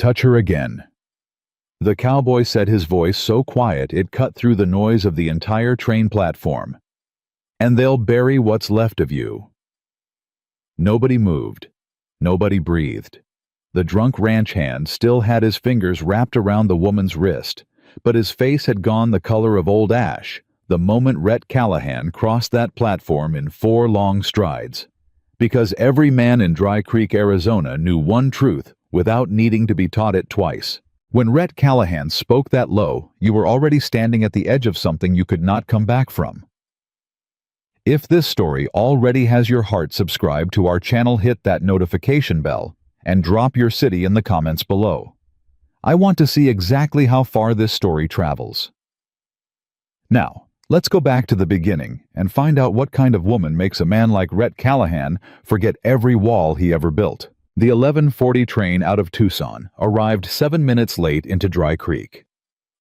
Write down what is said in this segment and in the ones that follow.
touch her again." The cowboy said, his voice so quiet it cut through the noise of the entire train platform. "And they'll bury what's left of you." Nobody moved. Nobody breathed. The drunk ranch hand still had his fingers wrapped around the woman's wrist, but his face had gone the color of old ash the moment Rhett Callahan crossed that platform in 4 long strides. Because every man in Dry Creek, Arizona knew one truth without needing to be taught it twice. When Rhett Callahan spoke that low, you were already standing at the edge of something you could not come back from. If this story already has your heart subscribed to our channel, hit that notification bell and drop your city in the comments below. I want to see exactly how far this story travels. Now, let's go back to the beginning and find out what kind of woman makes a man like Rhett Callahan forget every wall he ever built. The 11:40 train out of Tucson arrived 7 minutes late into Dry Creek.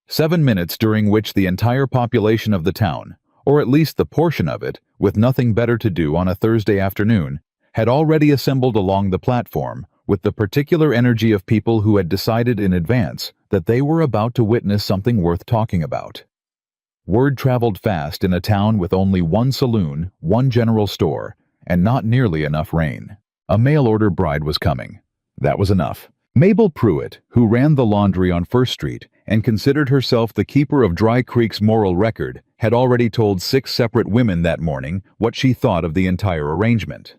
7 minutes during which the entire population of the town, or at least the portion of it, with nothing better to do on a Thursday afternoon, had already assembled along the platform with the particular energy of people who had decided in advance that they were about to witness something worth talking about. Word traveled fast in a town with only one saloon, one general store, and not nearly enough rain. A mail-order bride was coming. That was enough. Mabel Pruitt, who ran the laundry on First Street and considered herself the keeper of Dry Creek's moral record, had already told 6 separate women that morning what she thought of the entire arrangement.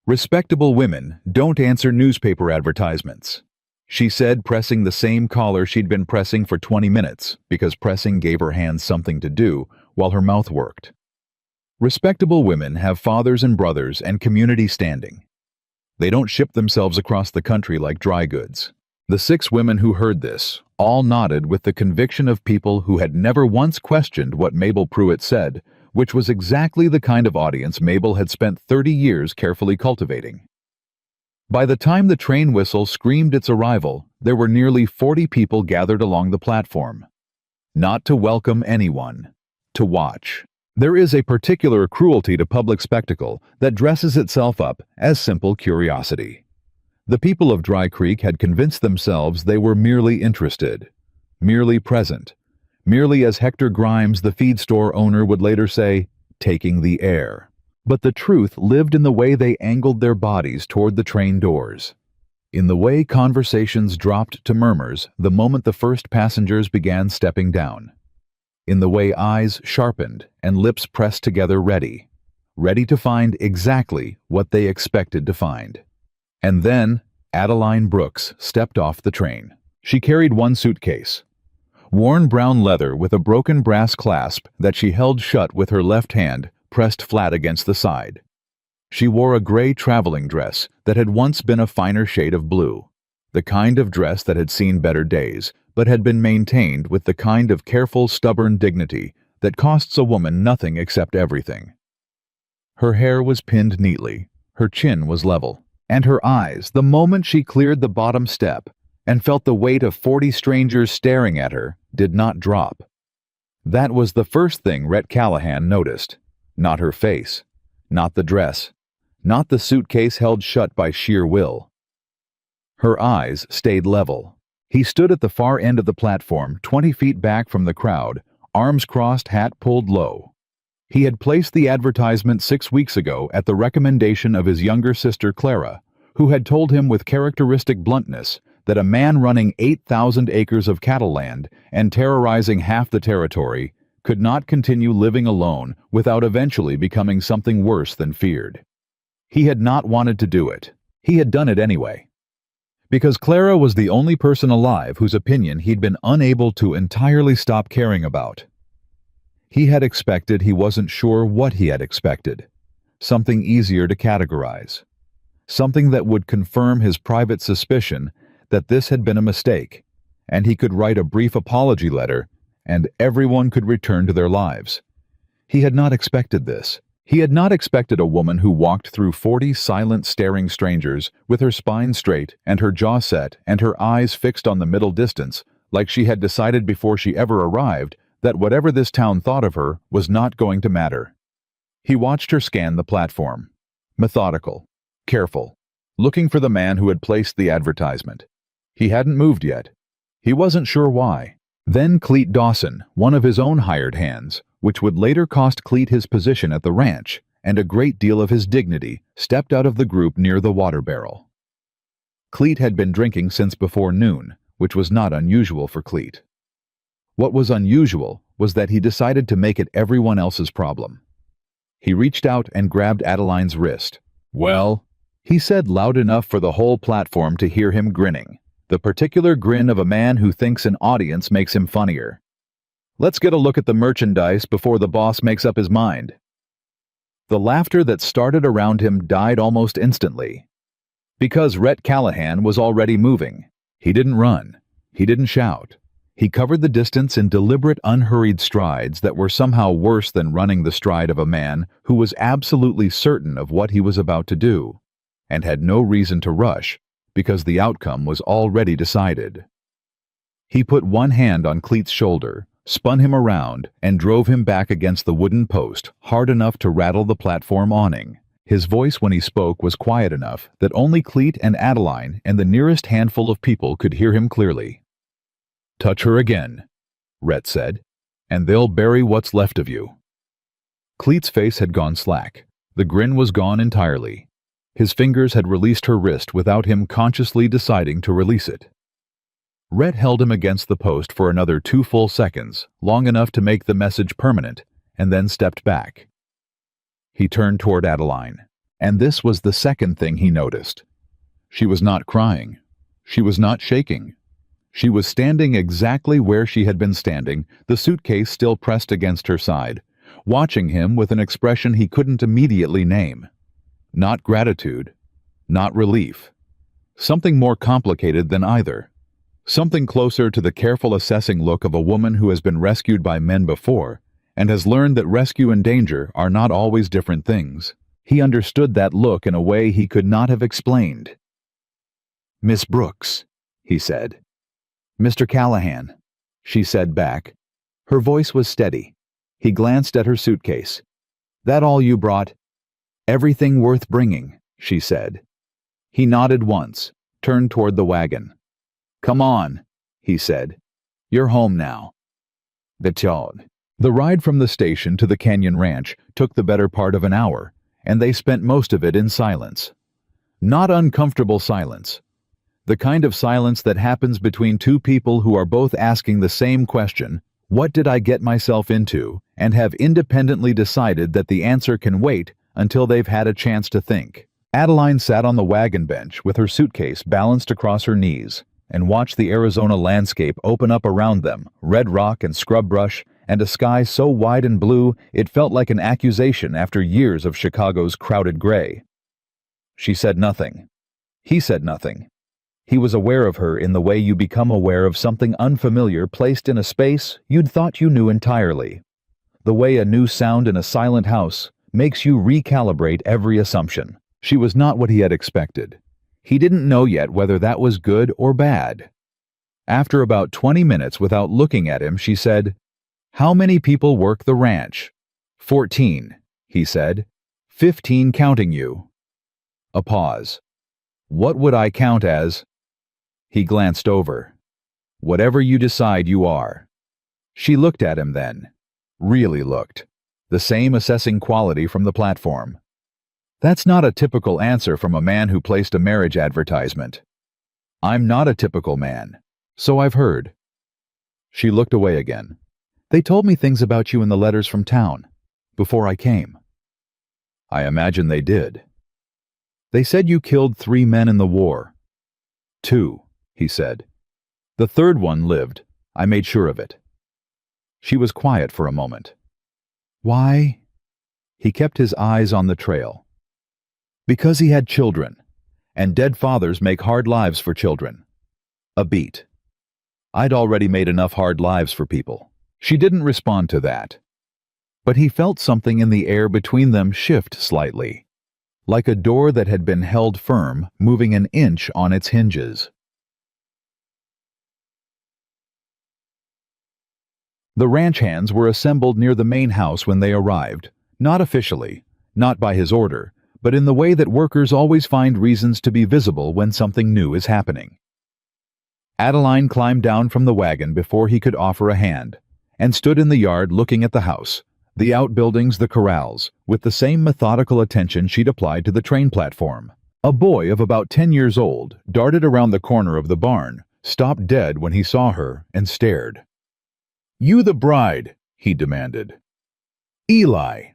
"Respectable women don't answer newspaper advertisements," she said, pressing the same collar she'd been pressing for 20 minutes, because pressing gave her hands something to do while her mouth worked. "Respectable women have fathers and brothers and community standing. They don't ship themselves across the country like dry goods." The 6 women who heard this all nodded with the conviction of people who had never once questioned what Mabel Pruitt said, which was exactly the kind of audience Mabel had spent 30 years carefully cultivating. By the time the train whistle screamed its arrival, there were nearly 40 people gathered along the platform. Not to welcome anyone, to watch. There is a particular cruelty to public spectacle that dresses itself up as simple curiosity. The people of Dry Creek had convinced themselves they were merely interested, merely present, merely, as Hector Grimes, the feed store owner, would later say, taking the air. But the truth lived in the way they angled their bodies toward the train doors, in the way conversations dropped to murmurs the moment the first passengers began stepping down, in the way eyes sharpened and lips pressed together, ready to find exactly what they expected to find. And then Adeline Brooks stepped off the train. She carried one suitcase, worn brown leather with a broken brass clasp that she held shut with her left hand pressed flat against the side. She wore a gray traveling dress that had once been a finer shade of blue, the kind of dress that had seen better days, but had been maintained with the kind of careful, stubborn dignity that costs a woman nothing except everything. Her hair was pinned neatly, her chin was level, and her eyes, the moment she cleared the bottom step and felt the weight of 40 strangers staring at her, did not drop. That was the first thing Rhett Callahan noticed. Not her face, not the dress, not the suitcase held shut by sheer will. Her eyes stayed level. He stood at the far end of the platform, 20 feet back from the crowd, arms crossed, hat pulled low. He had placed the advertisement 6 weeks ago at the recommendation of his younger sister Clara, who had told him with characteristic bluntness that a man running 8,000 acres of cattle land and terrorizing half the territory could not continue living alone without eventually becoming something worse than feared. He had not wanted to do it. He had done it anyway. Because Clara was the only person alive whose opinion he'd been unable to entirely stop caring about. He had expected he wasn't sure what he had expected. Something easier to categorize. Something that would confirm his private suspicion that this had been a mistake, and he could write a brief apology letter, and everyone could return to their lives. He had not expected this. He had not expected a woman who walked through 40 silent, staring strangers with her spine straight and her jaw set and her eyes fixed on the middle distance, like she had decided before she ever arrived that whatever this town thought of her was not going to matter. He watched her scan the platform, methodical, careful, looking for the man who had placed the advertisement. He hadn't moved yet. He wasn't sure why. Then Cleet Dawson, one of his own hired hands, which would later cost Cleet his position at the ranch and a great deal of his dignity, stepped out of the group near the water barrel. Cleet had been drinking since before noon, which was not unusual for Cleet. What was unusual was that he decided to make it everyone else's problem. He reached out and grabbed Adeline's wrist. "Well," he said loud enough for the whole platform to hear him grinning, the particular grin of a man who thinks an audience makes him funnier. "Let's get a look at the merchandise before the boss makes up his mind." The laughter that started around him died almost instantly. Because Rhett Callahan was already moving. He didn't run. He didn't shout. He covered the distance in deliberate, unhurried strides that were somehow worse than running the stride of a man who was absolutely certain of what he was about to do, and had no reason to rush, because the outcome was already decided. He put one hand on Cleet's shoulder, spun him around, and drove him back against the wooden post, hard enough to rattle the platform awning. His voice when he spoke was quiet enough that only Cleet and Adeline and the nearest handful of people could hear him clearly. "Touch her again," Rhett said, "and they'll bury what's left of you." Cleet's face had gone slack. The grin was gone entirely. His fingers had released her wrist without him consciously deciding to release it. Rhett held him against the post for another 2 full seconds, long enough to make the message permanent, and then stepped back. He turned toward Adeline, and this was the second thing he noticed. She was not crying. She was not shaking. She was standing exactly where she had been standing, the suitcase still pressed against her side, watching him with an expression he couldn't immediately name. Not gratitude, not relief. Something more complicated than either. Something closer to the careful assessing look of a woman who has been rescued by men before and has learned that rescue and danger are not always different things. He understood that look in a way he could not have explained. "Miss Brooks," he said. "Mr. Callahan," she said back. Her voice was steady. He glanced at her suitcase. "That all you brought?" "Everything worth bringing," she said. He nodded once, turned toward the wagon. "Come on," he said. "You're home now." The ride from the station to the Canyon Ranch took the better part of an hour, and they spent most of it in silence. Not uncomfortable silence. The kind of silence that happens between two people who are both asking the same question, "What did I get myself into?" and have independently decided that the answer can wait until they've had a chance to think. Adeline sat on the wagon bench with her suitcase balanced across her knees and watched the Arizona landscape open up around them, red rock and scrub brush, and a sky so wide and blue it felt like an accusation after years of Chicago's crowded gray. She said nothing. He said nothing. He was aware of her in the way you become aware of something unfamiliar placed in a space you'd thought you knew entirely. The way a new sound in a silent house makes you recalibrate every assumption. She was not what he had expected. He didn't know yet whether that was good or bad. After about 20 minutes without looking at him, she said, "How many people work the ranch?" 14, he said. 15 counting you. A pause. "What would I count as?" He glanced over. "Whatever you decide you are." She looked at him then. Really looked. The same assessing quality from the platform. That's not a typical answer from a man who placed a marriage advertisement. "I'm not a typical man. So I've heard." She looked away again. "They told me things about you in the letters from town, before I came." "I imagine they did." "They said you killed 3 men in the war." 2, he said. "The third one lived. I made sure of it." She was quiet for a moment. "Why?" He kept his eyes on the trail. "Because he had children, and dead fathers make hard lives for children." A beat. I'd already made enough hard lives for people. She didn't respond to that. But he felt something in the air between them shift slightly, like a door that had been held firm, moving an inch on its hinges. The ranch hands were assembled near the main house when they arrived, not officially, not by his order, but in the way that workers always find reasons to be visible when something new is happening. Adeline climbed down from the wagon before he could offer a hand, and stood in the yard looking at the house, the outbuildings, the corrals, with the same methodical attention she'd applied to the train platform. A boy of about 10 years old darted around the corner of the barn, stopped dead when he saw her, and stared. "You the bride," he demanded. "Eli."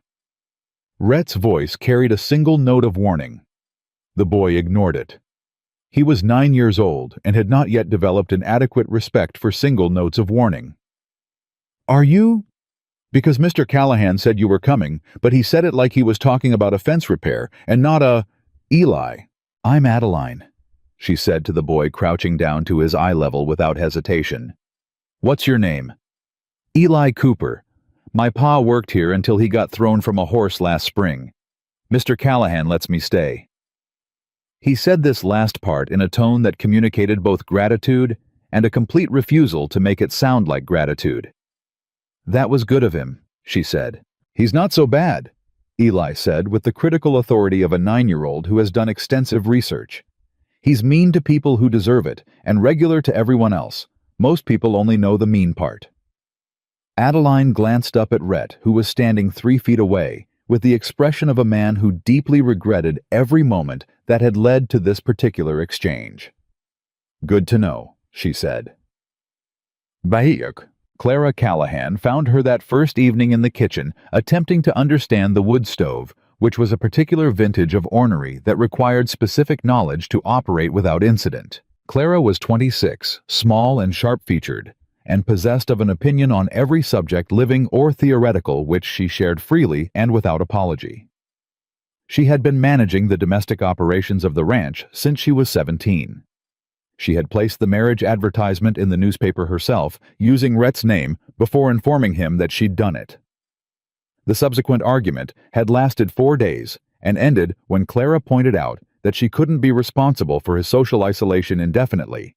Rhett's voice carried a single note of warning. The boy ignored it. He was 9 years old and had not yet developed an adequate respect for single notes of warning. "Are you?" "Because Mr. Callahan said you were coming, but he said it like he was talking about a fence repair and not a—" "Eli." "I'm Adeline," she said to the boy crouching down to his eye level without hesitation. "What's your name?" "Eli Cooper. My pa worked here until he got thrown from a horse last spring. Mr. Callahan lets me stay." He said this last part in a tone that communicated both gratitude and a complete refusal to make it sound like gratitude. "That was good of him," she said. "He's not so bad," Eli said with the critical authority of a 9-year-old who has done extensive research. "He's mean to people who deserve it and regular to everyone else. Most people only know the mean part." Adeline glanced up at Rhett, who was standing 3 feet away, with the expression of a man who deeply regretted every moment that had led to this particular exchange. "Good to know," she said. Bahiak, Clara Callahan, found her that first evening in the kitchen attempting to understand the wood stove, which was a particular vintage of ornery that required specific knowledge to operate without incident. Clara was 26, small and sharp-featured, and possessed of an opinion on every subject living or theoretical which she shared freely and without apology. She had been managing the domestic operations of the ranch since she was 17. She had placed the marriage advertisement in the newspaper herself, using Rhett's name, before informing him that she'd done it. The subsequent argument had lasted 4 days and ended when Clara pointed out that she couldn't be responsible for his social isolation indefinitely,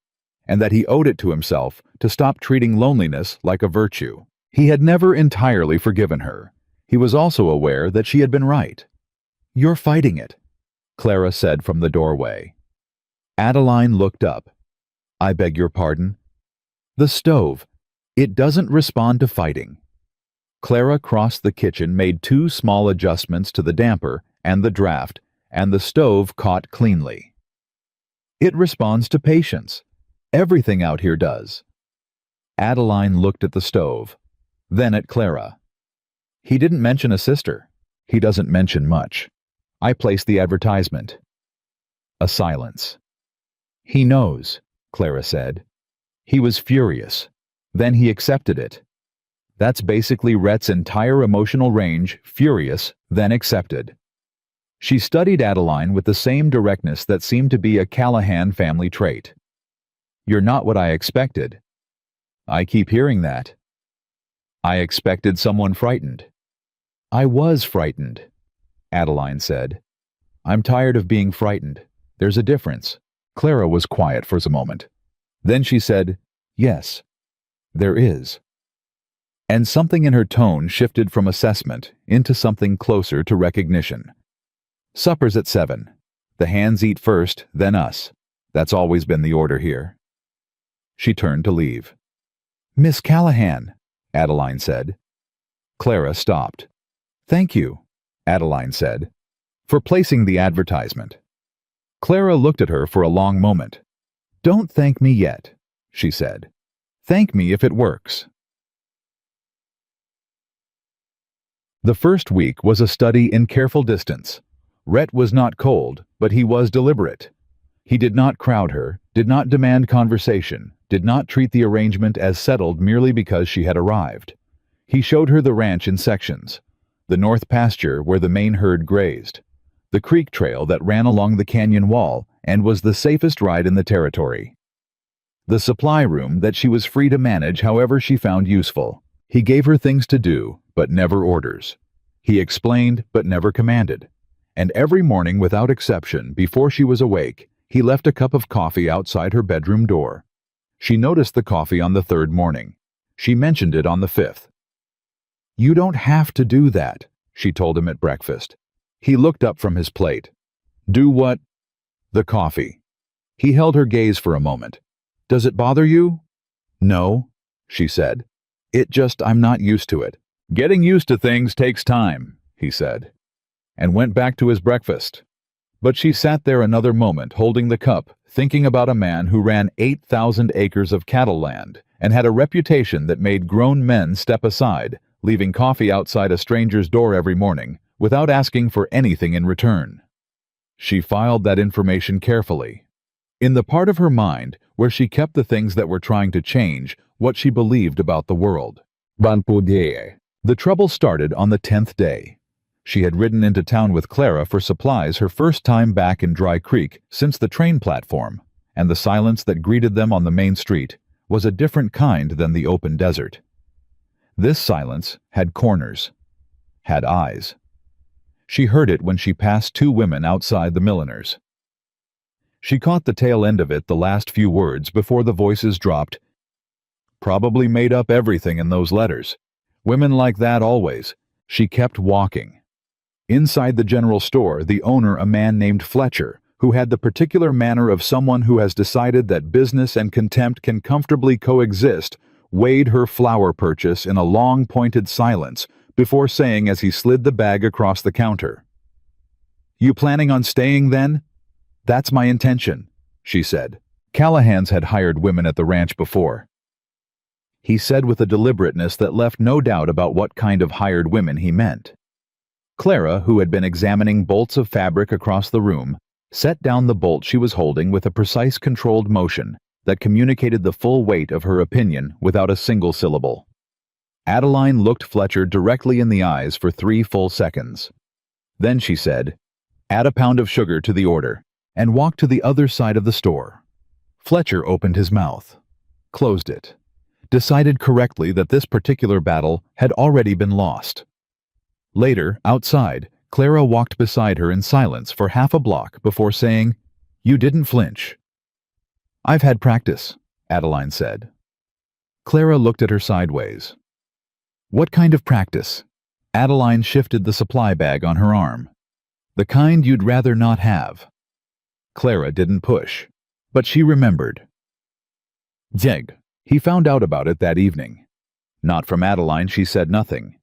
and that he owed it to himself to stop treating loneliness like a virtue. He had never entirely forgiven her. He was also aware that she had been right. "You're fighting it," Clara said from the doorway. Adeline looked up. "I beg your pardon?" "The stove. It doesn't respond to fighting." Clara crossed the kitchen, made 2 small adjustments to the damper and the draft, and the stove caught cleanly. "It responds to patience. Everything out here does." Adeline looked at the stove, then at Clara. "He didn't mention a sister. He doesn't mention much. I placed the advertisement." A silence. "He knows," Clara said. He was furious. Then he accepted it. That's basically Rhett's entire emotional range: furious, then accepted. She studied Adeline with the same directness that seemed to be a Callahan family trait. "You're not what I expected." "I keep hearing that." "I expected someone frightened." "I was frightened," Adeline said. "I'm tired of being frightened. There's a difference." Clara was quiet for a moment. Then she said, "Yes, there is." And something in her tone shifted from assessment into something closer to recognition. "Supper's at 7. The hands eat first, then us. That's always been the order here." She turned to leave. "Miss Callahan," Adeline said. Clara stopped. "Thank you," Adeline said, "for placing the advertisement." Clara looked at her for a long moment. "Don't thank me yet," she said. "Thank me if it works." The first week was a study in careful distance. Rhett was not cold, but he was deliberate. He did not crowd her, did not demand conversation, did not treat the arrangement as settled merely because she had arrived. He showed her the ranch in sections: the north pasture where the main herd grazed, the creek trail that ran along the canyon wall and was the safest ride in the territory, the supply room that she was free to manage however she found useful. He gave her things to do, but never orders. He explained, but never commanded. And every morning, without exception, before she was awake, he left a cup of coffee outside her bedroom door. She noticed the coffee on the 3rd morning. She mentioned it on the 5th. "You don't have to do that," she told him at breakfast. He looked up from his plate. "Do what?" "The coffee." He held her gaze for a moment. Does it bother you? No, she said. I'm not used to it. Getting used to things takes time, he said, and went back to his breakfast. But she sat there another moment holding the cup, thinking about a man who ran 8,000 acres of cattle land and had a reputation that made grown men step aside, leaving coffee outside a stranger's door every morning without asking for anything in return. She filed that information carefully. In the part of her mind where she kept the things that were trying to change what she believed about the world. The trouble started on the 10th day. She had ridden into town with Clara for supplies her first time back in Dry Creek since the train platform, and the silence that greeted them on the main street was a different kind than the open desert. This silence had corners, had eyes. She heard it when she passed two women outside the milliner's. She caught the tail end of it the last few words before the voices dropped. Probably made up everything in those letters. Women like that always. She kept walking. Inside the general store, the owner, a man named Fletcher, who had the particular manner of someone who has decided that business and contempt can comfortably coexist, weighed her flour purchase in a long, pointed silence before saying as he slid the bag across the counter, "You planning on staying then?" "That's my intention," she said. Callahan's had hired women at the ranch before. He said with a deliberateness that left no doubt about what kind of hired women he meant. Clara, who had been examining bolts of fabric across the room, set down the bolt she was holding with a precise controlled motion that communicated the full weight of her opinion without a single syllable. Adeline looked Fletcher directly in the eyes for 3 full seconds. Then she said, "Add a pound of sugar to the order," and walked to the other side of the store. Fletcher opened his mouth, closed it, decided correctly that this particular battle had already been lost. Later, outside, Clara walked beside her in silence for half a block before saying, "You didn't flinch." "I've had practice," Adeline said. Clara looked at her sideways. "What kind of practice?" Adeline shifted the supply bag on her arm. "The kind you'd rather not have." Clara didn't push, but she remembered. Jeg. He found out about it that evening. Not from Adeline, she said nothing.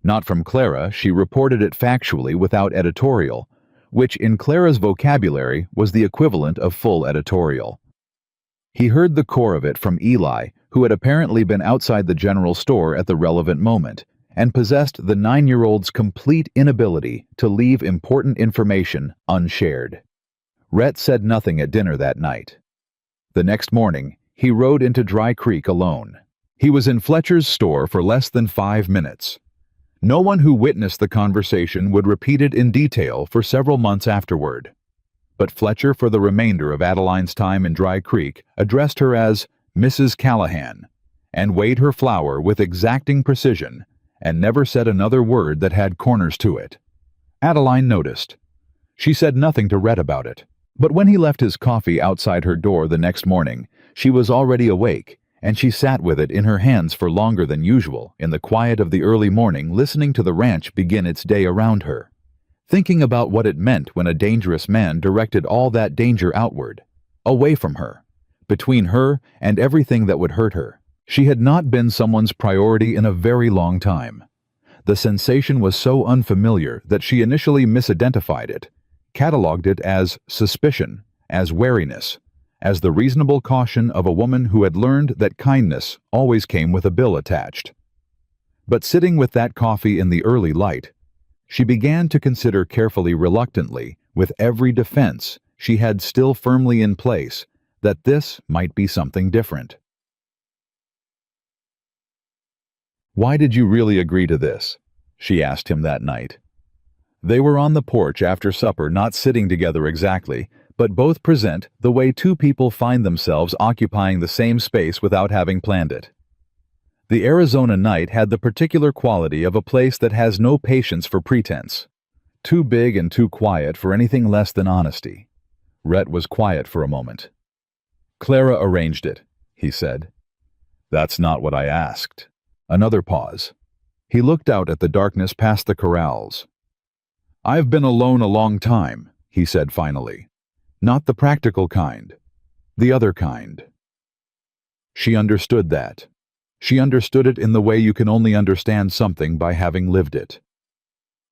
Not from Clara, she reported it factually without editorial, which in Clara's vocabulary was the equivalent of full editorial. He heard the core of it from Eli, who had apparently been outside the general store at the relevant moment, and possessed the 9-year-old's complete inability to leave important information unshared. Rhett said nothing at dinner that night. The next morning, he rode into Dry Creek alone. He was in Fletcher's store for less than 5 minutes. No one who witnessed the conversation would repeat it in detail for several months afterward. But Fletcher, for the remainder of Adeline's time in Dry Creek, addressed her as Mrs. Callahan, and weighed her flour with exacting precision, and never said another word that had corners to it. Adeline noticed. She said nothing to Rhett about it. But when he left his coffee outside her door the next morning, she was already awake, and she sat with it in her hands for longer than usual in the quiet of the early morning, listening to the ranch begin its day around her, thinking about what it meant when a dangerous man directed all that danger outward, away from her, between her and everything that would hurt her. She had not been someone's priority in a very long time. The sensation was so unfamiliar that she initially misidentified it, catalogued it as suspicion, as wariness, as the reasonable caution of a woman who had learned that kindness always came with a bill attached. But sitting with that coffee in the early light, she began to consider carefully, reluctantly, with every defense she had still firmly in place, that this might be something different. "Why did you really agree to this?" she asked him that night. They were on the porch after supper, not sitting together exactly, but both present the way two people find themselves occupying the same space without having planned it. The Arizona night had the particular quality of a place that has no patience for pretense. Too big and too quiet for anything less than honesty. Rhett was quiet for a moment. "Clara arranged it," he said. "That's not what I asked." Another pause. He looked out at the darkness past the corrals. "I've been alone a long time," he said finally. "Not the practical kind. The other kind." She understood that. She understood it in the way you can only understand something by having lived it.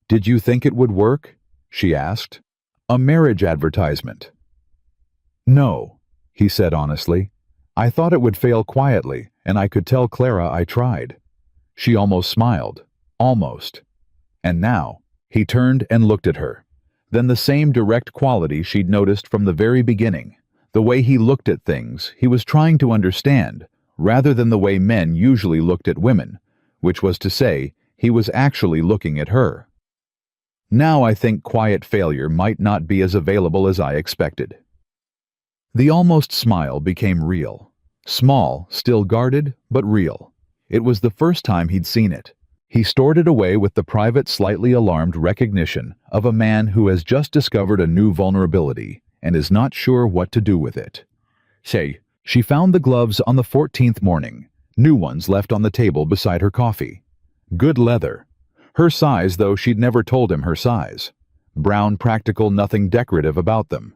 "Did you think it would work?" she asked. "A marriage advertisement." "No," he said honestly. "I thought it would fail quietly, and I could tell Clara I tried." She almost smiled. Almost. And now, he turned and looked at her. Then the same direct quality she'd noticed from the very beginning. The way he looked at things, he was trying to understand, rather than the way men usually looked at women, which was to say, he was actually looking at her. "Now I think quiet failure might not be as available as I expected." The almost smile became real. Small, still guarded, but real. It was the first time he'd seen it. He stored it away with the private, slightly alarmed recognition of a man who has just discovered a new vulnerability and is not sure what to do with it. Say, she found the gloves on the 14th morning, new ones left on the table beside her coffee. Good leather. Her size, though she'd never told him her size. Brown, practical, nothing decorative about them.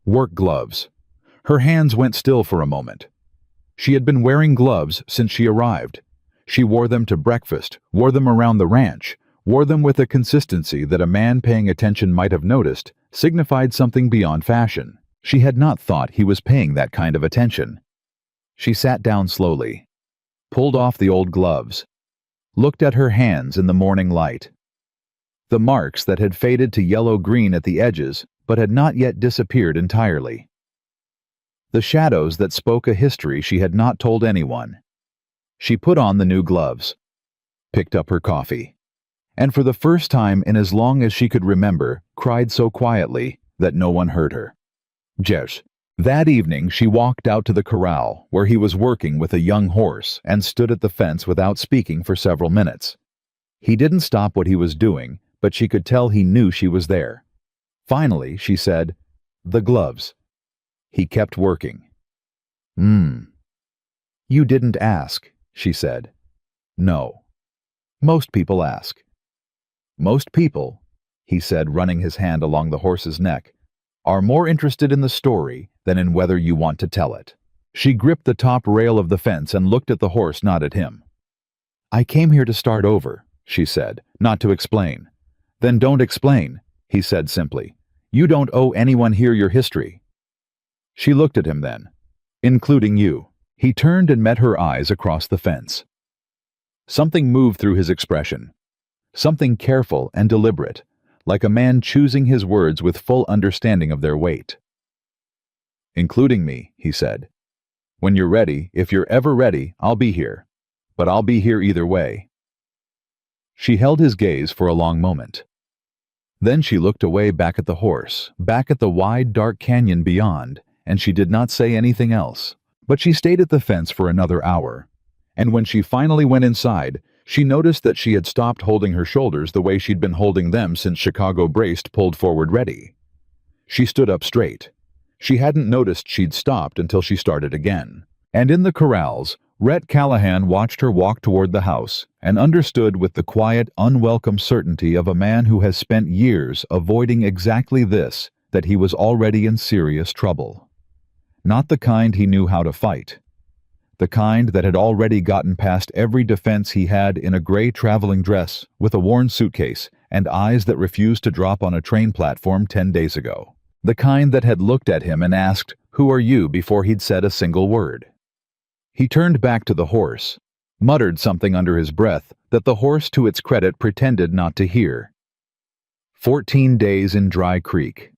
Work gloves. Her hands went still for a moment. She had been wearing gloves since she arrived. She wore them to breakfast, wore them around the ranch, wore them with a consistency that a man paying attention might have noticed, signified something beyond fashion. She had not thought he was paying that kind of attention. She sat down slowly, pulled off the old gloves, looked at her hands in the morning light. The marks that had faded to yellow-green at the edges but had not yet disappeared entirely. The shadows that spoke a history she had not told anyone. She put on the new gloves, picked up her coffee, and for the first time in as long as she could remember, cried so quietly that no one heard her. Jesh. That evening she walked out to the corral where he was working with a young horse and stood at the fence without speaking for several minutes. He didn't stop what he was doing, but she could tell he knew she was there. Finally, she said, "The gloves." He kept working. "You didn't ask," she said. "No. Most people ask." "Most people," he said, running his hand along the horse's neck, "are more interested in the story than in whether you want to tell it." She gripped the top rail of the fence and looked at the horse, not at him. "I came here to start over," she said, "not to explain." "Then don't explain," he said simply. "You don't owe anyone here your history." She looked at him then. "Including you." He turned and met her eyes across the fence. Something moved through his expression. Something careful and deliberate, like a man choosing his words with full understanding of their weight. "Including me," he said. "When you're ready, if you're ever ready, I'll be here. But I'll be here either way." She held his gaze for a long moment. Then she looked away, back at the horse, back at the wide, dark canyon beyond, and she did not say anything else. But she stayed at the fence for another hour. And when she finally went inside, she noticed that she had stopped holding her shoulders the way she'd been holding them since Chicago braced pulled forward ready. She stood up straight. She hadn't noticed she'd stopped until she started again. And in the corrals, Rhett Callahan watched her walk toward the house and understood with the quiet, unwelcome certainty of a man who has spent years avoiding exactly this, that he was already in serious trouble. Not the kind he knew how to fight. The kind that had already gotten past every defense he had in a gray traveling dress with a worn suitcase and eyes that refused to drop on a train platform 10 days ago. The kind that had looked at him and asked, "Who are you?" before he'd said a single word. He turned back to the horse, muttered something under his breath that the horse, to its credit, pretended not to hear. 14 days in Dry Creek.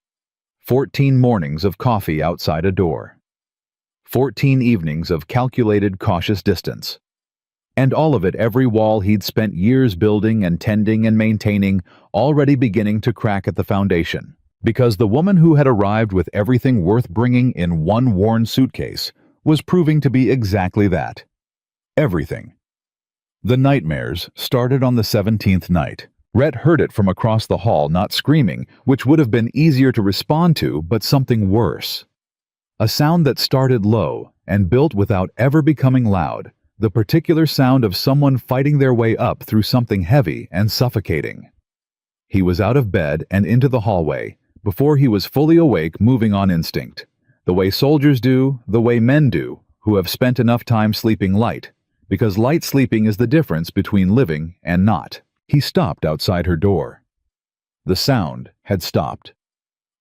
14 mornings of coffee outside a door. 14 evenings of calculated, cautious distance. And all of it, every wall he'd spent years building and tending and maintaining, already beginning to crack at the foundation. Because the woman who had arrived with everything worth bringing in one worn suitcase was proving to be exactly that. Everything. The nightmares started on the 17th night. Rhett heard it from across the hall, not screaming, which would have been easier to respond to, but something worse. A sound that started low and built without ever becoming loud, the particular sound of someone fighting their way up through something heavy and suffocating. He was out of bed and into the hallway, before he was fully awake, moving on instinct, the way soldiers do, the way men do, who have spent enough time sleeping light, because light sleeping is the difference between living and not. He stopped outside her door. The sound had stopped.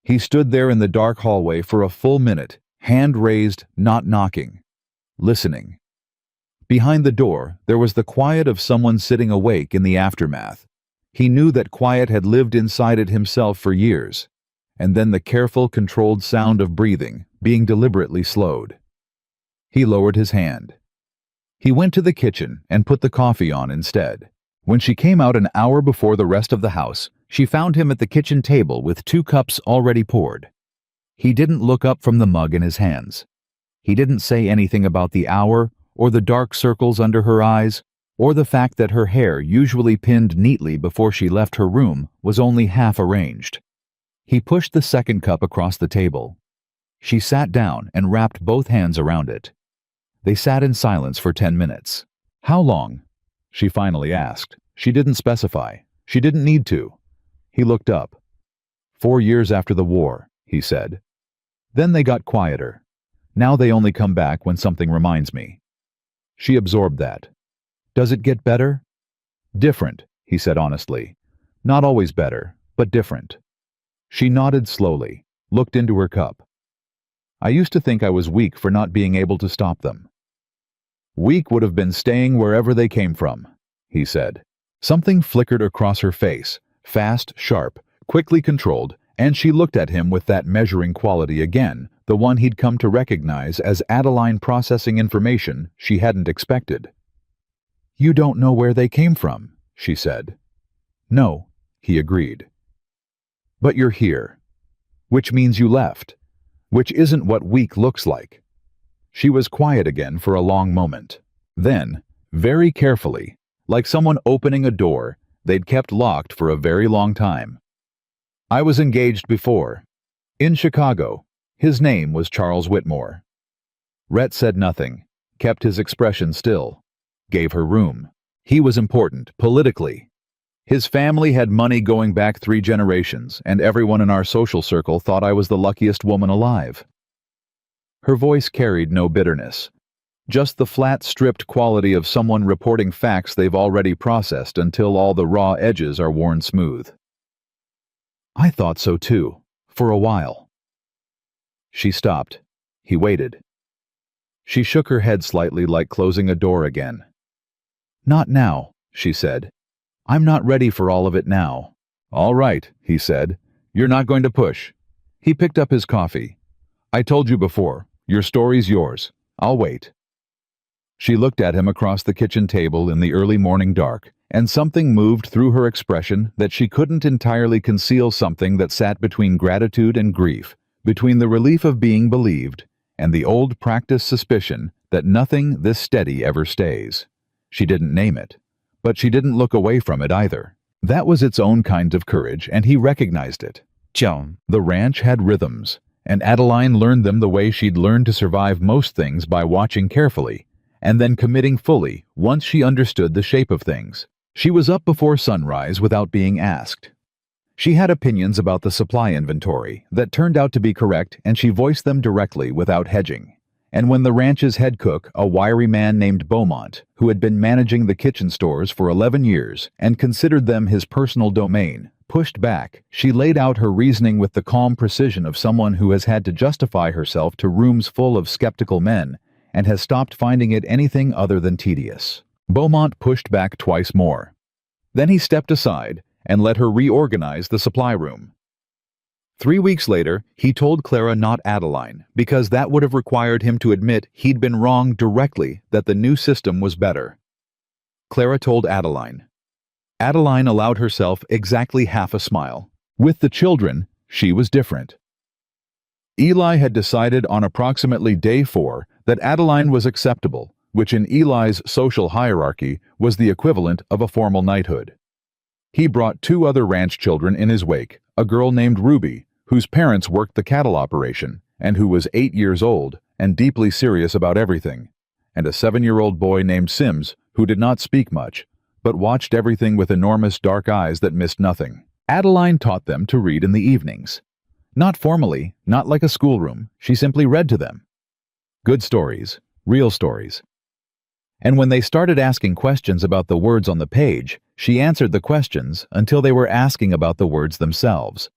He stood there in the dark hallway for a full minute, hand raised, not knocking, listening. Behind the door, there was the quiet of someone sitting awake in the aftermath. He knew that quiet had lived inside it himself for years, and then the careful, controlled sound of breathing, being deliberately slowed. He lowered his hand. He went to the kitchen and put the coffee on instead. When she came out an hour before the rest of the house, she found him at the kitchen table with 2 cups already poured. He didn't look up from the mug in his hands. He didn't say anything about the hour, or the dark circles under her eyes, or the fact that her hair, usually pinned neatly before she left her room, was only half arranged. He pushed the second cup across the table. She sat down and wrapped both hands around it. They sat in silence for 10 minutes. "How long?" she finally asked. She didn't specify. She didn't need to. He looked up. 4 years after the war, he said. Then they got quieter. Now they only come back when something reminds me. She absorbed that. Does it get better? Different, he said honestly. Not always better, but different. She nodded slowly, looked into her cup. I used to think I was weak for not being able to stop them. Weak would have been staying wherever they came from, he said. Something flickered across her face, fast, sharp, quickly controlled, and she looked at him with that measuring quality again, the one he'd come to recognize as Adeline processing information she hadn't expected. You don't know where they came from, she said. No, he agreed. But you're here, which means you left, which isn't what weak looks like. She was quiet again for a long moment. Then, very carefully, like someone opening a door they'd kept locked for a very long time. I was engaged before. In Chicago. His name was Charles Whitmore. Rhett said nothing, kept his expression still, gave her room. He was important, politically. His family had money going back 3 generations, and everyone in our social circle thought I was the luckiest woman alive. Her voice carried no bitterness, just the flat, stripped quality of someone reporting facts they've already processed until all the raw edges are worn smooth. I thought so too, for a while. She stopped. He waited. She shook her head slightly, like closing a door again. Not now, she said. I'm not ready for all of it now. All right, he said. You're not going to push. He picked up his coffee. I told you before, your story's yours. I'll wait. She looked at him across the kitchen table in the early morning dark, and something moved through her expression that she couldn't entirely conceal, something that sat between gratitude and grief, between the relief of being believed and the old practiced suspicion that nothing this steady ever stays. She didn't name it, but she didn't look away from it either. That was its own kind of courage, and he recognized it. Joan. The ranch had rhythms, and Adeline learned them the way she'd learned to survive most things, by watching carefully, and then committing fully once she understood the shape of things. She was up before sunrise without being asked. She had opinions about the supply inventory that turned out to be correct, and she voiced them directly without hedging. And when the ranch's head cook, a wiry man named Beaumont, who had been managing the kitchen stores for 11 years and considered them his personal domain, pushed back, she laid out her reasoning with the calm precision of someone who has had to justify herself to rooms full of skeptical men and has stopped finding it anything other than tedious. Beaumont pushed back twice more. Then he stepped aside and let her reorganize the supply room. 3 weeks later, he told Clara, not Adeline, because that would have required him to admit he'd been wrong directly, that the new system was better. Clara told Adeline. Adeline allowed herself exactly half a smile. With the children, she was different. Eli had decided on approximately day 4 that Adeline was acceptable, which in Eli's social hierarchy was the equivalent of a formal knighthood. He brought 2 other ranch children in his wake, a girl named Ruby, whose parents worked the cattle operation, and who was 8 years old and deeply serious about everything, and a 7-year-old boy named Sims, who did not speak much, but watched everything with enormous dark eyes that missed nothing. Adeline taught them to read in the evenings. Not formally, not like a schoolroom, she simply read to them. Good stories, Real stories. And when they started asking questions about the words on the page, she answered the questions until they were asking about the words themselves.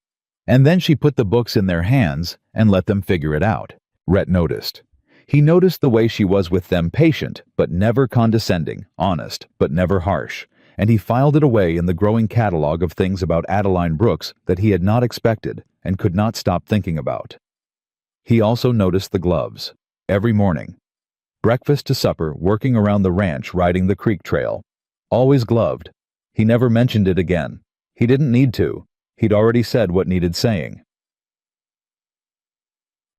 And then she put the books in their hands and let them figure it out. Rhett noticed. He noticed the way she was with them, patient, but never condescending, honest, but never harsh, and he filed it away in the growing catalog of things about Adeline Brooks that he had not expected and could not stop thinking about. He also noticed the gloves. Every morning. Breakfast to supper, working around the ranch, riding the creek trail. Always gloved. He never mentioned it again. He didn't need to. He'd already said what needed saying.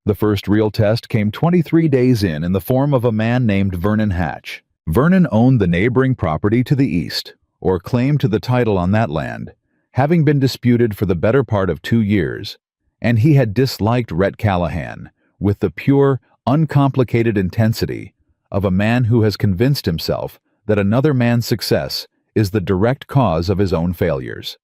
The first real test came 23 days in the form of a man named Vernon Hatch. Vernon owned the neighboring property to the east, or claim to the title on that land, having been disputed for the better part of 2 years, and he had disliked Rhett Callahan with the pure, uncomplicated intensity of a man who has convinced himself that another man's success is the direct cause of his own failures.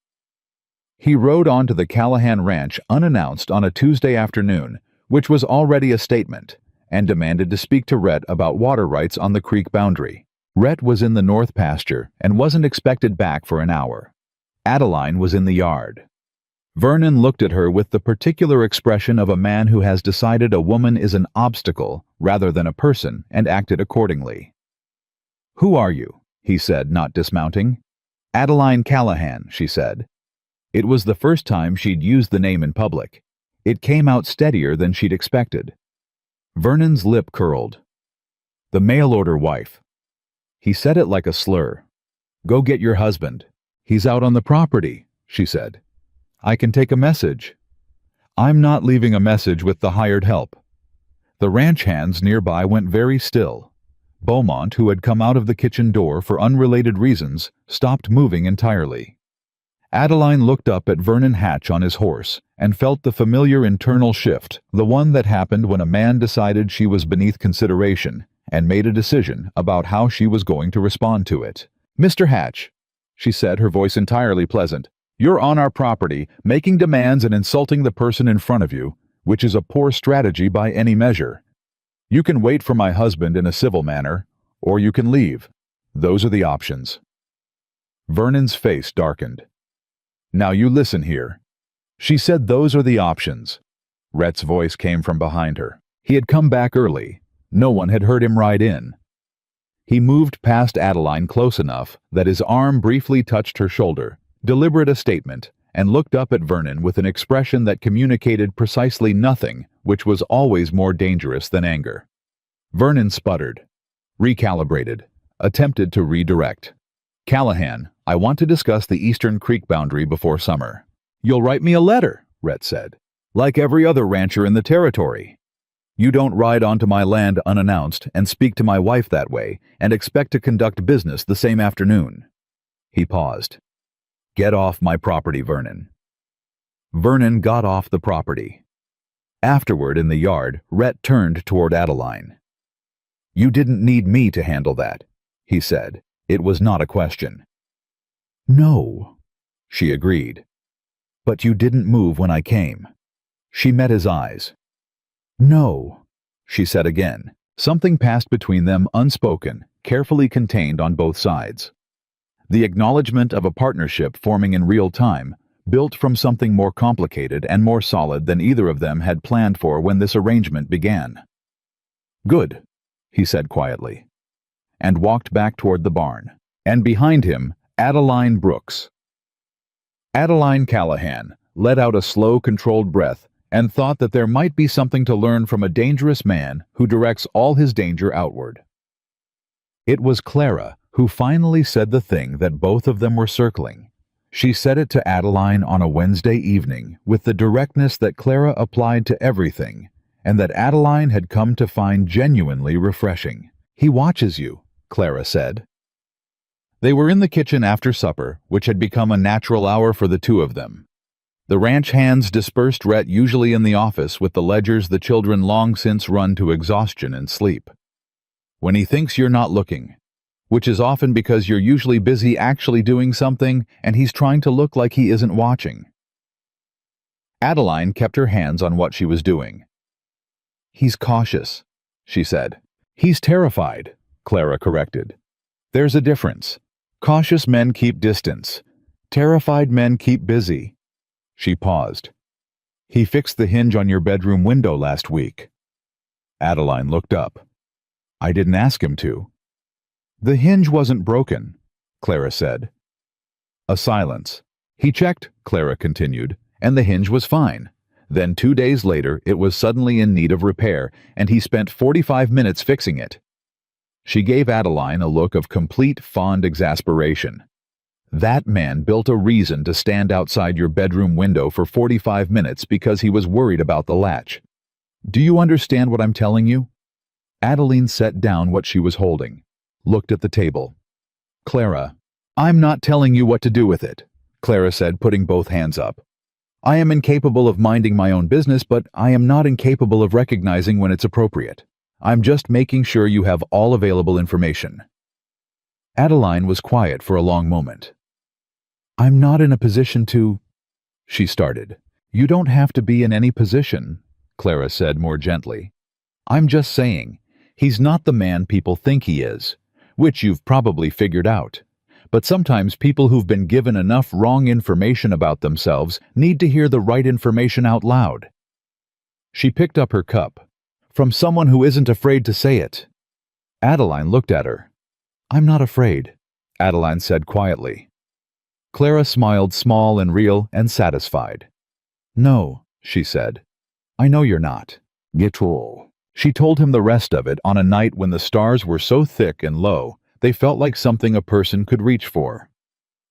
He rode on to the Callahan ranch unannounced on a Tuesday afternoon, which was already a statement, and demanded to speak to Rhett about water rights on the creek boundary. Rhett was in the north pasture and wasn't expected back for an hour. Adeline was in the yard. Vernon looked at her with the particular expression of a man who has decided a woman is an obstacle rather than a person and acted accordingly. "Who are you?" he said, not dismounting. "Adeline Callahan," she said. It was the first time she'd used the name in public. It came out steadier than she'd expected. Vernon's lip curled. "The mail-order wife." He said it like a slur. "Go get your husband. He's out on the property," she said. "I can take a message." "I'm not leaving a message with the hired help." The ranch hands nearby went very still. Beaumont, who had come out of the kitchen door for unrelated reasons, stopped moving entirely. Adeline looked up at Vernon Hatch on his horse and felt the familiar internal shift, the one that happened when a man decided she was beneath consideration and made a decision about how she was going to respond to it. "Mr. Hatch," she said, her voice entirely pleasant, "you're on our property, making demands and insulting the person in front of you, which is a poor strategy by any measure. You can wait for my husband in a civil manner, or you can leave. Those are the options." Vernon's face darkened. "Now you listen here." She said those are the options. Rhett's voice came from behind her. He had come back early. No one had heard him ride in. He moved past Adeline close enough that his arm briefly touched her shoulder, deliberate a statement, and looked up at Vernon with an expression that communicated precisely nothing, which was always more dangerous than anger. Vernon sputtered, recalibrated, attempted to redirect. "Callahan, I want to discuss the eastern creek boundary before summer." "You'll write me a letter," Rhett said, "like every other rancher in the territory. You don't ride onto my land unannounced and speak to my wife that way and expect to conduct business the same afternoon." He paused. "Get off my property, Vernon." Vernon got off the property. Afterward, in the yard, Rhett turned toward Adeline. "You didn't need me to handle that," he said. It was not a question. "No," she agreed. "But you didn't move when I came." She met his eyes. "No," she said again. Something passed between them unspoken, carefully contained on both sides. The acknowledgement of a partnership forming in real time, built from something more complicated and more solid than either of them had planned for when this arrangement began. "Good," he said quietly, and walked back toward the barn, and behind him, Adeline Brooks. Adeline Callahan let out a slow, controlled breath and thought that there might be something to learn from a dangerous man who directs all his danger outward. It was Clara who finally said the thing that both of them were circling. She said it to Adeline on a Wednesday evening with the directness that Clara applied to everything, and that Adeline had come to find genuinely refreshing. "He watches you," Clara said. They were in the kitchen after supper, which had become a natural hour for the two of them. The ranch hands dispersed, Rhett usually in the office with the ledgers the children long since run to exhaustion and sleep. When he thinks you're not looking, which is often because you're usually busy actually doing something and he's trying to look like he isn't watching. Adeline kept her hands on what she was doing. "He's cautious," she said. He's terrified, Clara corrected. There's a difference. Cautious men keep distance. Terrified men keep busy. She paused. He fixed the hinge on your bedroom window last week. Adeline looked up. I didn't ask him to. The hinge wasn't broken, Clara said. A silence. He checked, Clara continued, and the hinge was fine. Then 2 days later, it was suddenly in need of repair, and he spent 45 minutes fixing it. She gave Adeline a look of complete, fond exasperation. That man built a reason to stand outside your bedroom window for 45 minutes because he was worried about the latch. Do you understand what I'm telling you? Adeline set down what she was holding, looked at the table. Clara, I'm not telling you what to do with it, Clara said, putting both hands up. I am incapable of minding my own business, but I am not incapable of recognizing when it's appropriate. I'm just making sure you have all available information. Adeline was quiet for a long moment. I'm not in a position to... she started. You don't have to be in any position, Clara said more gently. I'm just saying, he's not the man people think he is, which you've probably figured out. But sometimes people who've been given enough wrong information about themselves need to hear the right information out loud. She picked up her cup. From someone who isn't afraid to say it. Adeline looked at her. I'm not afraid, Adeline said quietly. Clara smiled, small and real and satisfied. No, she said. I know you're not. Get all. She told him the rest of it on a night when the stars were so thick and low, they felt like something a person could reach for.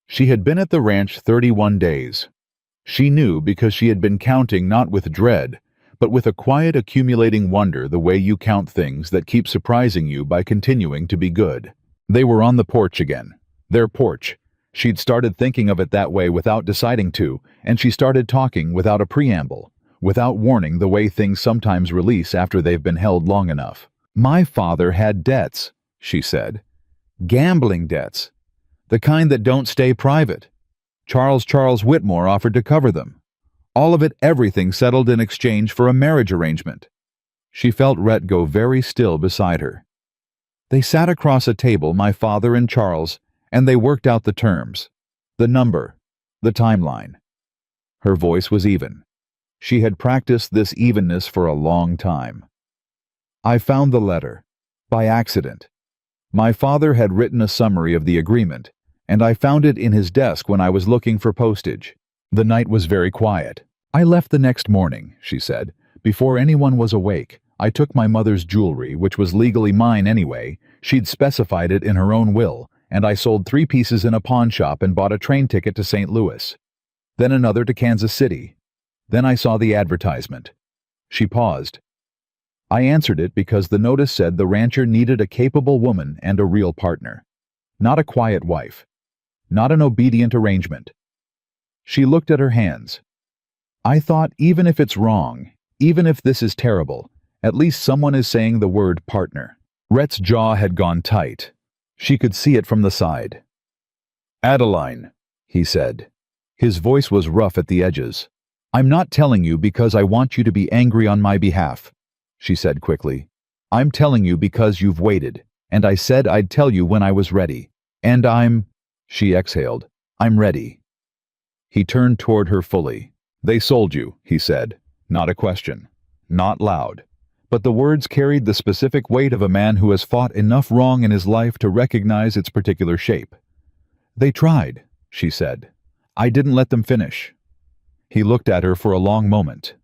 She had been at the ranch 31 days. She knew because she had been counting not with dread, but with a quiet accumulating wonder, the way you count things that keep surprising you by continuing to be good. They were on the porch again. Their porch. She'd started thinking of it that way without deciding to, and she started talking without a preamble, without warning, the way things sometimes release after they've been held long enough. My father had debts, she said. Gambling debts. The kind that don't stay private. Charles Whitmore offered to cover them. All of it, everything settled in exchange for a marriage arrangement. She felt Rhett go very still beside her. They sat across a table, my father and Charles, and they worked out the terms, the number, the timeline. Her voice was even. She had practiced this evenness for a long time. I found the letter, by accident. My father had written a summary of the agreement, and I found it in his desk when I was looking for postage. The night was very quiet. I left the next morning, she said. Before anyone was awake, I took my mother's jewelry, which was legally mine anyway. She'd specified it in her own will, and I sold 3 pieces in a pawn shop and bought a train ticket to St. Louis. Then another to Kansas City. Then I saw the advertisement. She paused. I answered it because the notice said the rancher needed a capable woman and a real partner. Not a quiet wife. Not an obedient arrangement. She looked at her hands. I thought, even if it's wrong, even if this is terrible, at least someone is saying the word partner. Rhett's jaw had gone tight. She could see it from the side. Adeline, he said. His voice was rough at the edges. I'm not telling you because I want you to be angry on my behalf, she said quickly. I'm telling you because you've waited, and I said I'd tell you when I was ready. And she exhaled, I'm ready. He turned toward her fully. They sold you, he said. Not a question. Not loud. But the words carried the specific weight of a man who has fought enough wrong in his life to recognize its particular shape. They tried, she said. I didn't let them finish. He looked at her for a long moment.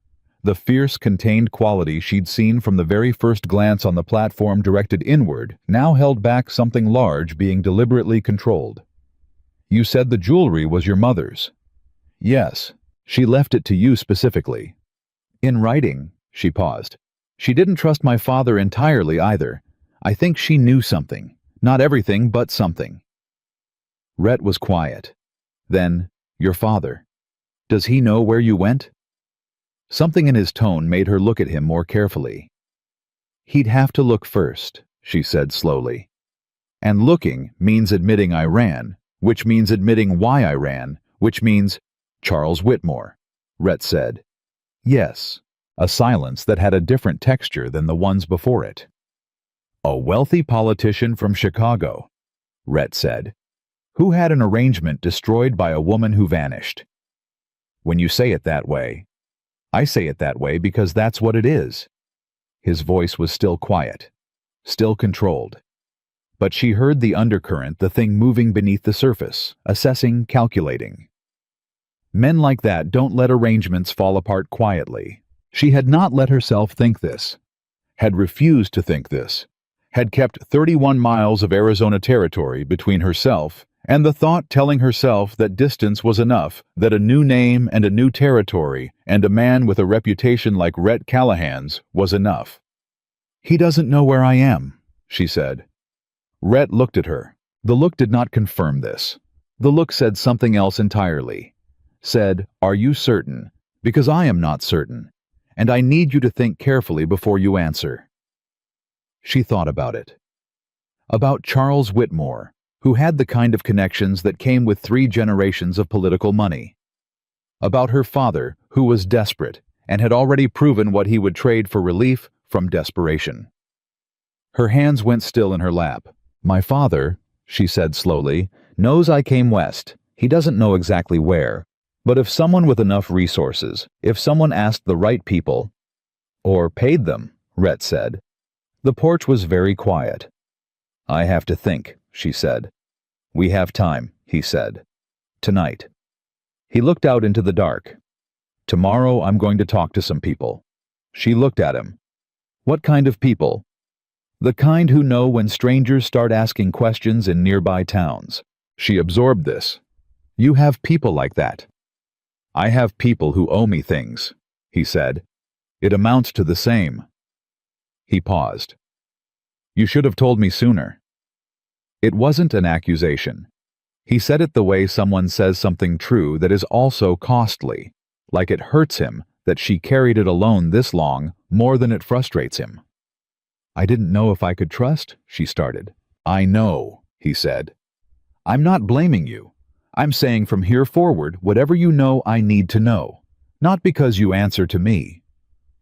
The fierce, contained quality she'd seen from the very first glance on the platform directed inward now held back something large being deliberately controlled. You said the jewelry was your mother's. Yes, she left it to you specifically. In writing, she paused. She didn't trust my father entirely either. I think she knew something. Not everything, but something. Rhett was quiet. Then, your father. Does he know where you went? Something in his tone made her look at him more carefully. He'd have to look first, she said slowly. And looking means admitting I ran, which means admitting why I ran, which means Charles Whitmore, Rhett said. Yes. A silence that had a different texture than the ones before it. A wealthy politician from Chicago, Rhett said, who had an arrangement destroyed by a woman who vanished. When you say it that way, I say it that way because that's what it is. His voice was still quiet, still controlled. But she heard the undercurrent, the thing moving beneath the surface, assessing, calculating. Men like that don't let arrangements fall apart quietly. She had not let herself think this, had refused to think this, had kept 31 miles of Arizona territory between herself and the thought telling herself that distance was enough, that a new name and a new territory and a man with a reputation like Rhett Callahan's was enough. "He doesn't know where I am," she said. Rhett looked at her. The look did not confirm this. The look said something else entirely. Said, "Are you certain? Because I am not certain, and I need you to think carefully before you answer." She thought about it. About Charles Whitmore, who had the kind of connections that came with 3 generations of political money. About her father, who was desperate and had already proven what he would trade for relief from desperation. Her hands went still in her lap. "My father," she said slowly, "knows I came west. He doesn't know exactly where. But if someone with enough resources, if someone asked the right people, or paid them," Rhett said. The porch was very quiet. "I have to think," she said. "We have time," he said. "Tonight." He looked out into the dark. "Tomorrow I'm going to talk to some people." She looked at him. "What kind of people?" "The kind who know when strangers start asking questions in nearby towns." She absorbed this. "You have people like that." "I have people who owe me things," he said. "It amounts to the same." He paused. "You should have told me sooner." It wasn't an accusation. He said it the way someone says something true that is also costly, like it hurts him that she carried it alone this long more than it frustrates him. "I didn't know if I could trust," she started. "I know," he said. "I'm not blaming you. I'm saying from here forward, whatever you know I need to know. Not because you answer to me."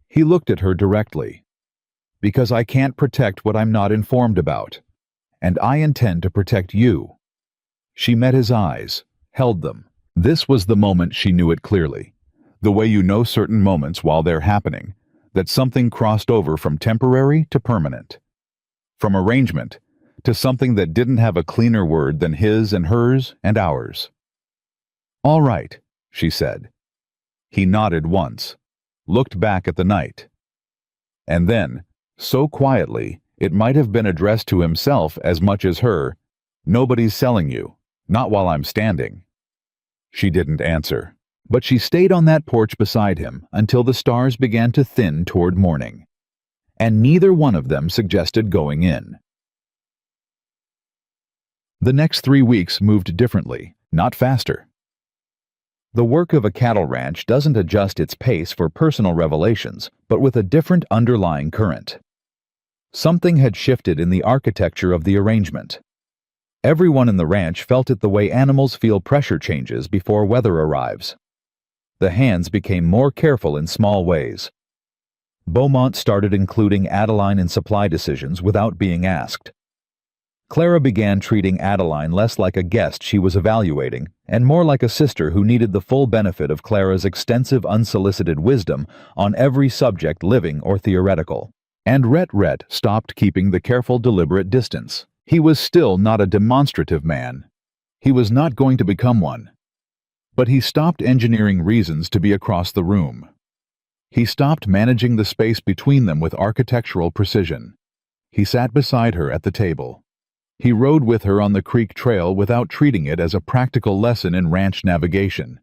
He looked at her directly. "Because I can't protect what I'm not informed about. And I intend to protect you." She met his eyes, held them. This was the moment she knew it clearly. The way you know certain moments while they're happening, that something crossed over from temporary to permanent. From arrangement to something that didn't have a cleaner word than his and hers and ours. "All right," she said. He nodded once, looked back at the night. And then, so quietly, it might have been addressed to himself as much as her, "Nobody's selling you, not while I'm standing." She didn't answer, but she stayed on that porch beside him until the stars began to thin toward morning. And neither one of them suggested going in. The next 3 weeks moved differently, not faster. The work of a cattle ranch doesn't adjust its pace for personal revelations, but with a different underlying current. Something had shifted in the architecture of the arrangement. Everyone in the ranch felt it the way animals feel pressure changes before weather arrives. The hands became more careful in small ways. Beaumont started including Adeline in supply decisions without being asked. Clara began treating Adeline less like a guest she was evaluating and more like a sister who needed the full benefit of Clara's extensive unsolicited wisdom on every subject living or theoretical. And Rhett stopped keeping the careful, deliberate distance. He was still not a demonstrative man. He was not going to become one. But he stopped engineering reasons to be across the room. He stopped managing the space between them with architectural precision. He sat beside her at the table. He rode with her on the creek trail without treating it as a practical lesson in ranch navigation.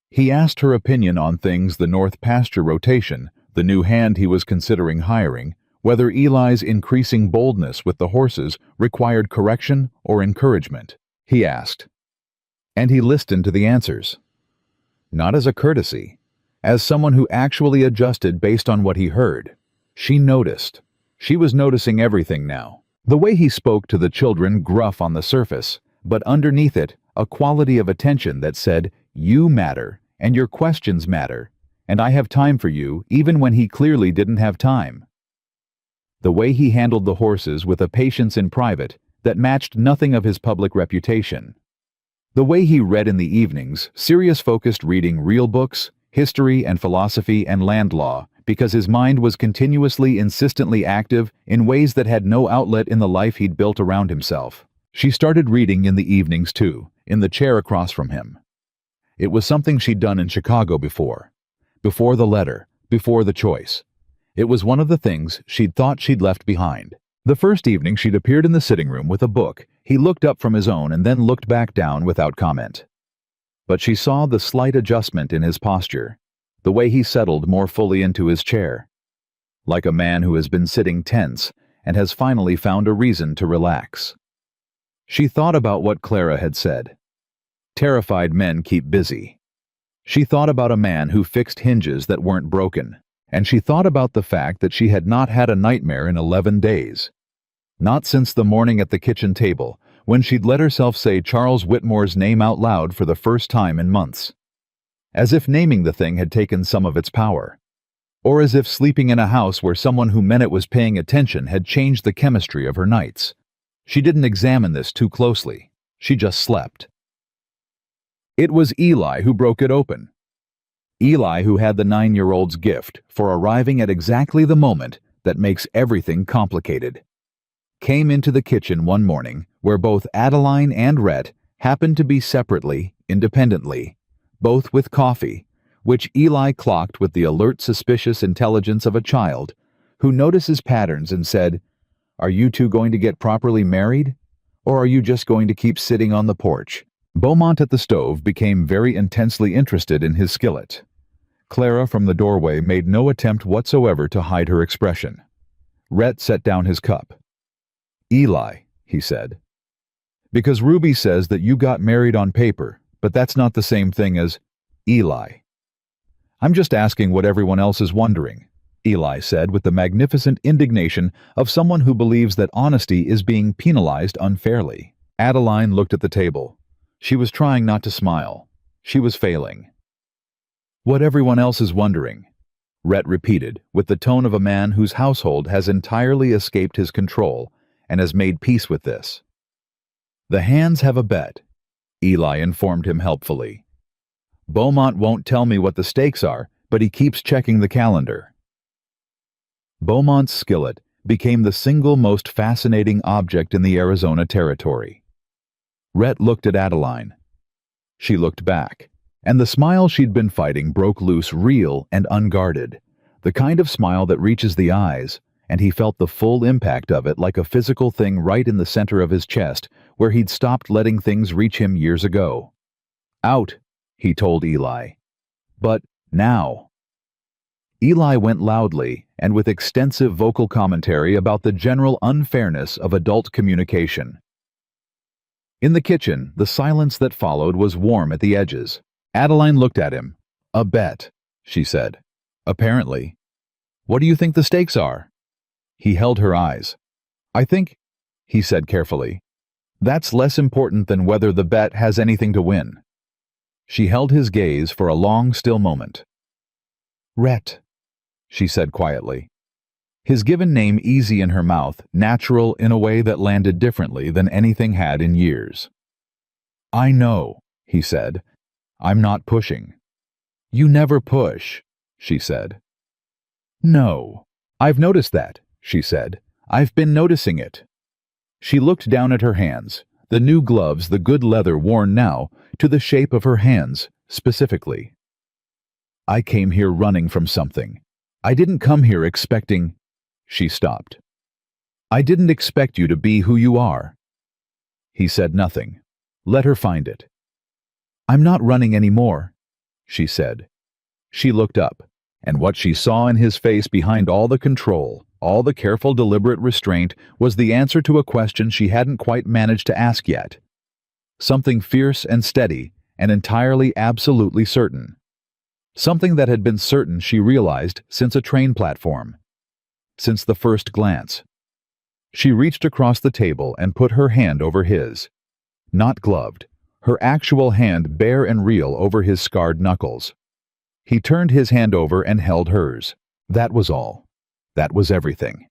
He asked her opinion on things: the north pasture rotation, the new hand he was considering hiring, whether Eli's increasing boldness with the horses required correction or encouragement. He asked. And he listened to the answers. Not as a courtesy, as someone who actually adjusted based on what he heard. She noticed. She was noticing everything now. The way he spoke to the children, gruff on the surface, but underneath it, a quality of attention that said, "You matter, and your questions matter, and I have time for you," even when he clearly didn't have time. The way he handled the horses with a patience in private that matched nothing of his public reputation. The way he read in the evenings, serious-focused reading real books, history and philosophy and land law, because his mind was continuously, insistently active in ways that had no outlet in the life he'd built around himself. She started reading in the evenings too, in the chair across from him. It was something she'd done in Chicago before. Before the letter, before the choice. It was one of the things she'd thought she'd left behind. The first evening she'd appeared in the sitting room with a book. He looked up from his own and then looked back down without comment. But she saw the slight adjustment in his posture, the way he settled more fully into his chair. Like a man who has been sitting tense and has finally found a reason to relax. She thought about what Clara had said. Terrified men keep busy. She thought about a man who fixed hinges that weren't broken, and she thought about the fact that she had not had a nightmare in 11 days. Not since the morning at the kitchen table, when she'd let herself say Charles Whitmore's name out loud for the first time in months. As if naming the thing had taken some of its power. Or as if sleeping in a house where someone who meant it was paying attention had changed the chemistry of her nights. She didn't examine this too closely. She just slept. It was Eli who broke it open. Eli who had the 9-year-old's gift for arriving at exactly the moment that makes everything complicated. Came into the kitchen one morning where both Adeline and Rhett happened to be separately, independently, both with coffee, which Eli clocked with the alert, suspicious intelligence of a child who notices patterns and said, "Are you two going to get properly married? Or are you just going to keep sitting on the porch?" Beaumont at the stove became very intensely interested in his skillet. Clara from the doorway made no attempt whatsoever to hide her expression. Rhett set down his cup. "Eli," he said, "because Ruby says that you got married on paper, but that's not the same thing as Eli." "I'm just asking what everyone else is wondering," Eli said with the magnificent indignation of someone who believes that honesty is being penalized unfairly. Adeline looked at the table. She was trying not to smile. She was failing. "What everyone else is wondering," Rhett repeated with the tone of a man whose household has entirely escaped his control and has made peace with this. "The hands have a bet," Eli informed him helpfully. "Beaumont won't tell me what the stakes are, but he keeps checking the calendar." Beaumont's skillet became the single most fascinating object in the Arizona territory. Rhett looked at Adeline. She looked back, and the smile she'd been fighting broke loose, real and unguarded, the kind of smile that reaches the eyes, and he felt the full impact of it like a physical thing right in the center of his chest, where he'd stopped letting things reach him years ago. "Out," he told Eli. "But now." Eli went loudly and with extensive vocal commentary about the general unfairness of adult communication. In the kitchen, the silence that followed was warm at the edges. Adeline looked at him. "A bet," she said. "Apparently. What do you think the stakes are?" He held her eyes. "I think," he said carefully, "that's less important than whether the bet has anything to win." She held his gaze for a long, still moment. "Rhett," she said quietly. His given name easy in her mouth, natural in a way that landed differently than anything had in years. "I know," he said. "I'm not pushing." "You never push," she said. "No. I've noticed that," she said. "I've been noticing it." She looked down at her hands, the new gloves, the good leather worn now, to the shape of her hands, specifically. "I came here running from something. I didn't come here expecting—" She stopped. "I didn't expect you to be who you are." He said nothing. Let her find it. "I'm not running anymore," she said. She looked up, and what she saw in his face behind all the control, all the careful, deliberate restraint, was the answer to a question she hadn't quite managed to ask yet. Something fierce and steady, and entirely, absolutely certain. Something that had been certain, she realized, since a train platform. Since the first glance. She reached across the table and put her hand over his. Not gloved, her actual hand bare and real over his scarred knuckles. He turned his hand over and held hers. That was all. That was everything.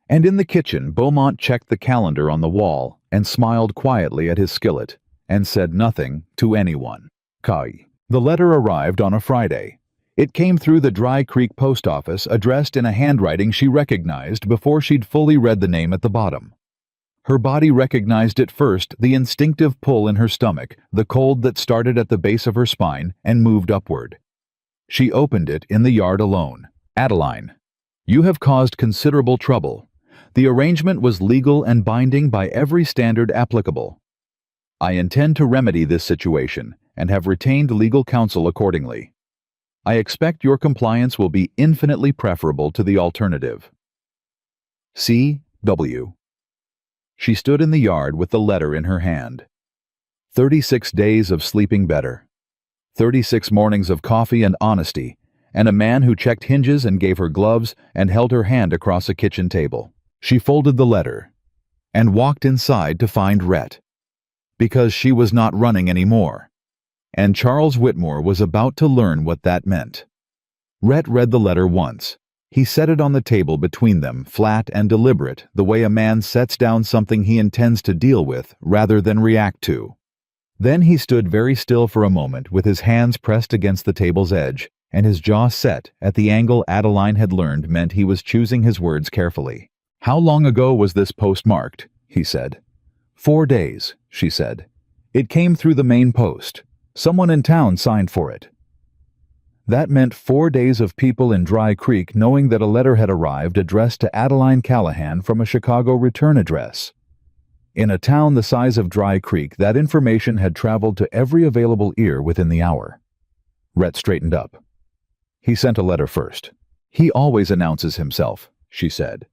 And in the kitchen, Beaumont checked the calendar on the wall and smiled quietly at his skillet and said nothing to anyone. Kai. The letter arrived on a Friday. It came through the Dry Creek post office, addressed in a handwriting she recognized before she'd fully read the name at the bottom. Her body recognized it first, the instinctive pull in her stomach, the cold that started at the base of her spine and moved upward. She opened it in the yard alone. Adeline, you have caused considerable trouble. The arrangement was legal and binding by every standard applicable. I intend to remedy this situation and have retained legal counsel accordingly. I expect your compliance will be infinitely preferable to the alternative. C.W. She stood in the yard with the letter in her hand. 36 days of sleeping better. 36 mornings of coffee and honesty, and a man who checked hinges and gave her gloves and held her hand across a kitchen table. She folded the letter and walked inside to find Rhett, because she was not running anymore, and Charles Whitmore was about to learn what that meant. Rhett read the letter once. He set it on the table between them, flat and deliberate, the way a man sets down something he intends to deal with rather than react to. Then he stood very still for a moment with his hands pressed against the table's edge and his jaw set at the angle Adeline had learned meant he was choosing his words carefully. How long ago was this postmarked? He said. 4 days, she said. It came through the main post. Someone in town signed for it. That meant 4 days of people in Dry Creek knowing that a letter had arrived addressed to Adeline Callahan from a Chicago return address. In a town the size of Dry Creek, that information had traveled to every available ear within the hour. Rhett straightened up. He sent a letter first. He always announces himself, she said.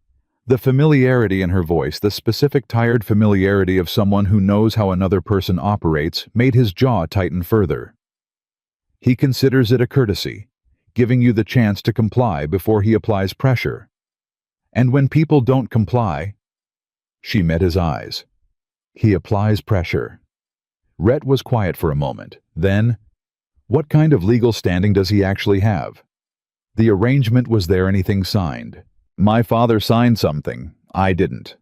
The familiarity in her voice, the specific tired familiarity of someone who knows how another person operates, made his jaw tighten further. He considers it a courtesy, giving you the chance to comply before he applies pressure. And when people don't comply, she met his eyes. He applies pressure. Rhett was quiet for a moment. Then, what kind of legal standing does he actually have? The arrangement, was there anything signed? My father signed something. I didn't.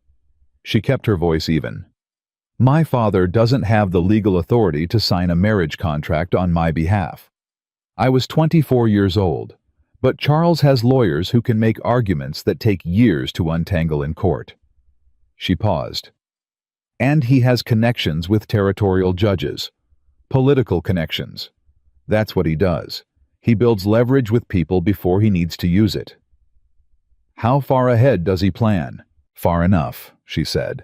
She kept her voice even. My father doesn't have the legal authority to sign a marriage contract on my behalf. I was 24 years old, but Charles has lawyers who can make arguments that take years to untangle in court. She paused. And he has connections with territorial judges. Political connections. That's what he does. He builds leverage with people before he needs to use it. How far ahead does he plan? Far enough, she said.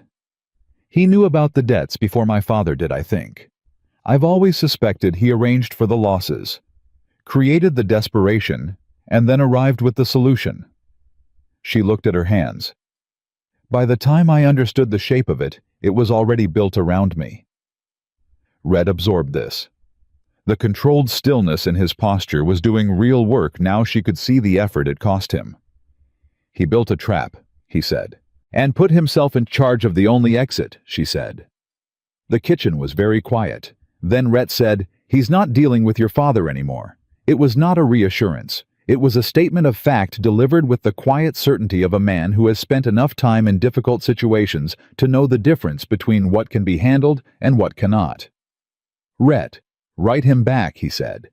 He knew about the debts before my father did, I think. I've always suspected he arranged for the losses, created the desperation, and then arrived with the solution. She looked at her hands. By the time I understood the shape of it, it was already built around me. Rhett absorbed this. The controlled stillness in his posture was doing real work. Now she could see the effort it cost him. He built a trap, he said, and put himself in charge of the only exit, she said. The kitchen was very quiet. Then Rhett said, he's not dealing with your father anymore. It was not a reassurance. It was a statement of fact delivered with the quiet certainty of a man who has spent enough time in difficult situations to know the difference between what can be handled and what cannot. Rhett, write him back, he said.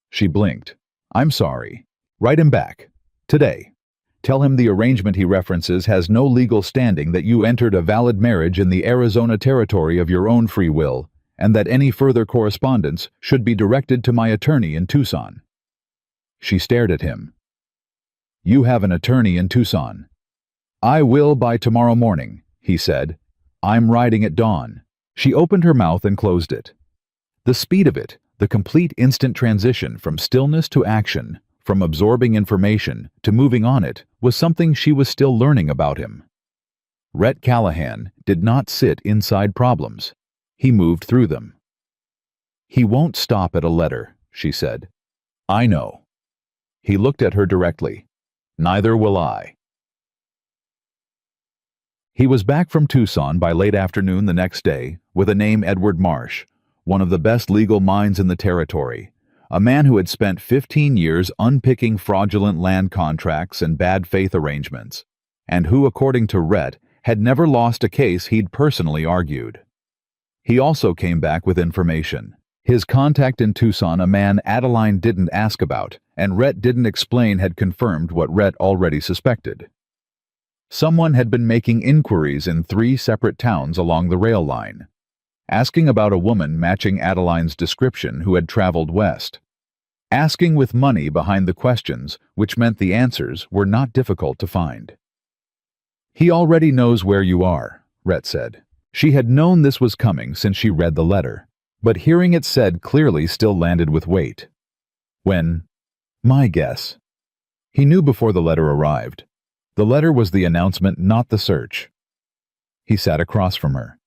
She blinked. I'm sorry. Write him back. Today. Tell him the arrangement he references has no legal standing, that you entered a valid marriage in the Arizona territory of your own free will, and that any further correspondence should be directed to my attorney in Tucson. She stared at him. You have an attorney in Tucson. I will by tomorrow morning, he said. I'm riding at dawn. She opened her mouth and closed it. The speed of it, the complete instant transition from stillness to action, from absorbing information to moving on it, was something she was still learning about him. Rhett Callahan did not sit inside problems. He moved through them. He won't stop at a letter, she said. I know. He looked at her directly. Neither will I. He was back from Tucson by late afternoon the next day with a name, Edward Marsh, one of the best legal minds in the territory, a man who had spent 15 years unpicking fraudulent land contracts and bad faith arrangements. and who, according to Rhett, had never lost a case he'd personally argued. He also came back with information. His contact in Tucson, a man Adeline didn't ask about, and Rhett didn't explain, had confirmed what Rhett already suspected. Someone had been making inquiries in 3 separate towns along the rail line, asking about a woman matching Adeline's description who had traveled west. Asking with money behind the questions, which meant the answers were not difficult to find. "He already knows where you are," Rhett said. She had known this was coming since she read the letter, but hearing it said clearly still landed with weight. My guess. He knew before the letter arrived. The letter was the announcement, not the search. He sat across from her.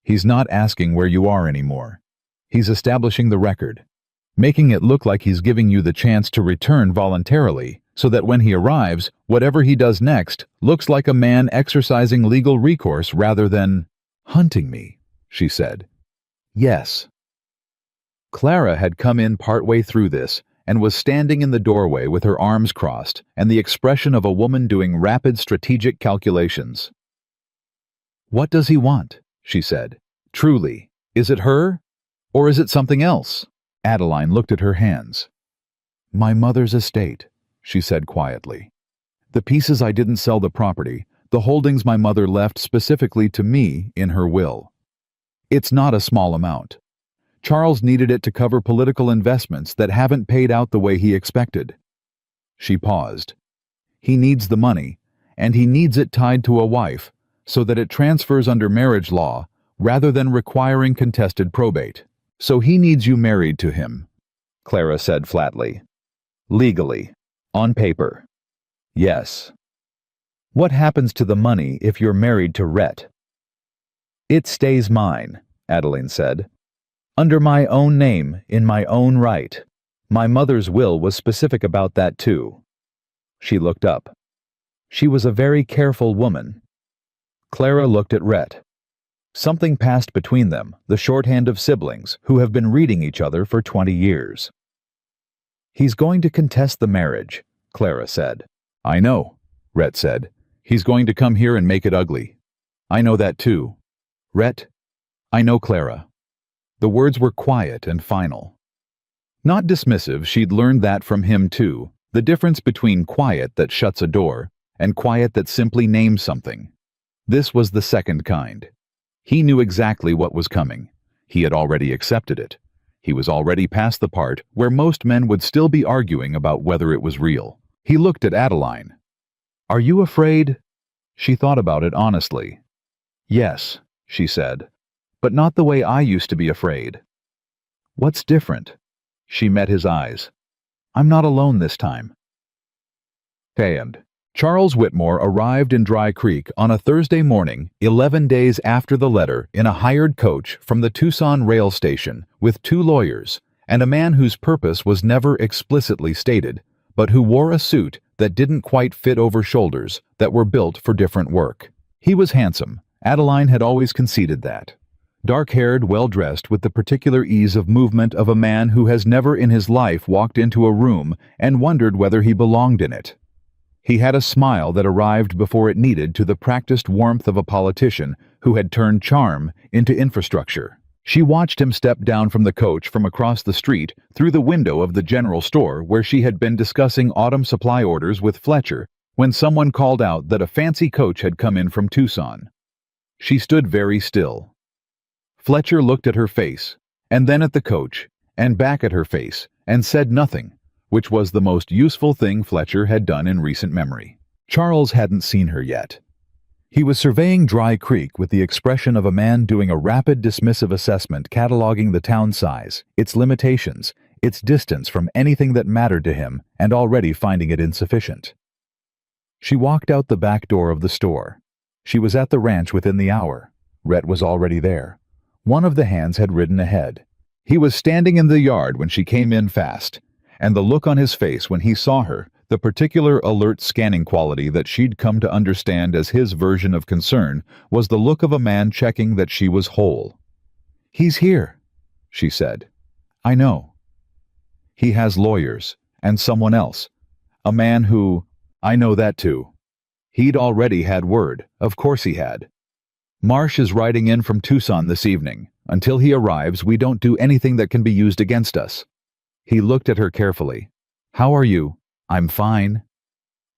"He's not asking where you are anymore. He's establishing the record, making it look like he's giving you the chance to return voluntarily, so that when he arrives, whatever he does next looks like a man exercising legal recourse rather than hunting me," she said. "Yes." Clara had come in partway through this and was standing in the doorway with her arms crossed and the expression of a woman doing rapid strategic calculations. "What does he want?" she said. "Truly, is it her? Or is it something else?" Adeline looked at her hands. "My mother's estate," she said quietly. "The pieces I didn't sell, the property, the holdings my mother left specifically to me in her will. It's not a small amount. Charles needed it to cover political investments that haven't paid out the way he expected." She paused. "He needs the money, and he needs it tied to a wife, so that it transfers under marriage law rather than requiring contested probate. So he needs you married to him," Clara said flatly. "Legally. On paper. Yes." "What happens to the money if you're married to Rhett?" "It stays mine," Adeline said. "Under my own name, in my own right. My mother's will was specific about that too." She looked up. She was a very careful woman. Clara looked at Rhett. Something passed between them, the shorthand of siblings who have been reading each other for 20 years. "He's going to contest the marriage," Clara said. "I know," Rhett said. "He's going to come here and make it ugly. I know that too. Rhett, I know Clara." The words were quiet and final. Not dismissive, she'd learned that from him too, the difference between quiet that shuts a door and quiet that simply names something. This was the second kind. He knew exactly what was coming. He had already accepted it. He was already past the part where most men would still be arguing about whether it was real. He looked at Adeline. "Are you afraid?" She thought about it honestly. "Yes," she said, "but not the way I used to be afraid." "What's different?" She met his eyes. "I'm not alone this time." And Charles Whitmore arrived in Dry Creek on a Thursday morning, 11 days after the letter, in a hired coach from the Tucson rail station with 2 lawyers and a man whose purpose was never explicitly stated, but who wore a suit that didn't quite fit over shoulders that were built for different work. He was handsome. Adeline had always conceded that. Dark-haired, well-dressed, with the particular ease of movement of a man who has never in his life walked into a room and wondered whether he belonged in it. He had a smile that arrived before it needed to the practiced warmth of a politician who had turned charm into infrastructure. She watched him step down from the coach from across the street through the window of the general store where she had been discussing autumn supply orders with Fletcher when someone called out that a fancy coach had come in from Tucson. She stood very still. Fletcher looked at her face, and then at the coach, and back at her face, and said nothing, which was the most useful thing Fletcher had done in recent memory. Charles hadn't seen her yet. He was surveying Dry Creek with the expression of a man doing a rapid dismissive assessment, cataloging the town size, its limitations, its distance from anything that mattered to him, and already finding it insufficient. She walked out the back door of the store. She was at the ranch within the hour. Rhett was already there. One of the hands had ridden ahead. He was standing in the yard when she came in fast, and the look on his face when he saw her, the particular alert scanning quality that she'd come to understand as his version of concern, was the look of a man checking that she was whole. "He's here," she said. "I know. He has lawyers, and someone else. A man who—" "I know that too." He'd already had word. Of course he had. Marsh is riding in from Tucson this evening. Until he arrives, we don't do anything that can be used against us. He looked at her carefully. How are you? I'm fine.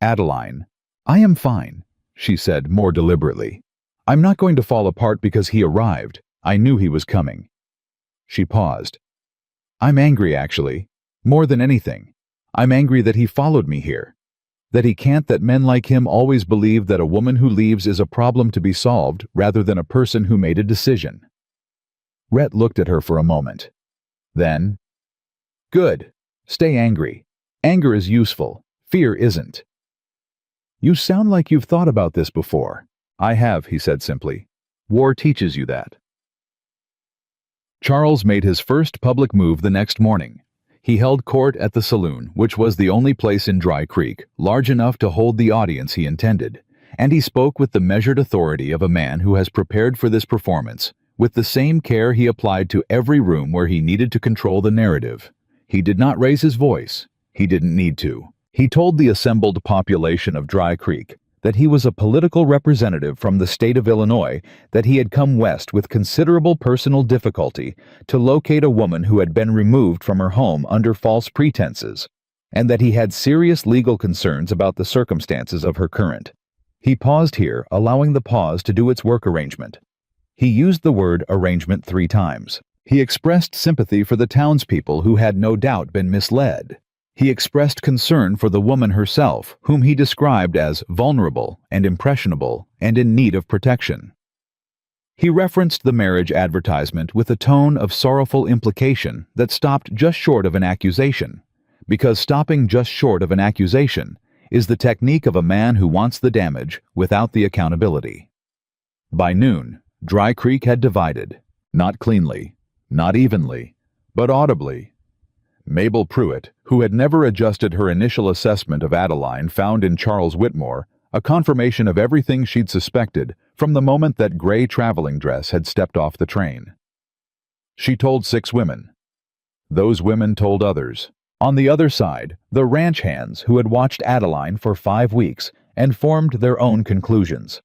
Adeline. I am fine, she said more deliberately. I'm not going to fall apart because he arrived. I knew he was coming. She paused. I'm angry, actually. More than anything. I'm angry that he followed me here. That men like him always believe that a woman who leaves is a problem to be solved rather than a person who made a decision. Rhett looked at her for a moment. Then, good. Stay angry. Anger is useful. Fear isn't. You sound like you've thought about this before. I have, he said simply. War teaches you that. Charles made his first public move the next morning. He held court at the saloon, which was the only place in Dry Creek large enough to hold the audience he intended, and he spoke with the measured authority of a man who has prepared for this performance, with the same care he applied to every room where he needed to control the narrative. He did not raise his voice. He didn't need to. He told the assembled population of Dry Creek that he was a political representative from the state of Illinois, that he had come west with considerable personal difficulty to locate a woman who had been removed from her home under false pretenses, and that he had serious legal concerns about the circumstances of her current. He paused here, allowing the pause to do its work arrangement. He used the word arrangement 3 times. He expressed sympathy for the townspeople who had no doubt been misled. He expressed concern for the woman herself, whom he described as vulnerable and impressionable and in need of protection. He referenced the marriage advertisement with a tone of sorrowful implication that stopped just short of an accusation, because stopping just short of an accusation is the technique of a man who wants the damage without the accountability. By noon, Dry Creek had divided, not cleanly, not evenly, but audibly. Mabel Pruitt, who had never adjusted her initial assessment of Adeline, found in Charles Whitmore a confirmation of everything she'd suspected from the moment that gray traveling dress had stepped off the train. She told 6 women. Those women told others. On the other side, the ranch hands who had watched Adeline for 5 weeks and formed their own conclusions.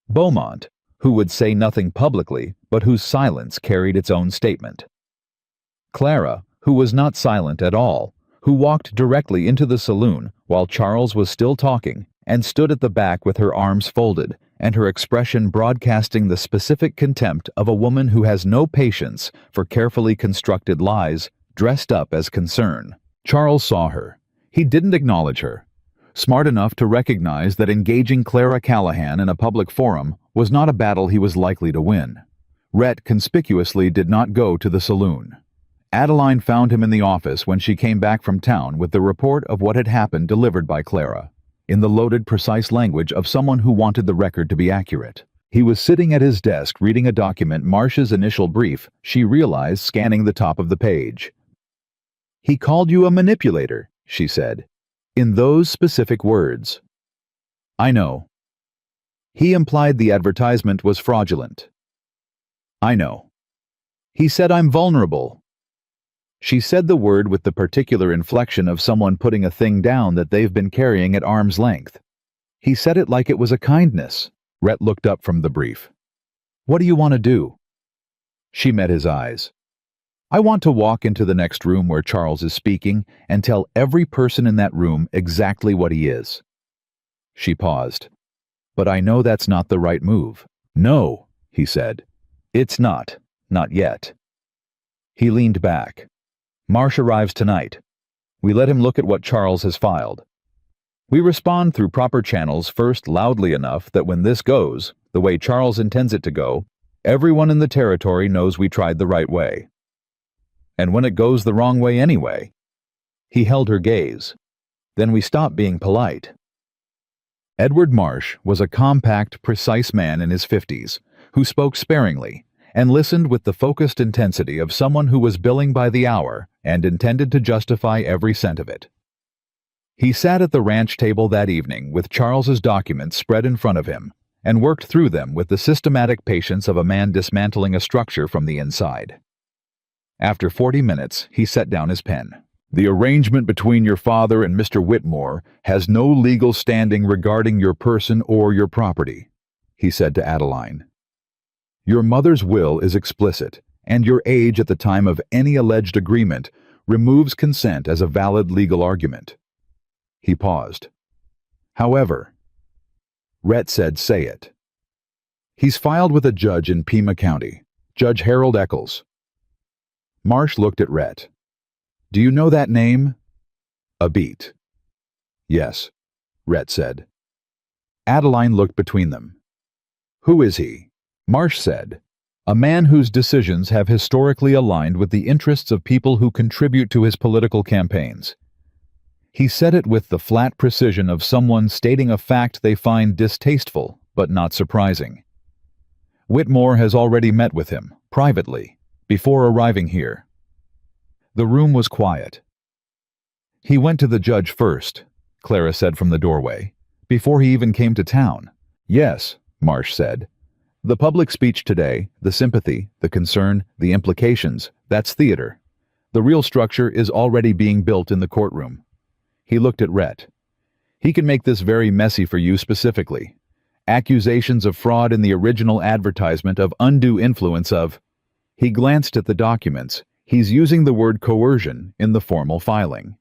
Beaumont, who would say nothing publicly, but whose silence carried its own statement. Clara, who was not silent at all, who walked directly into the saloon while Charles was still talking and stood at the back with her arms folded and her expression broadcasting the specific contempt of a woman who has no patience for carefully constructed lies dressed up as concern. Charles saw her. He didn't acknowledge her. Smart enough to recognize that engaging Clara Callahan in a public forum was not a battle he was likely to win. Rhett conspicuously did not go to the saloon. Adeline found him in the office when she came back from town with the report of what had happened delivered by Clara, in the loaded, precise language of someone who wanted the record to be accurate. He was sitting at his desk reading a document, Marsh's initial brief, she realized, scanning the top of the page. He called you a manipulator, she said, in those specific words. I know. He implied the advertisement was fraudulent. I know. He said I'm vulnerable. She said the word with the particular inflection of someone putting a thing down that they've been carrying at arm's length. He said it like it was a kindness. Rhett looked up from the brief. What do you want to do? She met his eyes. I want to walk into the next room where Charles is speaking and tell every person in that room exactly what he is. She paused. But I know that's not the right move. No, he said. It's not yet. He leaned back. Marsh arrives tonight. We let him look at what Charles has filed. We respond through proper channels, first loudly enough that when this goes, the way Charles intends it to go, everyone in the territory knows we tried the right way. And when it goes the wrong way anyway, he held her gaze. Then we stop being polite. Edward Marsh was a compact, precise man in his 50s, who spoke sparingly, and listened with the focused intensity of someone who was billing by the hour and intended to justify every cent of it. He sat at the ranch table that evening with Charles's documents spread in front of him and worked through them with the systematic patience of a man dismantling a structure from the inside. After 40 minutes, he set down his pen. The arrangement between your father and Mr. Whitmore has no legal standing regarding your person or your property, he said to Adeline. Your mother's will is explicit, and your age at the time of any alleged agreement removes consent as a valid legal argument. He paused. However, Rhett said, say it. He's filed with a judge in Pima County, Judge Harold Eccles. Marsh looked at Rhett. Do you know that name? A beat. Yes, Rhett said. Adeline looked between them. Who is he? Marsh said. A man whose decisions have historically aligned with the interests of people who contribute to his political campaigns. He said it with the flat precision of someone stating a fact they find distasteful, but not surprising. Whitmore has already met with him, privately, before arriving here. The room was quiet. He went to the judge first, Clara said from the doorway, before he even came to town. Yes, Marsh said. The public speech today, the sympathy, the concern, the implications, that's theater. The real structure is already being built in the courtroom. He looked at Rhett. He can make this very messy for you specifically. Accusations of fraud in the original advertisement, of undue influence of... He glanced at the documents. He's using the word coercion in the formal filing.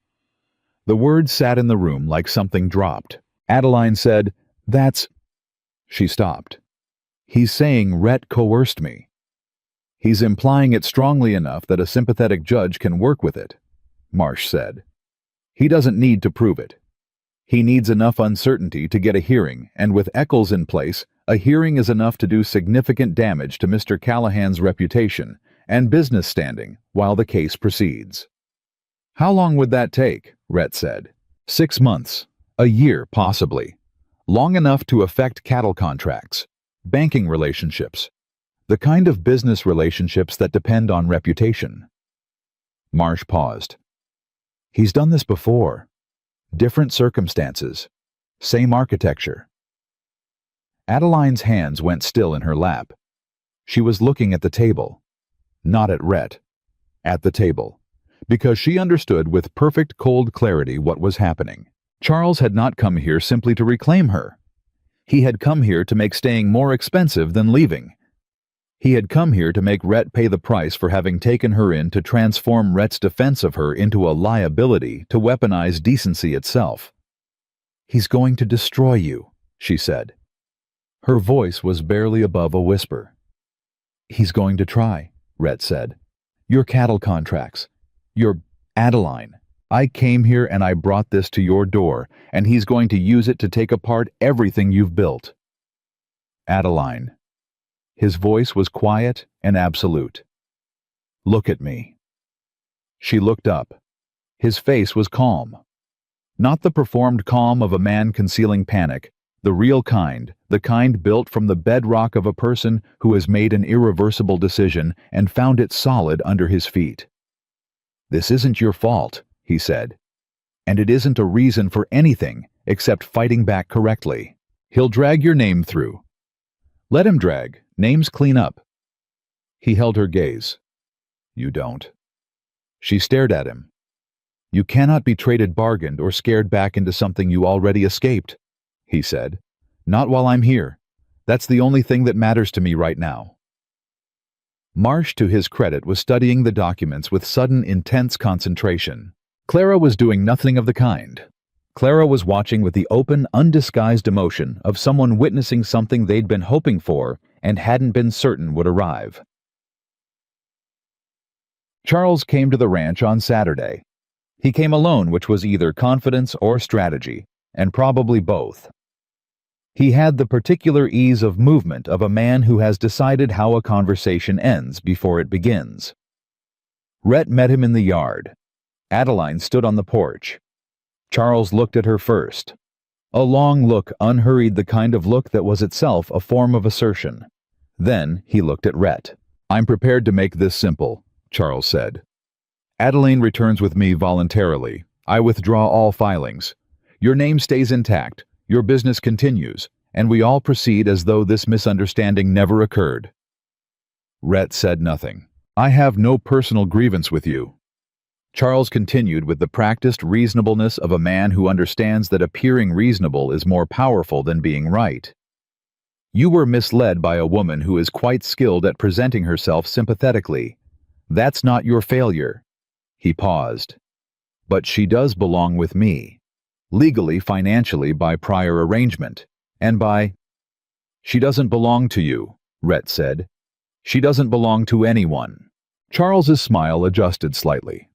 The word sat in the room like something dropped. Adeline said, That's... She stopped. He's saying Rhett coerced me. He's implying it strongly enough that a sympathetic judge can work with it, Marsh said. He doesn't need to prove it. He needs enough uncertainty to get a hearing, and with Eccles in place, a hearing is enough to do significant damage to Mr. Callahan's reputation and business standing while the case proceeds. How long would that take? Rhett said. 6 months. A year, possibly. Long enough to affect cattle contracts, banking relationships, the kind of business relationships that depend on reputation. Marsh paused. He's done this before. Different circumstances. Same architecture. Adeline's hands went still in her lap. She was looking at the table. Not at Rhett. At the table. Because she understood with perfect cold clarity what was happening. Charles had not come here simply to reclaim her. He had come here to make staying more expensive than leaving. He had come here to make Rhett pay the price for having taken her in to transform Rhett's defense of her into a liability to weaponize decency itself. He's going to destroy you, she said. Her voice was barely above a whisper. He's going to try, Rhett said. Your cattle contracts. Your Adeline. I came here and I brought this to your door, and he's going to use it to take apart everything you've built. Adeline. His voice was quiet and absolute. Look at me. She looked up. His face was calm. Not the performed calm of a man concealing panic, the real kind, the kind built from the bedrock of a person who has made an irreversible decision and found it solid under his feet. This isn't your fault, he said. And it isn't a reason for anything except fighting back correctly. He'll drag your name through. Let him drag. Names clean up. He held her gaze. You don't. She stared at him. You cannot be traded, bargained, or scared back into something you already escaped, he said. Not while I'm here. That's the only thing that matters to me right now. Marsh, to his credit, was studying the documents with sudden, intense concentration. Clara was doing nothing of the kind. Clara was watching with the open, undisguised emotion of someone witnessing something they'd been hoping for and hadn't been certain would arrive. Charles came to the ranch on Saturday. He came alone, which was either confidence or strategy, and probably both. He had the particular ease of movement of a man who has decided how a conversation ends before it begins. Rhett met him in the yard. Adeline stood on the porch. Charles looked at her first. A long look, unhurried, the kind of look that was itself a form of assertion. Then he looked at Rhett. I'm prepared to make this simple, Charles said. Adeline returns with me voluntarily. I withdraw all filings. Your name stays intact, your business continues, and we all proceed as though this misunderstanding never occurred. Rhett said nothing. I have no personal grievance with you. Charles continued with the practiced reasonableness of a man who understands that appearing reasonable is more powerful than being right. You were misled by a woman who is quite skilled at presenting herself sympathetically. That's not your failure. He paused. But she does belong with me. Legally, financially, by prior arrangement. And by... She doesn't belong to you, Rhett said. She doesn't belong to anyone. Charles's smile adjusted slightly.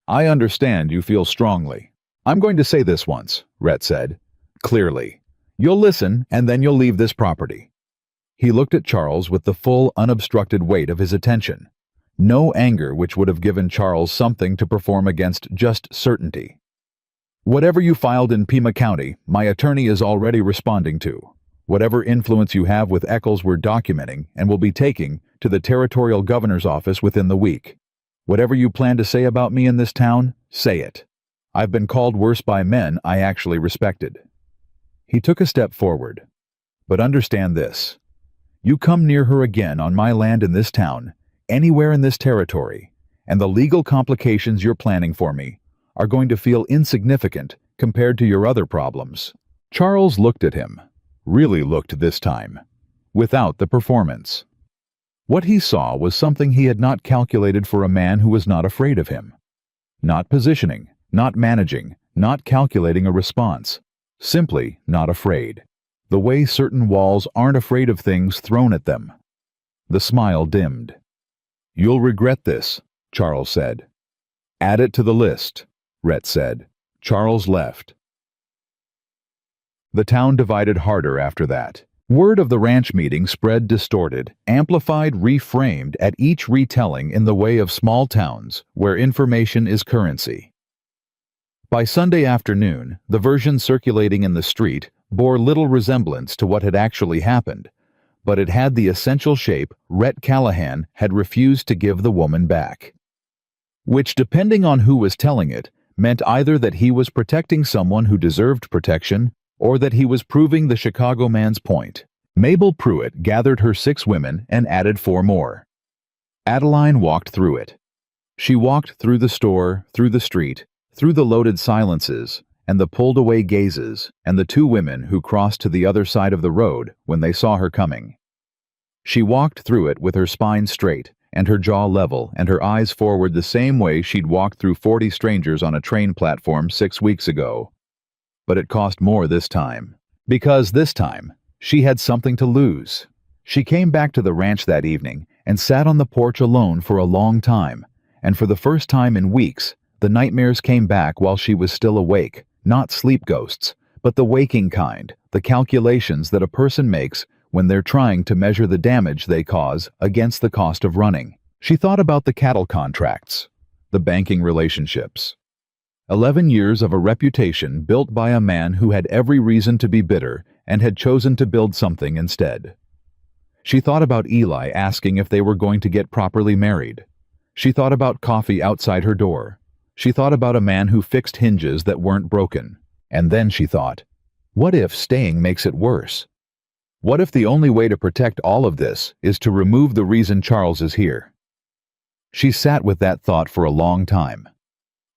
I understand you feel strongly. I'm going to say this once, Rhett said. Clearly. You'll listen, and then you'll leave this property. He looked at Charles with the full, unobstructed weight of his attention. No anger which would have given Charles something to perform against just certainty. Whatever you filed in Pima County, my attorney is already responding to. Whatever influence you have with Eccles we're documenting and will be taking to the territorial governor's office within the week. Whatever you plan to say about me in this town, say it. I've been called worse by men I actually respected. He took a step forward. But understand this. You come near her again on my land in this town, anywhere in this territory, and the legal complications you're planning for me are going to feel insignificant compared to your other problems. Charles looked at him, really looked this time, without the performance. What he saw was something he had not calculated for a man who was not afraid of him. Not positioning, not managing, not calculating a response. Simply not afraid. The way certain walls aren't afraid of things thrown at them. The smile dimmed. You'll regret this, Charles said. Add it to the list, Rhett said. Charles left. The town divided harder after that. Word of the ranch meeting spread distorted, amplified, reframed at each retelling in the way of small towns where information is currency. By Sunday afternoon, the version circulating in the street bore little resemblance to what had actually happened, but it had the essential shape Rhett Callahan had refused to give the woman back. Which, depending on who was telling it, meant either that he was protecting someone who deserved protection, or that he was proving the Chicago man's point. Mabel Pruitt gathered her 6 women and added 4 more. Adeline walked through it. She walked through the store, through the street, through the loaded silences, and the pulled-away gazes, and the 2 women who crossed to the other side of the road when they saw her coming. She walked through it with her spine straight, and her jaw level, and her eyes forward the same way she'd walked through 40 strangers on a train platform 6 weeks ago. But it cost more this time. Because this time, she had something to lose. She came back to the ranch that evening and sat on the porch alone for a long time, and for the first time in weeks, the nightmares came back while she was still awake, not sleep ghosts, but the waking kind, the calculations that a person makes when they're trying to measure the damage they cause against the cost of running. She thought about the cattle contracts, the banking relationships. 11 years of a reputation built by a man who had every reason to be bitter and had chosen to build something instead. She thought about Eli asking if they were going to get properly married. She thought about coffee outside her door. She thought about a man who fixed hinges that weren't broken. And then she thought, what if staying makes it worse? What if the only way to protect all of this is to remove the reason Charles is here? She sat with that thought for a long time.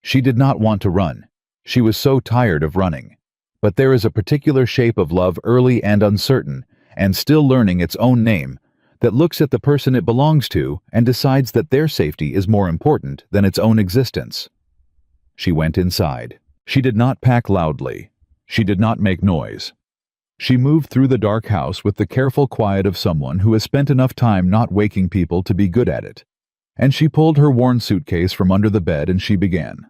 She did not want to run. She was so tired of running. But there is a particular shape of love early and uncertain, and still learning its own name, that looks at the person it belongs to and decides that their safety is more important than its own existence. She went inside. She did not pack loudly. She did not make noise. She moved through the dark house with the careful quiet of someone who has spent enough time not waking people to be good at it. And she pulled her worn suitcase from under the bed and she began.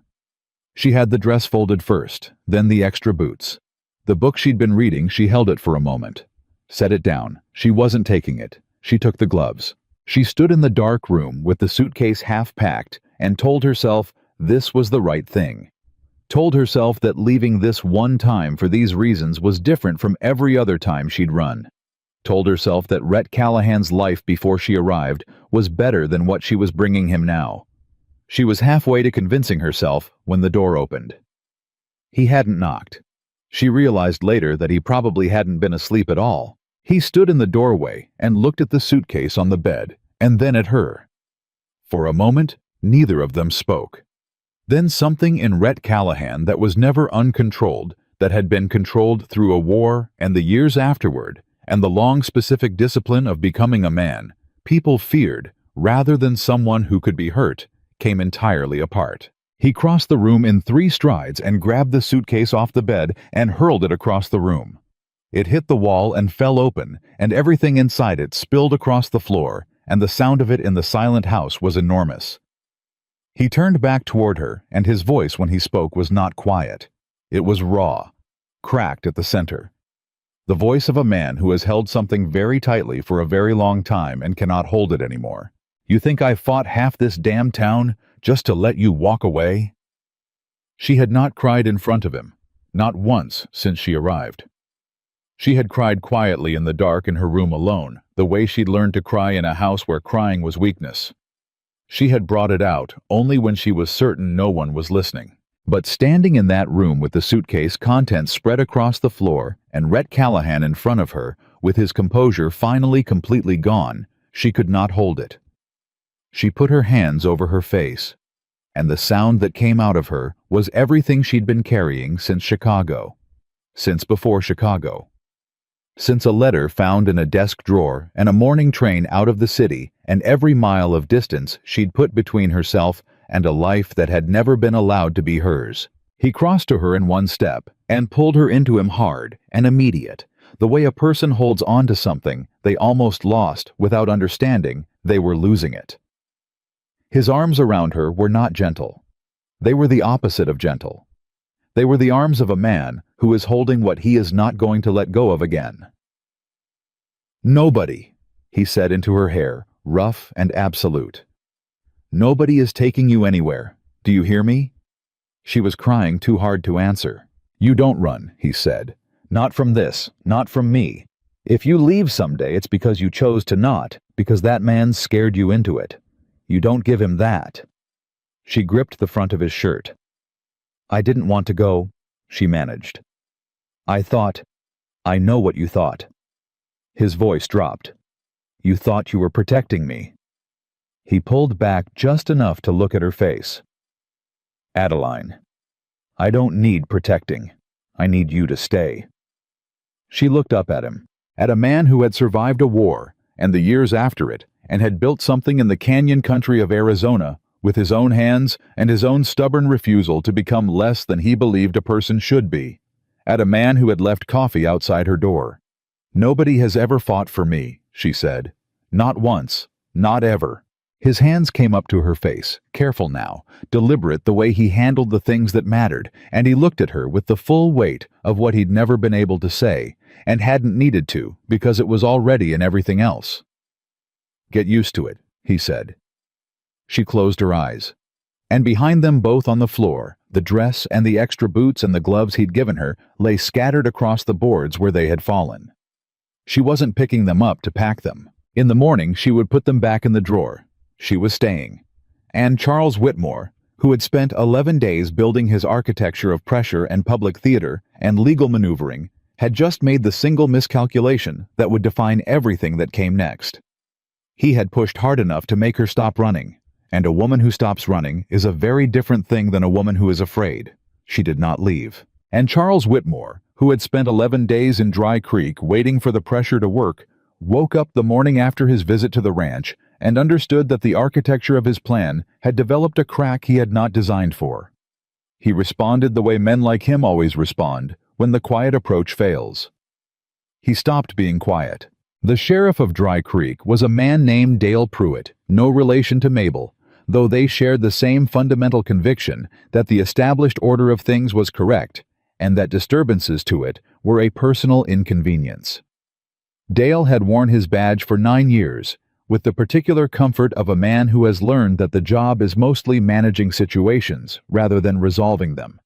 She had the dress folded first, then the extra boots. The book she'd been reading, she held it for a moment. Set it down. She wasn't taking it. She took the gloves. She stood in the dark room with the suitcase half packed and told herself this was the right thing. Told herself that leaving this one time for these reasons was different from every other time she'd run. Told herself that Rhett Callahan's life before she arrived was better than what she was bringing him now. She was halfway to convincing herself when the door opened. He hadn't knocked. She realized later that he probably hadn't been asleep at all. He stood in the doorway and looked at the suitcase on the bed, and then at her. For a moment, neither of them spoke. Then something in Rhett Callahan that was never uncontrolled, that had been controlled through a war and the years afterward, and the long specific discipline of becoming a man, people feared, rather than someone who could be hurt, came entirely apart. He crossed the room in 3 strides and grabbed the suitcase off the bed and hurled it across the room. It hit the wall and fell open, and everything inside it spilled across the floor, and the sound of it in the silent house was enormous. He turned back toward her, and his voice when he spoke was not quiet. It was raw, cracked at the center. The voice of a man who has held something very tightly for a very long time and cannot hold it anymore. You think I fought half this damn town just to let you walk away? She had not cried in front of him, not once since she arrived. She had cried quietly in the dark in her room alone, the way she'd learned to cry in a house where crying was weakness. She had brought it out only when she was certain no one was listening. But standing in that room with the suitcase contents spread across the floor and Rhett Callahan in front of her, with his composure finally completely gone, she could not hold it. She put her hands over her face, and the sound that came out of her was everything she'd been carrying since Chicago. Since before Chicago. Since a letter found in a desk drawer and a morning train out of the city and every mile of distance she'd put between herself and a life that had never been allowed to be hers. He crossed to her in one step and pulled her into him hard and immediate, the way a person holds on to something they almost lost without understanding they were losing it. His arms around her were not gentle. They were the opposite of gentle. They were the arms of a man who is holding what he is not going to let go of again. Nobody, he said into her hair, rough and absolute. Nobody is taking you anywhere. Do you hear me? She was crying too hard to answer. You don't run, he said. Not from this, not from me. If you leave someday, it's because you chose to not, because that man scared you into it. You don't give him that. She gripped the front of his shirt. I didn't want to go, she managed. I know what you thought. His voice dropped. You thought you were protecting me. He pulled back just enough to look at her face. Adeline, I don't need protecting. I need you to stay. She looked up at him, at a man who had survived a war and the years after it, and had built something in the canyon country of Arizona with his own hands and his own stubborn refusal to become less than he believed a person should be, at a man who had left coffee outside her door. Nobody has ever fought for me, she said. Not once, not ever. His hands came up to her face, careful now, deliberate the way he handled the things that mattered, and he looked at her with the full weight of what he'd never been able to say, and hadn't needed to because it was already in everything else. Get used to it, he said. She closed her eyes. And behind them both on the floor, the dress and the extra boots and the gloves he'd given her lay scattered across the boards where they had fallen. She wasn't picking them up to pack them. In the morning she would put them back in the drawer. She was staying. And Charles Whitmore, who had spent 11 days building his architecture of pressure and public theater and legal maneuvering, had just made the single miscalculation that would define everything that came next. He had pushed hard enough to make her stop running, and a woman who stops running is a very different thing than a woman who is afraid. She did not leave. And Charles Whitmore, who had spent 11 days in Dry Creek waiting for the pressure to work, woke up the morning after his visit to the ranch and understood that the architecture of his plan had developed a crack he had not designed for. He responded the way men like him always respond when the quiet approach fails. He stopped being quiet. The sheriff of Dry Creek was a man named Dale Pruitt, no relation to Mabel, though they shared the same fundamental conviction that the established order of things was correct and that disturbances to it were a personal inconvenience. Dale had worn his badge for 9 years, with the particular comfort of a man who has learned that the job is mostly managing situations rather than resolving them,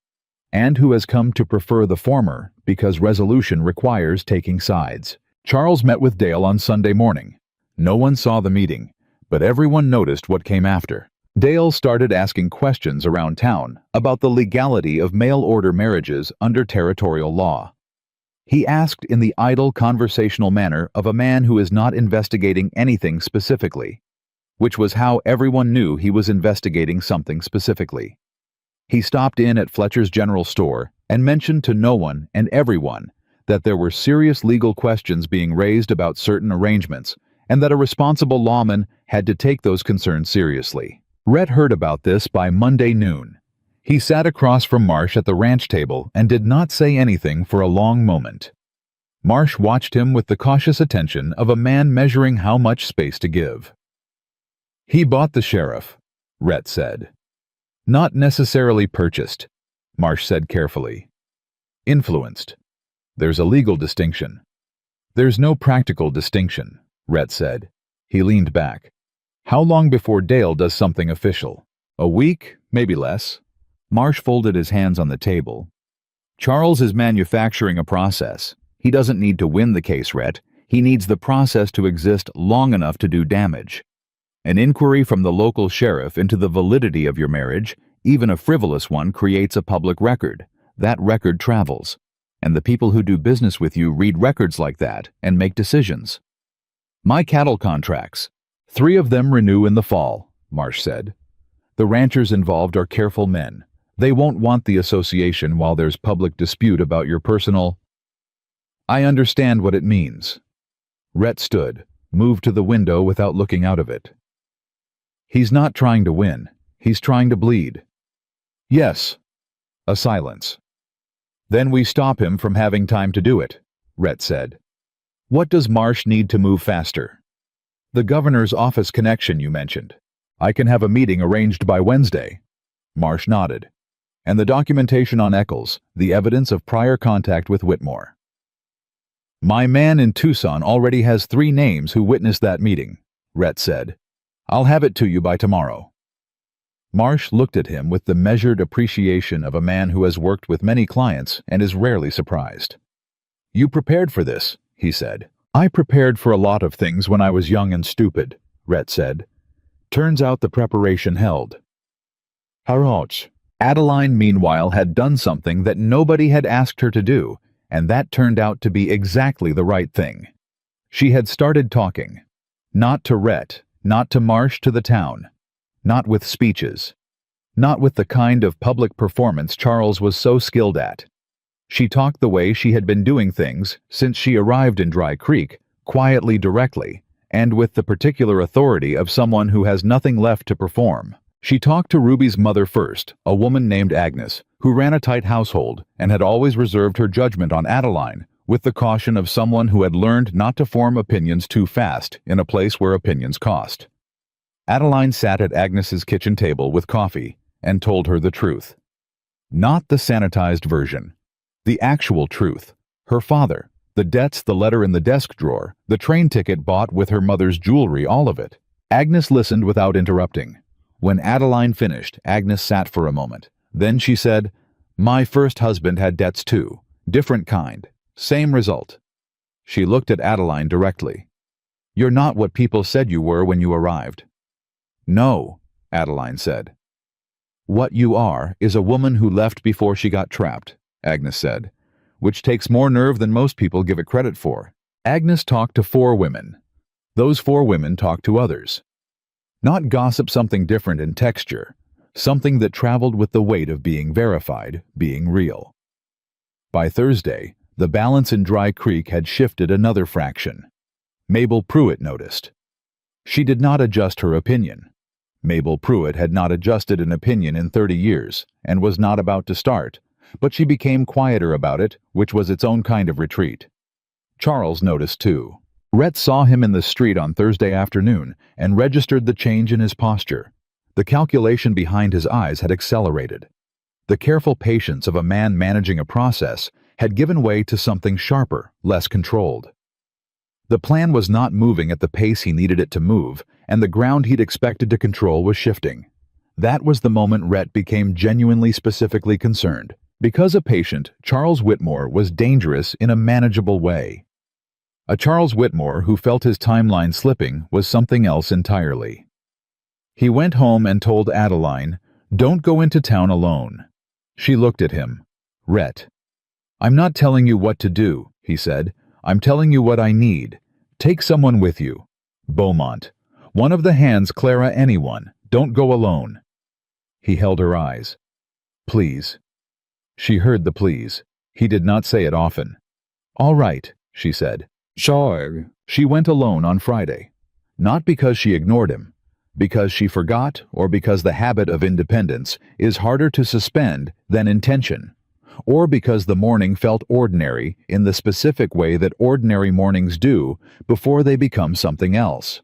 and who has come to prefer the former because resolution requires taking sides. Charles met with Dale on Sunday morning. No one saw the meeting, but everyone noticed what came after. Dale started asking questions around town about the legality of mail-order marriages under territorial law. He asked in the idle conversational manner of a man who is not investigating anything specifically, which was how everyone knew he was investigating something specifically. He stopped in at Fletcher's General Store and mentioned to no one and everyone that there were serious legal questions being raised about certain arrangements and that a responsible lawman had to take those concerns seriously. Rhett heard about this by Monday noon. He sat across from Marsh at the ranch table and did not say anything for a long moment. Marsh watched him with the cautious attention of a man measuring how much space to give. "He bought the sheriff," Rhett said. "Not necessarily purchased," Marsh said carefully. "Influenced. There's a legal distinction." "There's no practical distinction," Rhett said. He leaned back. "How long before Dale does something official? A week, maybe less." Marsh folded his hands on the table. "Charles is manufacturing a process. He doesn't need to win the case, Rhett. He needs the process to exist long enough to do damage. An inquiry from the local sheriff into the validity of your marriage, even a frivolous one, creates a public record. That record travels. And the people who do business with you read records like that and make decisions. My cattle contracts. 3 of them renew in the fall," Marsh said. "The ranchers involved are careful men. They won't want the association while there's public dispute about your personal—" "I understand what it means." Rhett stood, moved to the window without looking out of it. "He's not trying to win. He's trying to bleed." "Yes." A silence. "Then we stop him from having time to do it," Rhett said. "What does Marsh need to move faster?" "The governor's office connection you mentioned. I can have a meeting arranged by Wednesday." Marsh nodded. "And the documentation on Eccles, the evidence of prior contact with Whitmore." "My man in Tucson already has 3 names who witnessed that meeting," Rhett said. "I'll have it to you by tomorrow." Marsh looked at him with the measured appreciation of a man who has worked with many clients and is rarely surprised. "You prepared for this," he said. "I prepared for a lot of things when I was young and stupid," Rhett said. "Turns out the preparation held." Haroch. Adeline, meanwhile, had done something that nobody had asked her to do, and that turned out to be exactly the right thing. She had started talking. Not to Rhett, not to Marsh, to the town. Not with speeches. Not with the kind of public performance Charles was so skilled at. She talked the way she had been doing things since she arrived in Dry Creek, quietly, directly, and with the particular authority of someone who has nothing left to perform. She talked to Ruby's mother first, a woman named Agnes, who ran a tight household and had always reserved her judgment on Adeline, with the caution of someone who had learned not to form opinions too fast in a place where opinions cost. Adeline sat at Agnes's kitchen table with coffee and told her the truth. Not the sanitized version. The actual truth. Her father, the debts, the letter in the desk drawer, the train ticket bought with her mother's jewelry, all of it. Agnes listened without interrupting. When Adeline finished, Agnes sat for a moment. Then she said, "My first husband had debts too. Different kind. Same result." She looked at Adeline directly. "You're not what people said you were when you arrived." "No," Adeline said. "What you are is a woman who left before she got trapped," Agnes said, "which takes more nerve than most people give it credit for." Agnes talked to 4 women. Those 4 women talked to others. Not gossip, something different in texture, something that traveled with the weight of being verified, being real. By Thursday, the balance in Dry Creek had shifted another fraction. Mabel Pruitt noticed. She did not adjust her opinion. Mabel Pruitt had not adjusted an opinion in 30 years, and was not about to start, but she became quieter about it, which was its own kind of retreat. Charles noticed too. Rhett saw him in the street on Thursday afternoon and registered the change in his posture. The calculation behind his eyes had accelerated. The careful patience of a man managing a process had given way to something sharper, less controlled. The plan was not moving at the pace he needed it to move, and the ground he'd expected to control was shifting. That was the moment Rhett became genuinely specifically concerned. Because a patient, Charles Whitmore was dangerous in a manageable way. A Charles Whitmore who felt his timeline slipping was something else entirely. He went home and told Adeline, "Don't go into town alone." She looked at him. "Rhett, I'm not telling you what to do," he said. "I'm telling you what I need. Take someone with you. Beaumont. One of the hands, Clara, anyone. Don't go alone." He held her eyes. please." She heard the please. He did not say it often. "All right," she said. Sure. She went alone on Friday. Not because she ignored him, because she forgot, or because the habit of independence is harder to suspend than intention, or because the morning felt ordinary in the specific way that ordinary mornings do before they become something else.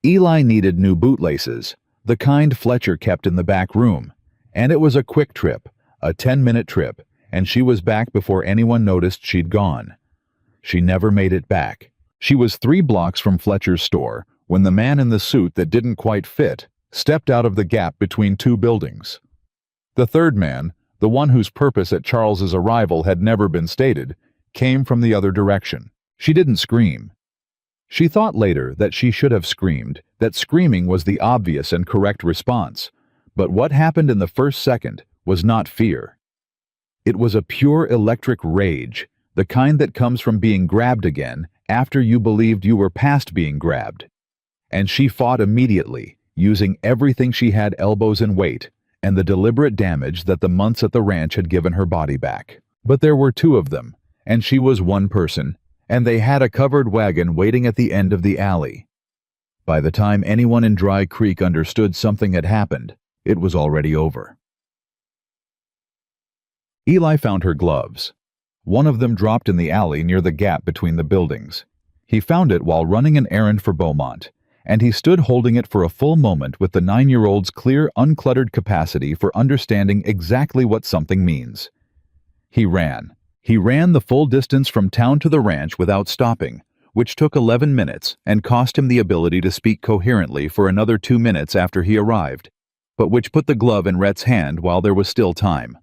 Eli needed new bootlaces, the kind Fletcher kept in the back room, and it was a quick trip, a 10-minute trip, and she was back before anyone noticed she'd gone. She never made it back. She was 3 blocks from Fletcher's store when the man in the suit that didn't quite fit stepped out of the gap between 2 buildings. The third man, the one whose purpose at Charles's arrival had never been stated, came from the other direction. She didn't scream. She thought later that she should have screamed, that screaming was the obvious and correct response, but what happened in the first second was not fear. It was a pure electric rage, the kind that comes from being grabbed again after you believed you were past being grabbed. And she fought immediately, using everything she had, elbows and weight, and the deliberate damage that the months at the ranch had given her body back. But there were 2 of them, and she was one person, and they had a covered wagon waiting at the end of the alley. By the time anyone in Dry Creek understood something had happened, it was already over. Eli found her gloves. One of them dropped in the alley near the gap between the buildings. He found it while running an errand for Beaumont, and he stood holding it for a full moment with the 9-year-old's clear, uncluttered capacity for understanding exactly what something means. He ran. He ran the full distance from town to the ranch without stopping, which took 11 minutes and cost him the ability to speak coherently for another 2 minutes after he arrived, but which put the glove in Rhett's hand while there was still time.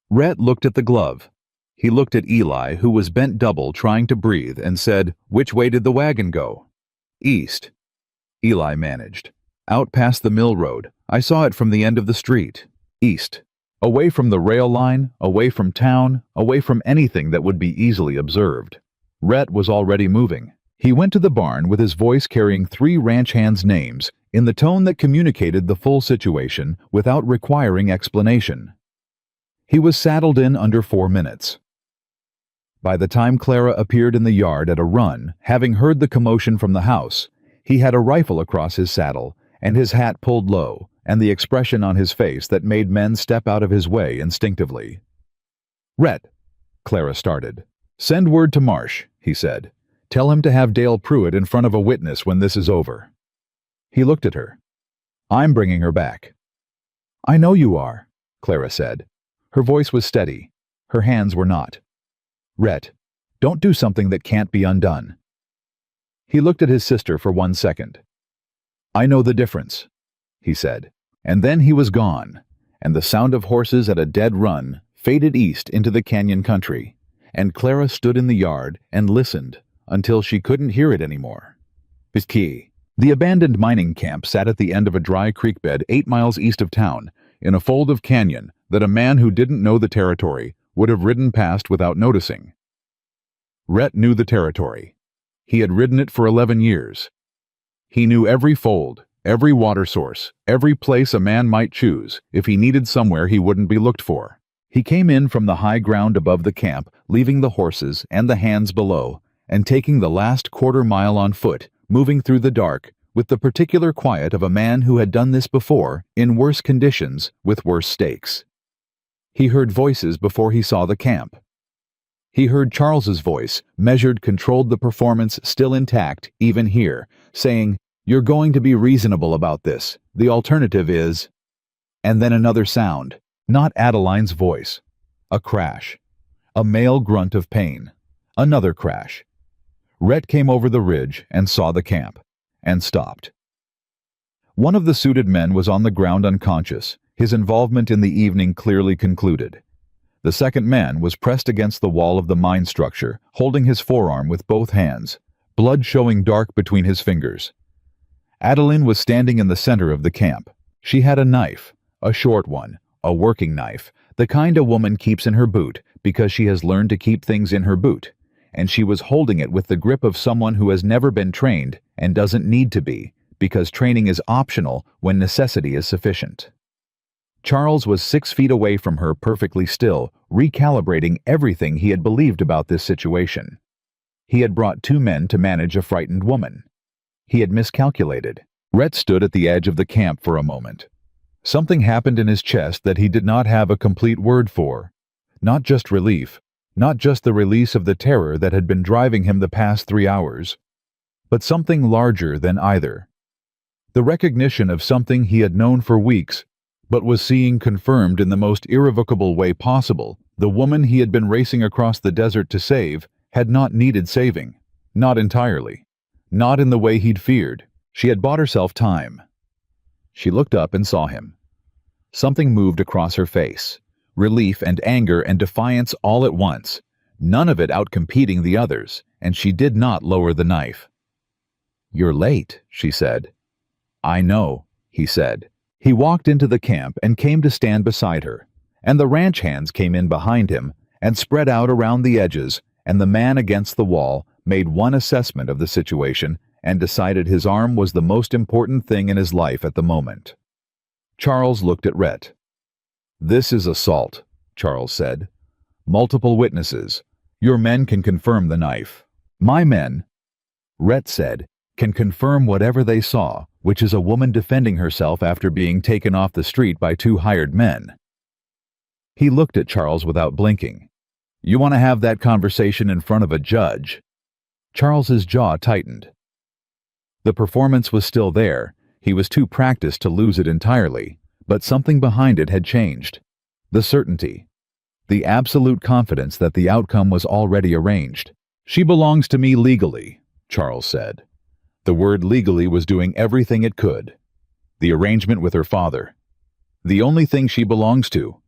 Rhett looked at the glove. He looked at Eli, who was bent double trying to breathe, and said, "Which way did the wagon go?" "East." Eli managed. "Out past the mill road. I saw it from the end of the street. East. Away from the rail line, away from town, away from anything that would be easily observed." Rhett was already moving. He went to the barn with his voice carrying 3 ranch hands' names in the tone that communicated the full situation without requiring explanation. He was saddled in under 4 minutes. By the time Clara appeared in the yard at a run, having heard the commotion from the house, he had a rifle across his saddle and his hat pulled low, and the expression on his face that made men step out of his way instinctively. "Rhett," Clara started. "Send word to Marsh," he said. "Tell him to have Dale Pruitt in front of a witness when this is over." He looked at her. "I'm bringing her back." "I know you are," Clara said. Her voice was steady. Her hands were not. "Rhett, don't do something that can't be undone." He looked at his sister for 1 second. "I know the difference," he said. And then he was gone, and the sound of horses at a dead run faded east into the canyon country, and Clara stood in the yard and listened until she couldn't hear it anymore. Biskey. The abandoned mining camp sat at the end of a dry creek bed 8 miles east of town, in a fold of canyon that a man who didn't know the territory would have ridden past without noticing. Rhett knew the territory. He had ridden it for 11 years. He knew every fold, every water source, every place a man might choose if he needed somewhere he wouldn't be looked for. He came in from the high ground above the camp, leaving the horses and the hands below, and taking the last quarter-mile on foot, moving through the dark, with the particular quiet of a man who had done this before, in worse conditions, with worse stakes. He heard voices before he saw the camp. He heard Charles's voice, measured, controlled the performance still intact, even here, saying, "You're going to be reasonable about this. The alternative is..." And then another sound, not Adeline's voice. A crash. A male grunt of pain. Another crash. Rhett came over the ridge and saw the camp, and stopped. One of the suited men was on the ground unconscious, his involvement in the evening clearly concluded. The second man was pressed against the wall of the mine structure, holding his forearm with both hands, blood showing dark between his fingers. Adeline was standing in the center of the camp. She had a knife, a short one, a working knife, the kind a woman keeps in her boot because she has learned to keep things in her boot, and she was holding it with the grip of someone who has never been trained and doesn't need to be, because training is optional when necessity is sufficient. Charles was 6 feet away from her, perfectly still, recalibrating everything he had believed about this situation. He had brought 2 men to manage a frightened woman. He had miscalculated. Rhett stood at the edge of the camp for a moment. Something happened in his chest that he did not have a complete word for. Not just relief, not just the release of the terror that had been driving him the past 3 hours, but something larger than either. The recognition of something he had known for weeks, but was seeing confirmed in the most irrevocable way possible. The woman he had been racing across the desert to save had not needed saving. Not entirely. Not in the way he'd feared. She had bought herself time. She looked up and saw him. Something moved across her face. Relief and anger and defiance all at once. None of it outcompeting the others, and she did not lower the knife. "You're late," she said. "I know," he said. He walked into the camp and came to stand beside her, and the ranch hands came in behind him and spread out around the edges, and the man against the wall made one assessment of the situation and decided his arm was the most important thing in his life at the moment. Charles looked at Rhett. "This is assault," Charles said. "Multiple witnesses. Your men can confirm the knife. My men," Rhett said, "can confirm whatever they saw, which is a woman defending herself after being taken off the street by 2 hired men." He looked at Charles without blinking. "You want to have that conversation in front of a judge?" Charles's jaw tightened. The performance was still there. He was too practiced to lose it entirely, but something behind it had changed. The certainty. The absolute confidence that the outcome was already arranged. "She belongs to me legally," Charles said. The word legally was doing everything it could. The arrangement with her father. "The only thing she belongs to,"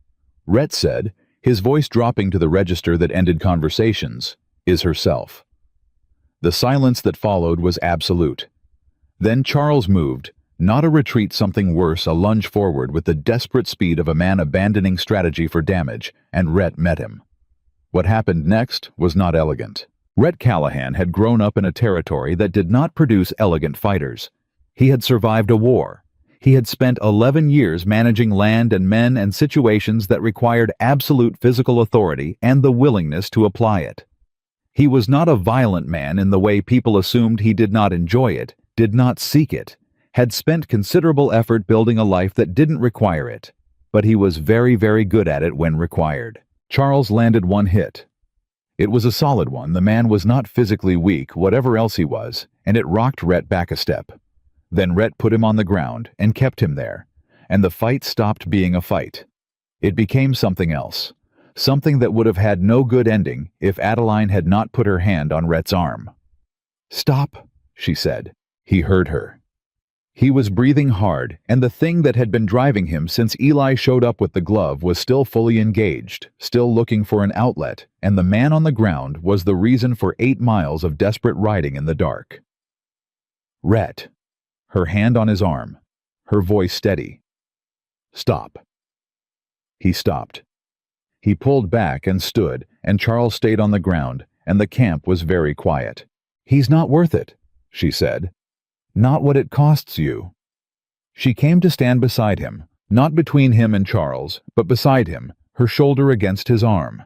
Rhett said, his voice dropping to the register that ended conversations, "is herself." The silence that followed was absolute. Then Charles moved, not a retreat, something worse, a lunge forward with the desperate speed of a man abandoning strategy for damage, and Rhett met him. What happened next was not elegant. Rhett Callahan had grown up in a territory that did not produce elegant fighters. He had survived a war. He had spent 11 years managing land and men and situations that required absolute physical authority and the willingness to apply it. He was not a violent man in the way people assumed. He did not enjoy it, did not seek it, had spent considerable effort building a life that didn't require it, but he was very, very good at it when required. Charles landed one hit. It was a solid one. The man was not physically weak, whatever else he was, and it rocked Rhett back a step. Then Rhett put him on the ground and kept him there, and the fight stopped being a fight. It became something else, something that would have had no good ending if Adeline had not put her hand on Rhett's arm. "Stop," she said. He heard her. He was breathing hard, and the thing that had been driving him since Eli showed up with the glove was still fully engaged, still looking for an outlet, and the man on the ground was the reason for 8 miles of desperate riding in the dark. "Rhett," her hand on his arm, her voice steady. "Stop." He stopped. He pulled back and stood, and Charles stayed on the ground, and the camp was very quiet. "He's not worth it," she said. "Not what it costs you." She came to stand beside him, not between him and Charles, but beside him, her shoulder against his arm.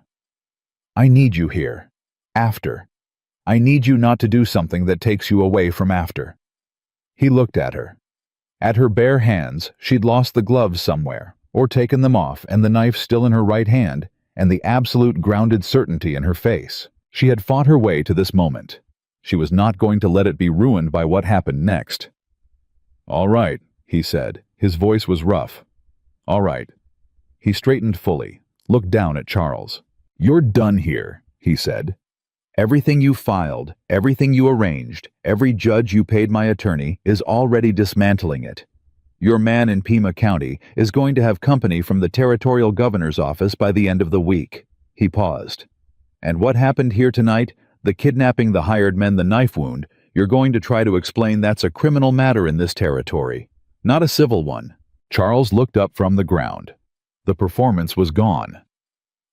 "I need you here. After. I need you not to do something that takes you away from after." He looked at her. At her bare hands, she'd lost the gloves somewhere, or taken them off, and the knife still in her right hand, and the absolute grounded certainty in her face. She had fought her way to this moment. She was not going to let it be ruined by what happened next. "All right," he said. His voice was rough. "All right." He straightened fully, looked down at Charles. "You're done here," he said. "Everything you filed, everything you arranged, every judge you paid my attorney is already dismantling it. Your man in Pima County is going to have company from the territorial governor's office by the end of the week." He paused. "And what happened here tonight? The kidnapping, the hired men, the knife wound, you're going to try to explain that's a criminal matter in this territory, not a civil one." Charles looked up from the ground. The performance was gone.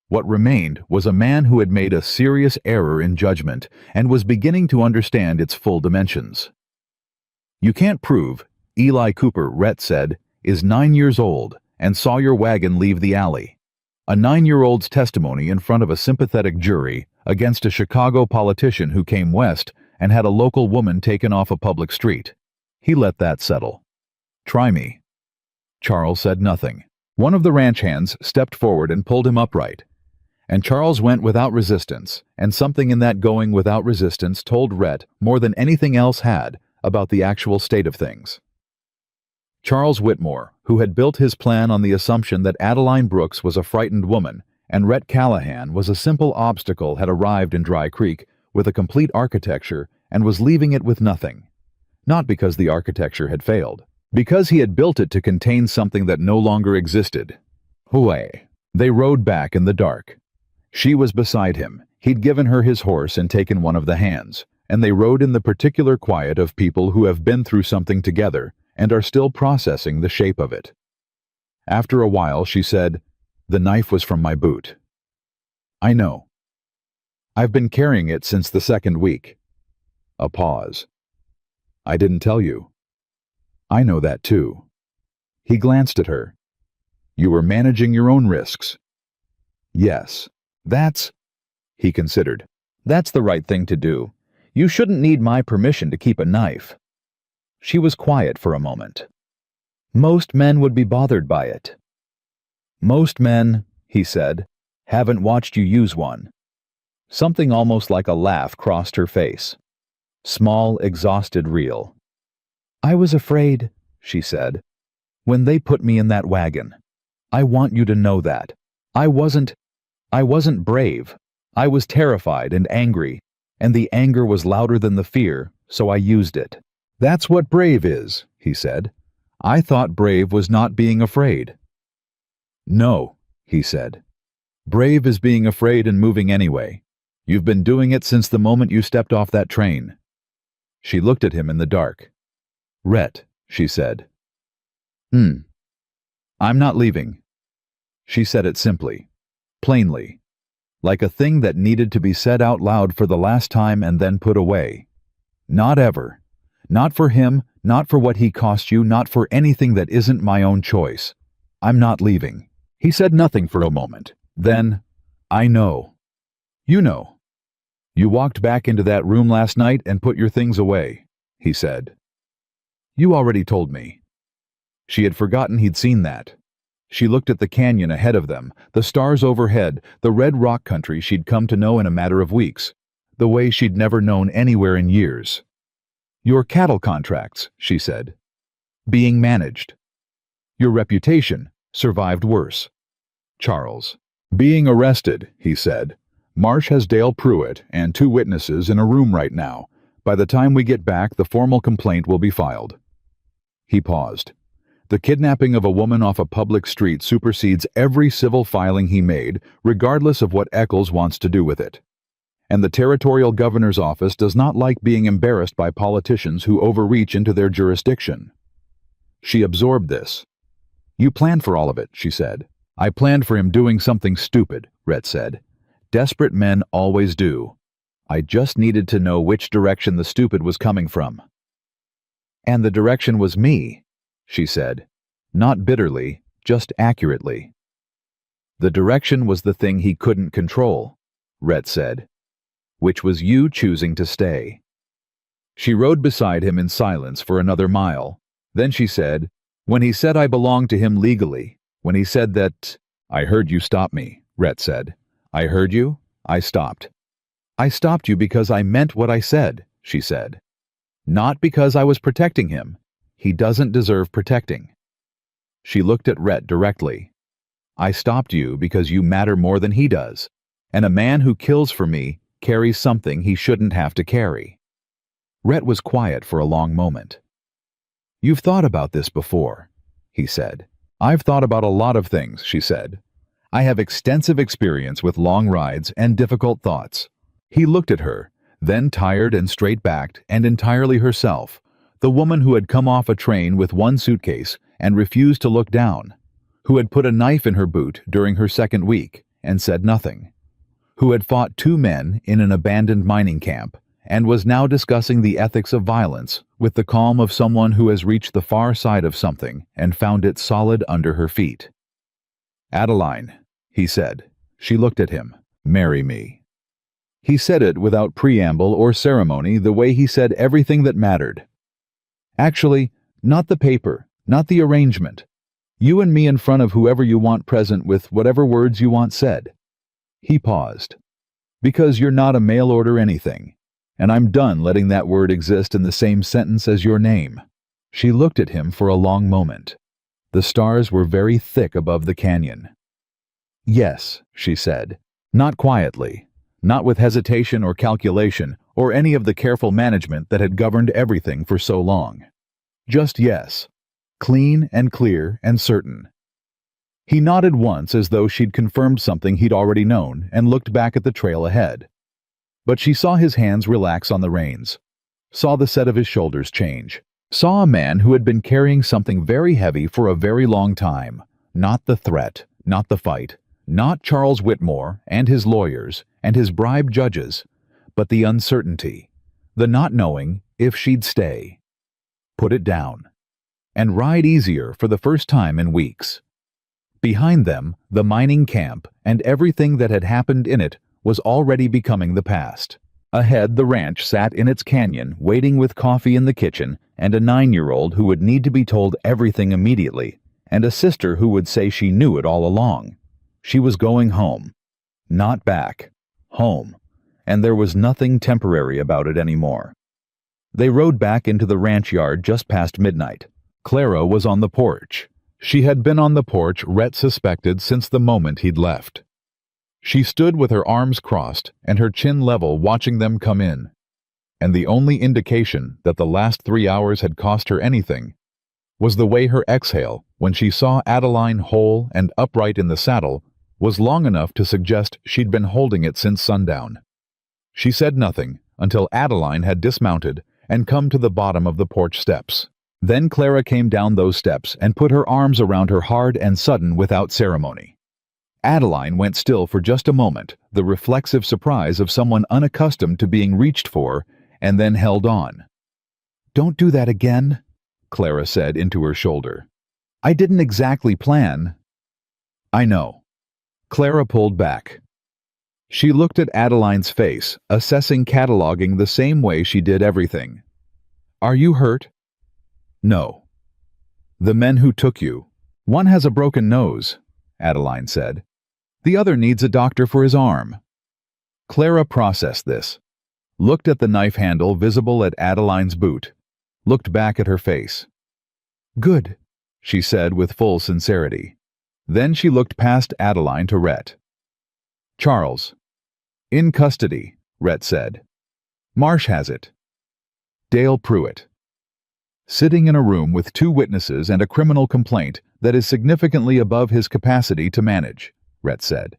What remained was a man who had made a serious error in judgment and was beginning to understand its full dimensions. "You can't prove," Eli Cooper, Rhett said, "is 9 years old, and saw your wagon leave the alley. A 9-year-old's testimony in front of a sympathetic jury against a Chicago politician who came west and had a local woman taken off a public street. He let that settle. Try me. Charles said nothing. One of the ranch hands stepped forward and pulled him upright. And Charles went without resistance, and something in that going without resistance told Rhett more than anything else had about the actual state of things. Charles Whitmore, who had built his plan on the assumption that Adeline Brooks was a frightened woman and Rhett Callahan was a simple obstacle, had arrived in Dry Creek with a complete architecture and was leaving it with nothing. Not because the architecture had failed, because he had built it to contain something that no longer existed. Hooray! They rode back in the dark. She was beside him. He'd given her his horse and taken one of the hands, and they rode in the particular quiet of people who have been through something together and are still processing the shape of it. After a while, she said, "The knife was from my boot." "I know. I've been carrying it since the 2nd week." A pause. "I didn't tell you." "I know that too." He glanced at her. "You were managing your own risks." "Yes. That's—" He considered. "That's the right thing to do. You shouldn't need my permission to keep a knife." She was quiet for a moment. "Most men would be bothered by it." "Most men," he said, "haven't watched you use one." Something almost like a laugh crossed her face. Small, exhausted reel. "I was afraid," she said, "when they put me in that wagon. I want you to know that. I wasn't brave. I was terrified and angry, and the anger was louder than the fear, so I used it." "That's what brave is," he said. "I thought brave was not being afraid." "No," he said. "Brave is being afraid and moving anyway. You've been doing it since the moment you stepped off that train." She looked at him in the dark. "Rhett," she said. I'm not leaving." She said it simply, plainly, like a thing that needed to be said out loud for the last time and then put away. "Not ever. Not for him, not for what he cost you, not for anything that isn't my own choice. I'm not leaving." He said nothing for a moment. Then, "I know." "You know. You walked back into that room last night and put your things away," he said. "You already told me." She had forgotten he'd seen that. She looked at the canyon ahead of them, the stars overhead, the red rock country she'd come to know in a matter of weeks, the way she'd never known anywhere in years. "Your cattle contracts," she said. "Being managed. Your reputation survived worse." Charles. "Being arrested," he said. "Marsh has Dale Pruitt and 2 witnesses in a room right now. By the time we get back, the formal complaint will be filed." He paused. The kidnapping of a woman off a public street supersedes every civil filing he made, regardless of what Eccles wants to do with it. And the territorial governor's office does not like being embarrassed by politicians who overreach into their jurisdiction. She absorbed this. "You planned for all of it," she said. "I planned for him doing something stupid," Rhett said. "Desperate men always do. I just needed to know which direction the stupid was coming from." "And the direction was me," she said. Not bitterly, just accurately. "The direction was the thing he couldn't control," Rhett said. "Which was you choosing to stay." She rode beside him in silence for another mile. Then she said, "When he said I belonged to him legally, when he said that—" "I heard you stop me," Rhett said. "I heard you. I stopped." "I stopped you because I meant what I said," she said. "Not because I was protecting him. He doesn't deserve protecting." She looked at Rhett directly. "I stopped you because you matter more than he does, and a man who kills for me carries something he shouldn't have to carry." Rhett was quiet for a long moment. "You've thought about this before," he said. "I've thought about a lot of things," she said. "I have extensive experience with long rides and difficult thoughts." He looked at her, then tired and straight-backed and entirely herself, the woman who had come off a train with one suitcase and refused to look down, who had put a knife in her boot during her 2nd week and said nothing, who had fought 2 men in an abandoned mining camp and was now discussing the ethics of violence with the calm of someone who has reached the far side of something and found it solid under her feet. "Adeline," he said. She looked at him. "Marry me." He said it without preamble or ceremony, the way he said everything that mattered. "Actually, not the paper, not the arrangement. You and me in front of whoever you want present with whatever words you want said." He paused. "Because you're not a mail order anything, and I'm done letting that word exist in the same sentence as your name." She looked at him for a long moment. The stars were very thick above the canyon. "Yes," she said, not quietly, not with hesitation or calculation or any of the careful management that had governed everything for so long. Just yes, clean and clear and certain. He nodded once as though she'd confirmed something he'd already known and looked back at the trail ahead. But she saw his hands relax on the reins, saw the set of his shoulders change, saw a man who had been carrying something very heavy for a very long time, not the threat, not the fight, not Charles Whitmore and his lawyers and his bribed judges, but the uncertainty, the not knowing if she'd stay. Put it down, and ride easier for the first time in weeks. Behind them, the mining camp and everything that had happened in it was already becoming the past. Ahead, the ranch sat in its canyon, waiting with coffee in the kitchen and a 9-year-old who would need to be told everything immediately, and a sister who would say she knew it all along. She was going home. Not back. Home. And there was nothing temporary about it anymore. They rode back into the ranch yard just past midnight. Clara was on the porch. She had been on the porch, Rhett suspected, since the moment he'd left. She stood with her arms crossed and her chin level watching them come in. And the only indication that the last 3 hours had cost her anything was the way her exhale, when she saw Adeline whole and upright in the saddle, was long enough to suggest she'd been holding it since sundown. She said nothing until Adeline had dismounted and come to the bottom of the porch steps. Then Clara came down those steps and put her arms around her hard and sudden without ceremony. Adeline went still for just a moment, the reflexive surprise of someone unaccustomed to being reached for, and then held on. "Don't do that again," Clara said into her shoulder. "I didn't exactly plan." "I know." Clara pulled back. She looked at Adeline's face, assessing, cataloging the same way she did everything. "Are you hurt?" "No." "The men who took you. One has a broken nose," Adeline said. "The other needs a doctor for his arm." Clara processed this, looked at the knife handle visible at Adeline's boot, looked back at her face. "Good," she said with full sincerity. Then she looked past Adeline to Rhett. "Charles." "In custody," Rhett said. "Marsh has it." "Dale Pruitt." "Sitting in a room with 2 witnesses and a criminal complaint that is significantly above his capacity to manage," Rhett said.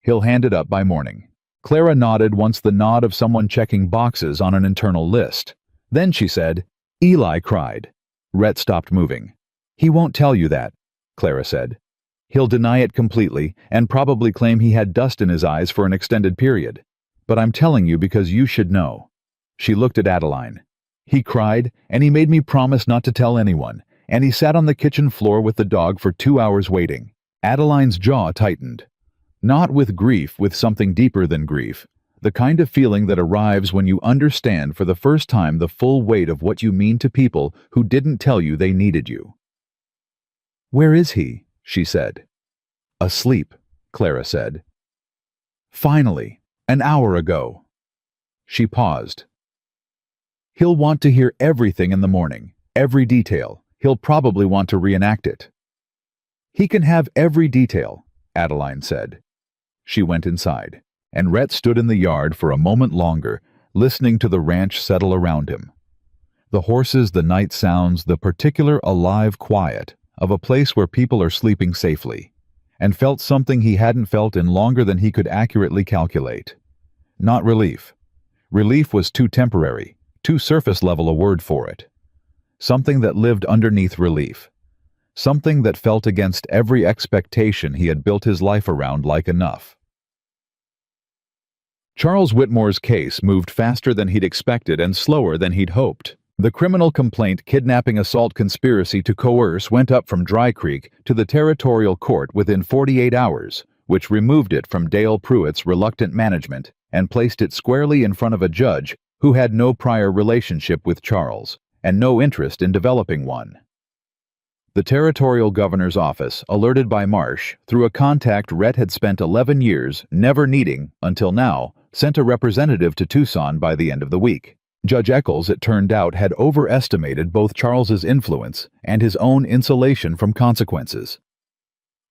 "He'll hand it up by morning." Clara nodded once, the nod of someone checking boxes on an internal list. Then she said, "Eli cried." Rhett stopped moving. "He won't tell you that," Clara said. "He'll deny it completely and probably claim he had dust in his eyes for an extended period. But I'm telling you because you should know." She looked at Adeline. "He cried, and he made me promise not to tell anyone, and he sat on the kitchen floor with the dog for 2 hours waiting." Adeline's jaw tightened. Not with grief, with something deeper than grief, the kind of feeling that arrives when you understand for the first time the full weight of what you mean to people who didn't tell you they needed you. "Where is he?" she said. "Asleep," Clara said. "Finally, an hour ago." She paused. "He'll want to hear everything in the morning, every detail. He'll probably want to reenact it." "He can have every detail," Adeline said. She went inside, and Rhett stood in the yard for a moment longer, listening to the ranch settle around him. The horses, the night sounds, the particular alive quiet of a place where people are sleeping safely, and felt something he hadn't felt in longer than he could accurately calculate. Not relief. Relief was too temporary, too surface-level a word for it. Something that lived underneath relief. Something that felt against every expectation he had built his life around like enough. Charles Whitmore's case moved faster than he'd expected and slower than he'd hoped. The criminal complaint kidnapping assault conspiracy to coerce went up from Dry Creek to the territorial court within 48 hours, which removed it from Dale Pruitt's reluctant management and placed it squarely in front of a judge who had no prior relationship with Charles and no interest in developing one. The territorial governor's office, alerted by Marsh through a contact Rhett had spent 11 years never needing until now, sent a representative to Tucson by the end of the week. Judge Eccles, it turned out, had overestimated both Charles's influence and his own insulation from consequences.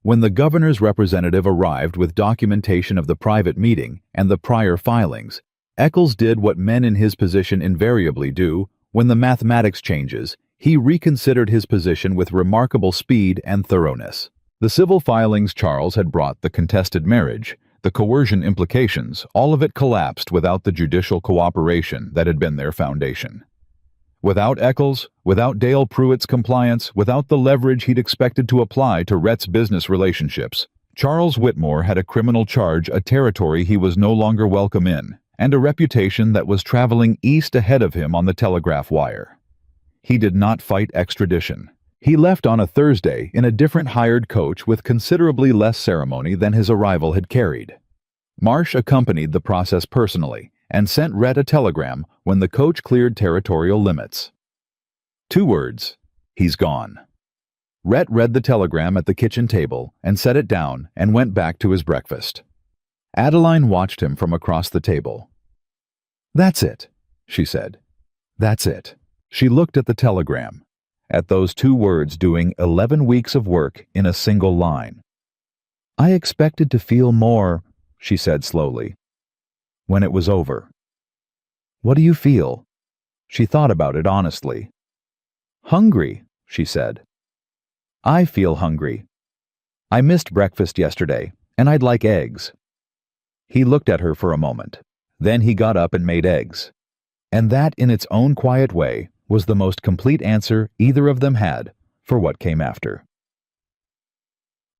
When the governor's representative arrived with documentation of the private meeting and the prior filings, Eccles did what men in his position invariably do when the mathematics changes. He reconsidered his position with remarkable speed and thoroughness. The civil filings Charles had brought, the contested marriage, the coercion implications, all of it collapsed without the judicial cooperation that had been their foundation. Without Eccles, without Dale Pruitt's compliance, without the leverage he'd expected to apply to Rhett's business relationships, Charles Whitmore had a criminal charge, a territory he was no longer welcome in, and a reputation that was traveling east ahead of him on the telegraph wire. He did not fight extradition. He left on a Thursday in a different hired coach with considerably less ceremony than his arrival had carried. Marsh accompanied the process personally and sent Rhett a telegram when the coach cleared territorial limits. 2 words: he's gone. Rhett read the telegram at the kitchen table and set it down and went back to his breakfast. Adeline watched him from across the table. "That's it," she said. "That's it." She looked at the telegram, at those 2 words doing 11 weeks of work in a single line. "I expected to feel more," she said slowly, when it was over. "What do you feel?" She thought about it honestly. "Hungry," she said. "I feel hungry. I missed breakfast yesterday, and I'd like eggs." He looked at her for a moment. Then he got up and made eggs. And that, in its own quiet way, was the most complete answer either of them had for what came after.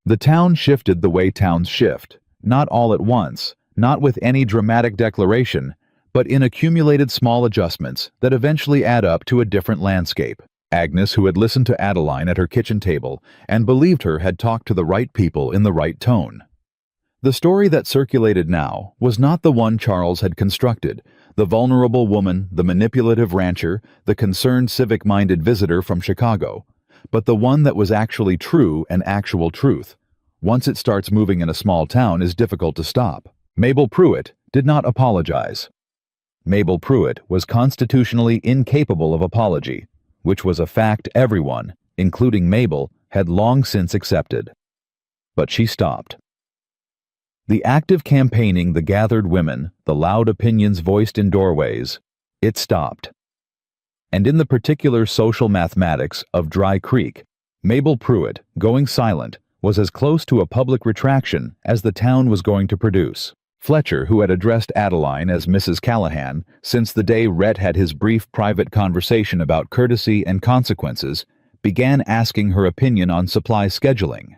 The town shifted the way towns shift, not all at once, not with any dramatic declaration, but in accumulated small adjustments that eventually add up to a different landscape. Agnes, who had listened to Adeline at her kitchen table and believed her had talked to the right people in the right tone. The story that circulated now was not the one Charles had constructed, the vulnerable woman, the manipulative rancher, the concerned civic-minded visitor from Chicago, but the one that was actually true and actual truth. Once it starts moving in a small town, is difficult to stop. Mabel Pruitt did not apologize. Mabel Pruitt was constitutionally incapable of apology, which was a fact everyone, including Mabel, had long since accepted. But she stopped. The active campaigning, the gathered women, the loud opinions voiced in doorways, it stopped. And in the particular social mathematics of Dry Creek, Mabel Pruitt, going silent, was as close to a public retraction as the town was going to produce. Fletcher, who had addressed Adeline as Mrs. Callahan since the day Rhett had his brief private conversation about courtesy and consequences, began asking her opinion on supply scheduling.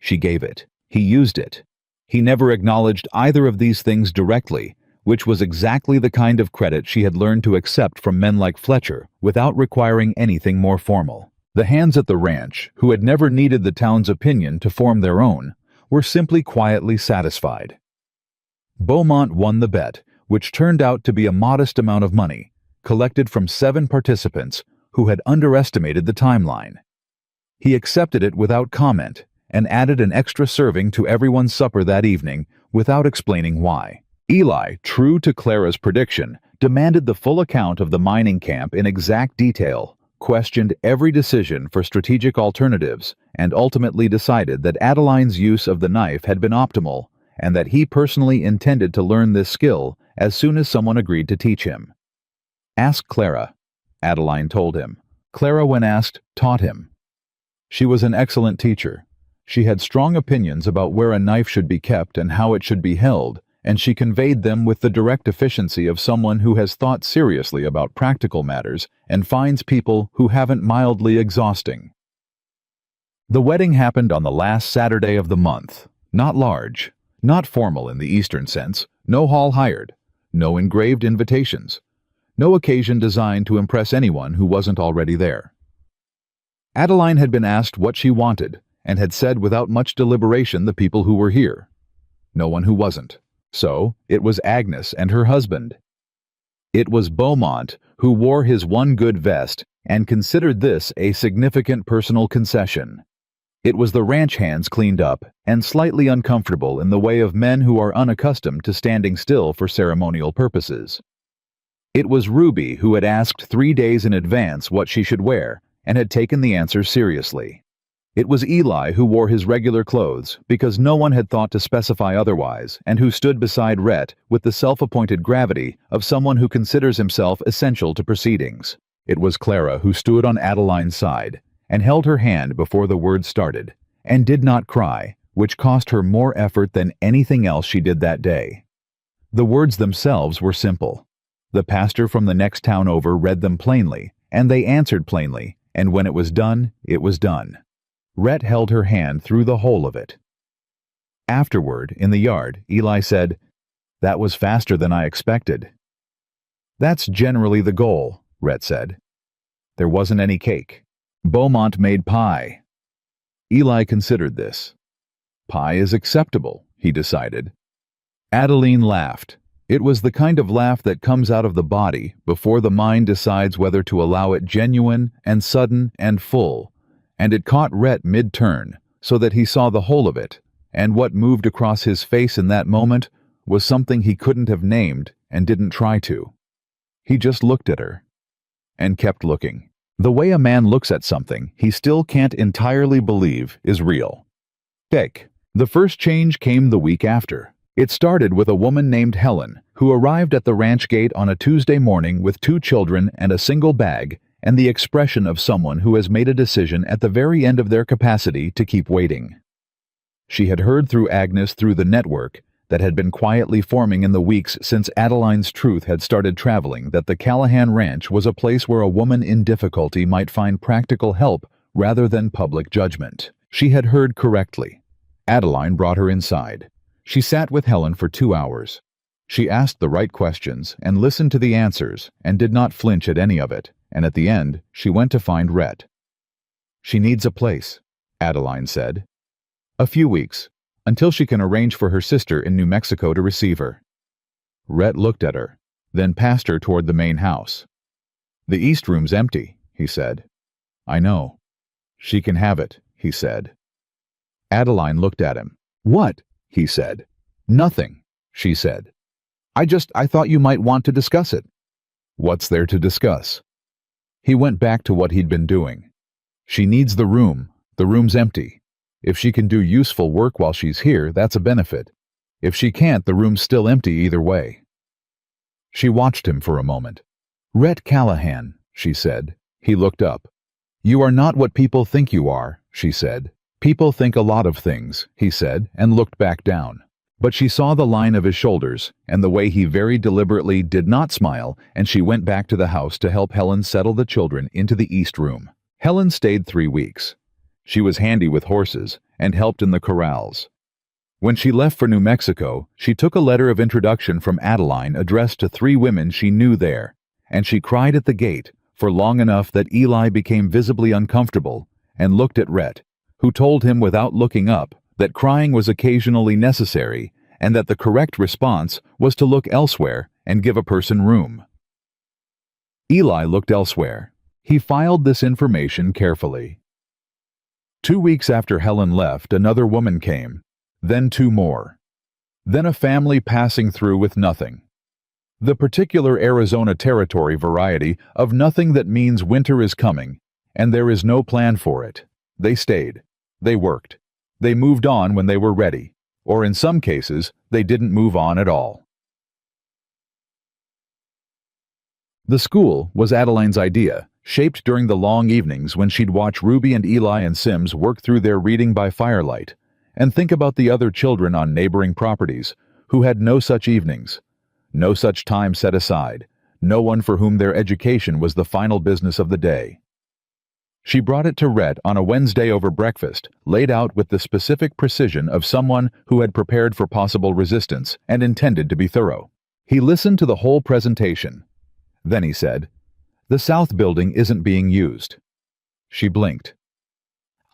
She gave it. He used it. He never acknowledged either of these things directly, which was exactly the kind of credit she had learned to accept from men like Fletcher without requiring anything more formal. The hands at the ranch, who had never needed the town's opinion to form their own, were simply quietly satisfied. Beaumont won the bet, which turned out to be a modest amount of money, collected from 7 participants who had underestimated the timeline. He accepted it without comment and added an extra serving to everyone's supper that evening without explaining why. Eli, true to Clara's prediction, demanded the full account of the mining camp in exact detail, questioned every decision for strategic alternatives, and ultimately decided that Adeline's use of the knife had been optimal and that he personally intended to learn this skill as soon as someone agreed to teach him. "Ask Clara," Adeline told him. Clara, when asked, taught him. She was an excellent teacher. She had strong opinions about where a knife should be kept and how it should be held, and she conveyed them with the direct efficiency of someone who has thought seriously about practical matters and finds people who haven't mildly exhausting. The wedding happened on the last Saturday of the month, not large, not formal in the Eastern sense, No hall hired. No engraved invitations. No occasion designed to impress anyone who wasn't already there. Adeline had been asked what she wanted, and had said without much deliberation the people who were here. No one who wasn't. So, it was Agnes and her husband. It was Beaumont, who wore his one good vest and considered this a significant personal concession. It was the ranch hands cleaned up and slightly uncomfortable in the way of men who are unaccustomed to standing still for ceremonial purposes. It was Ruby who had asked 3 days in advance what she should wear and had taken the answer seriously. It was Eli who wore his regular clothes because no one had thought to specify otherwise and who stood beside Rhett with the self-appointed gravity of someone who considers himself essential to proceedings. It was Clara who stood on Adeline's side and held her hand before the words started, and did not cry, which cost her more effort than anything else she did that day. The words themselves were simple. The pastor from the next town over read them plainly, and they answered plainly, and when it was done, it was done. Rhett held her hand through the whole of it. Afterward, in the yard, Eli said, "That was faster than I expected." "That's generally the goal," Rhett said. There wasn't any cake. Beaumont made pie. Eli considered this. Pie is acceptable, he decided. Adeline laughed. It was the kind of laugh that comes out of the body before the mind decides whether to allow it genuine and sudden and full, and it caught Rhett mid-turn, so that he saw the whole of it, and what moved across his face in that moment was something he couldn't have named and didn't try to. He just looked at her, and kept looking. The way a man looks at something he still can't entirely believe is real. Fake. The first change came the week after. It started with a woman named Helen, who arrived at the ranch gate on a Tuesday morning with 2 children and a single bag, and the expression of someone who has made a decision at the very end of their capacity to keep waiting. She had heard through Agnes through the network that had been quietly forming in the weeks since Adeline's truth had started traveling that the Callahan Ranch was a place where a woman in difficulty might find practical help rather than public judgment. She had heard correctly. Adeline brought her inside. She sat with Helen for 2 hours. She asked the right questions and listened to the answers and did not flinch at any of it, and at the end, she went to find Rhett. "She needs a place," Adeline said. "A few weeks, until she can arrange for her sister in New Mexico to receive her." Rhett looked at her, then passed her toward the main house. "The east room's empty," he said. "I know." "She can have it," he said. Adeline looked at him. "What?" he said. "Nothing," she said. I thought you might want to discuss it." "What's there to discuss?" He went back to what he'd been doing. "She needs the room. The room's empty. If she can do useful work while she's here, that's a benefit. If she can't, the room's still empty either way." She watched him for a moment. "Rhett Callahan," she said. He looked up. "You are not what people think you are," she said. "People think a lot of things," he said, and looked back down. But she saw the line of his shoulders, and the way he very deliberately did not smile, and she went back to the house to help Helen settle the children into the east room. Helen stayed 3 weeks. She was handy with horses and helped in the corrals. When she left for New Mexico, she took a letter of introduction from Adeline addressed to 3 women she knew there, and she cried at the gate for long enough that Eli became visibly uncomfortable and looked at Rhett, who told him without looking up that crying was occasionally necessary and that the correct response was to look elsewhere and give a person room. Eli looked elsewhere. He filed this information carefully. 2 weeks after Helen left, another woman came, then 2 more. Then a family passing through with nothing. The particular Arizona Territory variety of nothing that means winter is coming, and there is no plan for it. They stayed. They worked. They moved on when they were ready, or in some cases, they didn't move on at all. The school was Adeline's idea, shaped during the long evenings when she'd watch Ruby and Eli and Sims work through their reading by firelight, and think about the other children on neighboring properties who had no such evenings, no such time set aside, no one for whom their education was the final business of the day. She brought it to Rhett on a Wednesday over breakfast, laid out with the specific precision of someone who had prepared for possible resistance and intended to be thorough. He listened to the whole presentation. Then he said, "The south building isn't being used." She blinked.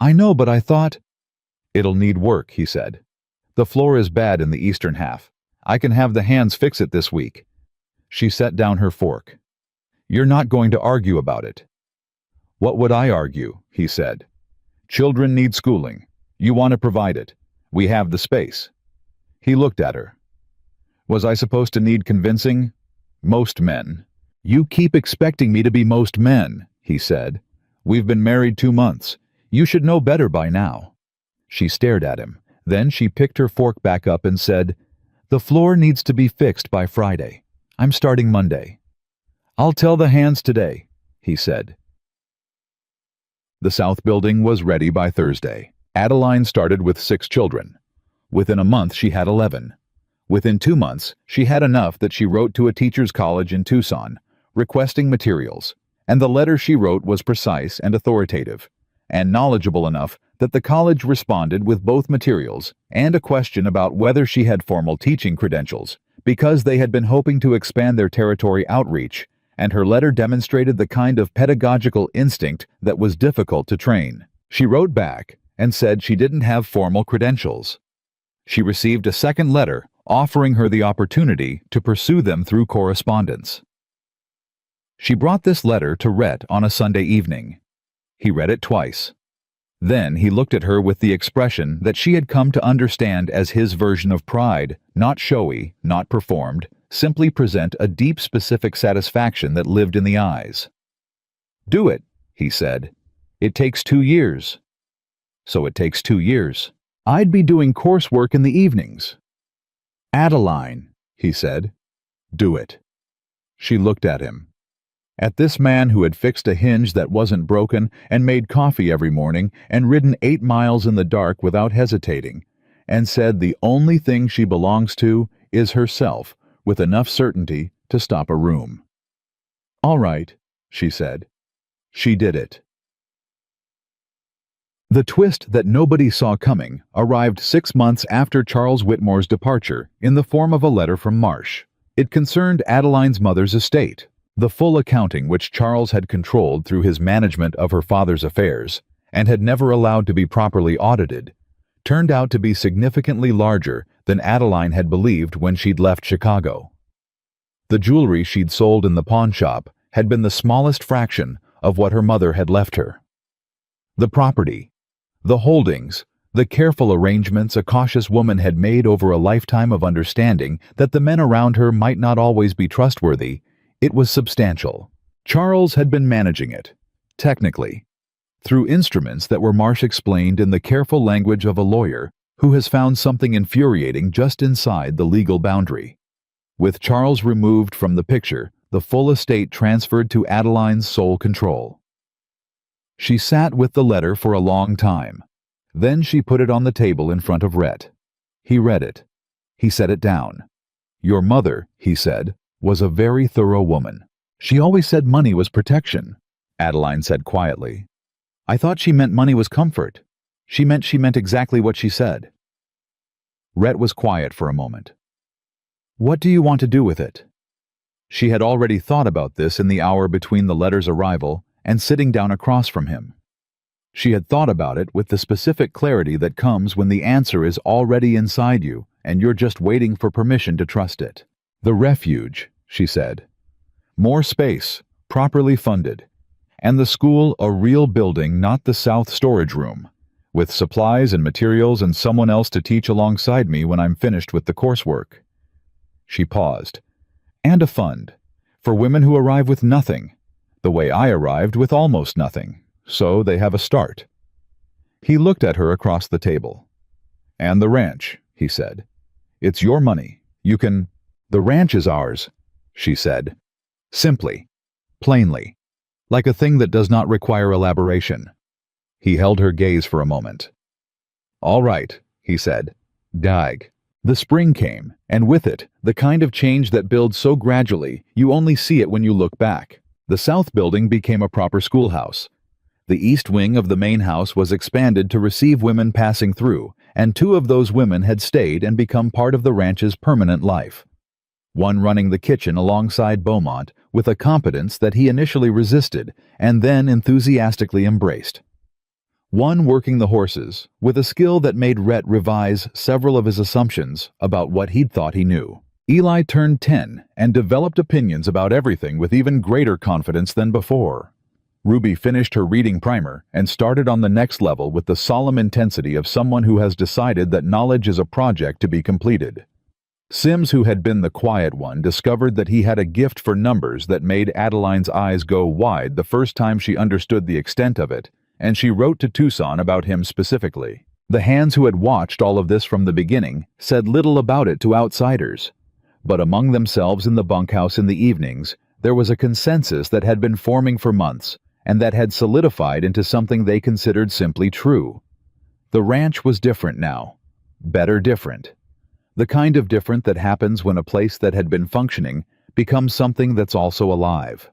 "I know, but I thought—" "It'll need work," he said. "The floor is bad in the eastern half. I can have the hands fix it this week." She set down her fork. "You're not going to argue about it." "What would I argue?" he said. "Children need schooling. You want to provide it. We have the space." He looked at her. "Was I supposed to need convincing? Most men." "You keep expecting me to be most men," he said. "We've been married 2 months. You should know better by now." She stared at him. Then she picked her fork back up and said, "The floor needs to be fixed by Friday. I'm starting Monday." "I'll tell the hands today," he said. The south building was ready by Thursday. Adeline started with 6 children. Within a month she had 11. Within 2 months she had enough that she wrote to a teacher's college in Tucson, requesting materials, and the letter she wrote was precise and authoritative, and knowledgeable enough that the college responded with both materials and a question about whether she had formal teaching credentials, because they had been hoping to expand their territory outreach, and her letter demonstrated the kind of pedagogical instinct that was difficult to train. She wrote back and said she didn't have formal credentials. She received a second letter offering her the opportunity to pursue them through correspondence. She brought this letter to Rhett on a Sunday evening. He read it twice. Then he looked at her with the expression that she had come to understand as his version of pride, not showy, not performed, simply present a deep specific satisfaction that lived in the eyes. "Do it," he said. "It takes 2 years." "So it takes 2 years. I'd be doing coursework in the evenings." "Adeline," he said. "Do it." She looked at him. At this man who had fixed a hinge that wasn't broken and made coffee every morning and ridden 8 miles in the dark without hesitating, and said the only thing she belongs to is herself, with enough certainty to stop a room. "All right," she said. She did it. The twist that nobody saw coming arrived 6 months after Charles Whitmore's departure in the form of a letter from Marsh. It concerned Adeline's mother's estate. The full accounting which Charles had controlled through his management of her father's affairs, and had never allowed to be properly audited, turned out to be significantly larger than Adeline had believed when she'd left Chicago. The jewelry she'd sold in the pawn shop had been the smallest fraction of what her mother had left her. The property, the holdings, the careful arrangements a cautious woman had made over a lifetime of understanding that the men around her might not always be trustworthy, it was substantial. Charles had been managing it, technically, through instruments that were Marsh explained in the careful language of a lawyer who has found something infuriating just inside the legal boundary. With Charles removed from the picture, the full estate transferred to Adeline's sole control. She sat with the letter for a long time. Then she put it on the table in front of Rhett. He read it. He set it down. "Your mother," he said, "was a very thorough woman. She always said money was protection," Adeline said quietly. "I thought she meant money was comfort. She meant exactly what she said." Rhett was quiet for a moment. "What do you want to do with it?" She had already thought about this in the hour between the letter's arrival and sitting down across from him. She had thought about it with the specific clarity that comes when the answer is already inside you and you're just waiting for permission to trust it. "The refuge," she said. "More space, properly funded. And the school a real building, not the south storage room, with supplies and materials and someone else to teach alongside me when I'm finished with the coursework." She paused. "And a fund, for women who arrive with nothing, the way I arrived with almost nothing, so they have a start." He looked at her across the table. "And the ranch," he said. "It's your money. You can—" "The ranch is ours," she said. Simply, plainly, like a thing that does not require elaboration. He held her gaze for a moment. "All right," he said. "Dag." The spring came, and with it, the kind of change that builds so gradually you only see it when you look back. The south building became a proper schoolhouse. The east wing of the main house was expanded to receive women passing through, and 2 of those women had stayed and become part of the ranch's permanent life. One running the kitchen alongside Beaumont with a competence that he initially resisted and then enthusiastically embraced. One working the horses with a skill that made Rhett revise several of his assumptions about what he'd thought he knew. Eli turned 10 and developed opinions about everything with even greater confidence than before. Ruby finished her reading primer and started on the next level with the solemn intensity of someone who has decided that knowledge is a project to be completed. Sims, who had been the quiet one, discovered that he had a gift for numbers that made Adeline's eyes go wide the first time she understood the extent of it, and she wrote to Tucson about him specifically. The hands who had watched all of this from the beginning said little about it to outsiders, but among themselves in the bunkhouse in the evenings, there was a consensus that had been forming for months and that had solidified into something they considered simply true. The ranch was different now. Better different. The kind of different that happens when a place that had been functioning becomes something that's also alive.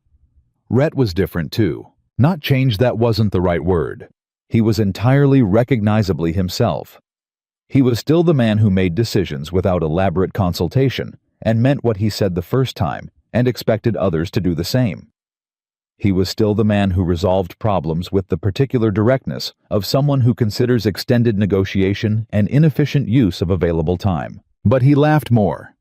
Rhett was different too. Not changed, that wasn't the right word. He was entirely recognizably himself. He was still the man who made decisions without elaborate consultation and meant what he said the first time and expected others to do the same. He was still the man who resolved problems with the particular directness of someone who considers extended negotiation an inefficient use of available time. But he laughed more.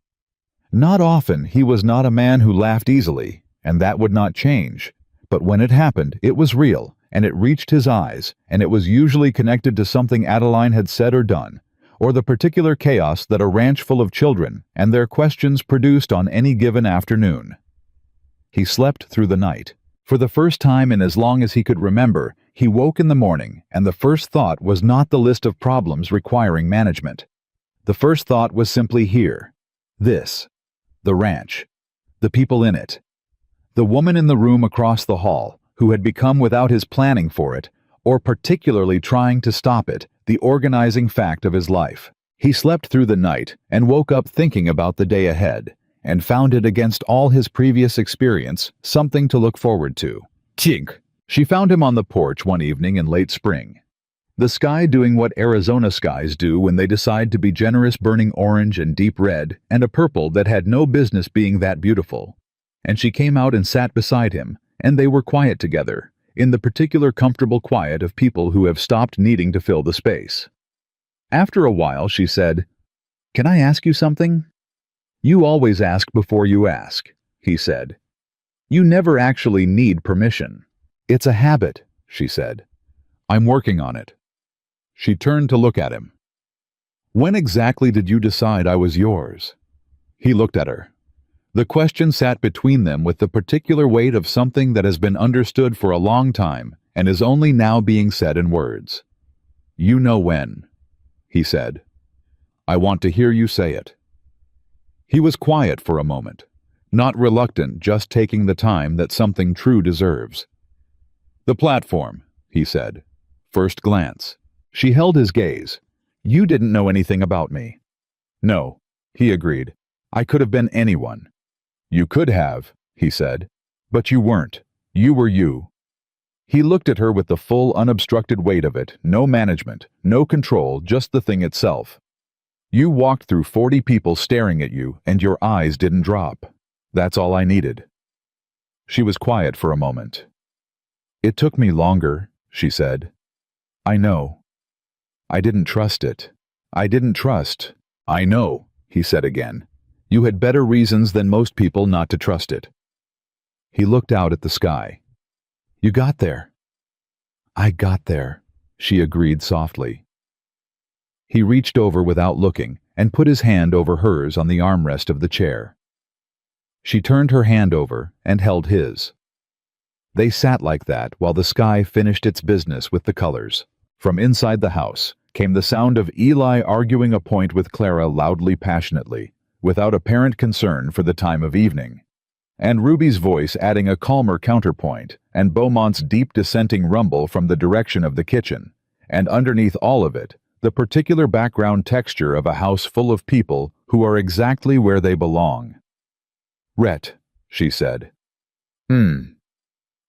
Not often. He was not a man who laughed easily, and that would not change. But when it happened, it was real, and it reached his eyes, and it was usually connected to something Adeline had said or done, or the particular chaos that a ranch full of children and their questions produced on any given afternoon. He slept through the night. For the first time in as long as he could remember, he woke in the morning, and the first thought was not the list of problems requiring management. The first thought was simply here. This. The ranch. The people in it. The woman in the room across the hall, who had become, without his planning for it, or particularly trying to stop it, the organizing fact of his life. He slept through the night and woke up thinking about the day ahead, and found it, against all his previous experience, something to look forward to. Tink! She found him on the porch one evening in late spring. The sky doing what Arizona skies do when they decide to be generous, burning orange and deep red, and a purple that had no business being that beautiful. And she came out and sat beside him, and they were quiet together, in the particular comfortable quiet of people who have stopped needing to fill the space. After a while she said, "Can I ask you something?" "You always ask before you ask," he said. "You never actually need permission." "It's a habit," she said. "I'm working on it." She turned to look at him. "When exactly did you decide I was yours?" He looked at her. The question sat between them with the particular weight of something that has been understood for a long time and is only now being said in words. "You know when," he said. "I want to hear you say it." He was quiet for a moment, not reluctant, just taking the time that something true deserves. "The platform," he said. "First glance." She held his gaze. "You didn't know anything about me." "No," he agreed. "I could have been anyone." "You could have," he said. "But you weren't. You were you." He looked at her with the full, unobstructed weight of it, no management, no control, just the thing itself. "You walked through 40 people staring at you, and your eyes didn't drop. That's all I needed." She was quiet for a moment. "It took me longer," she said. "I know. I didn't trust it. I didn't trust." "I know," he said again. "You had better reasons than most people not to trust it." He looked out at the sky. "You got there." "I got there," she agreed softly. He reached over without looking and put his hand over hers on the armrest of the chair. She turned her hand over and held his. They sat like that while the sky finished its business with the colors. From inside the house came the sound of Eli arguing a point with Clara loudly, passionately, without apparent concern for the time of evening, and Ruby's voice adding a calmer counterpoint, and Beaumont's deep dissenting rumble from the direction of the kitchen, and underneath all of it, the particular background texture of a house full of people who are exactly where they belong. "Rhett," she said.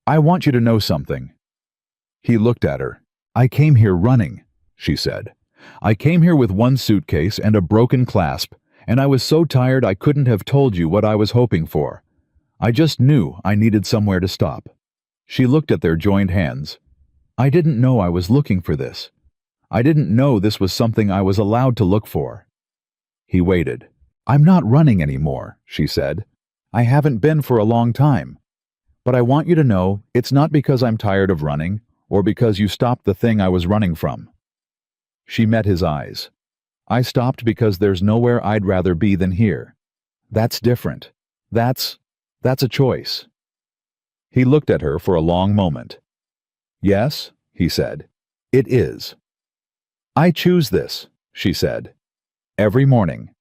I want you to know something." He looked at her. "I came here running," she said. "I came here with one suitcase and a broken clasp, and I was so tired I couldn't have told you what I was hoping for. I just knew I needed somewhere to stop." She looked at their joined hands. "I didn't know I was looking for this. I didn't know this was something I was allowed to look for." He waited. "I'm not running anymore," she said. "I haven't been for a long time. But I want you to know it's not because I'm tired of running or because you stopped the thing I was running from." She met his eyes. "I stopped because there's nowhere I'd rather be than here. That's different. That's a choice." He looked at her for a long moment. "Yes," he said, "it is." "I choose this," she said. "Every morning.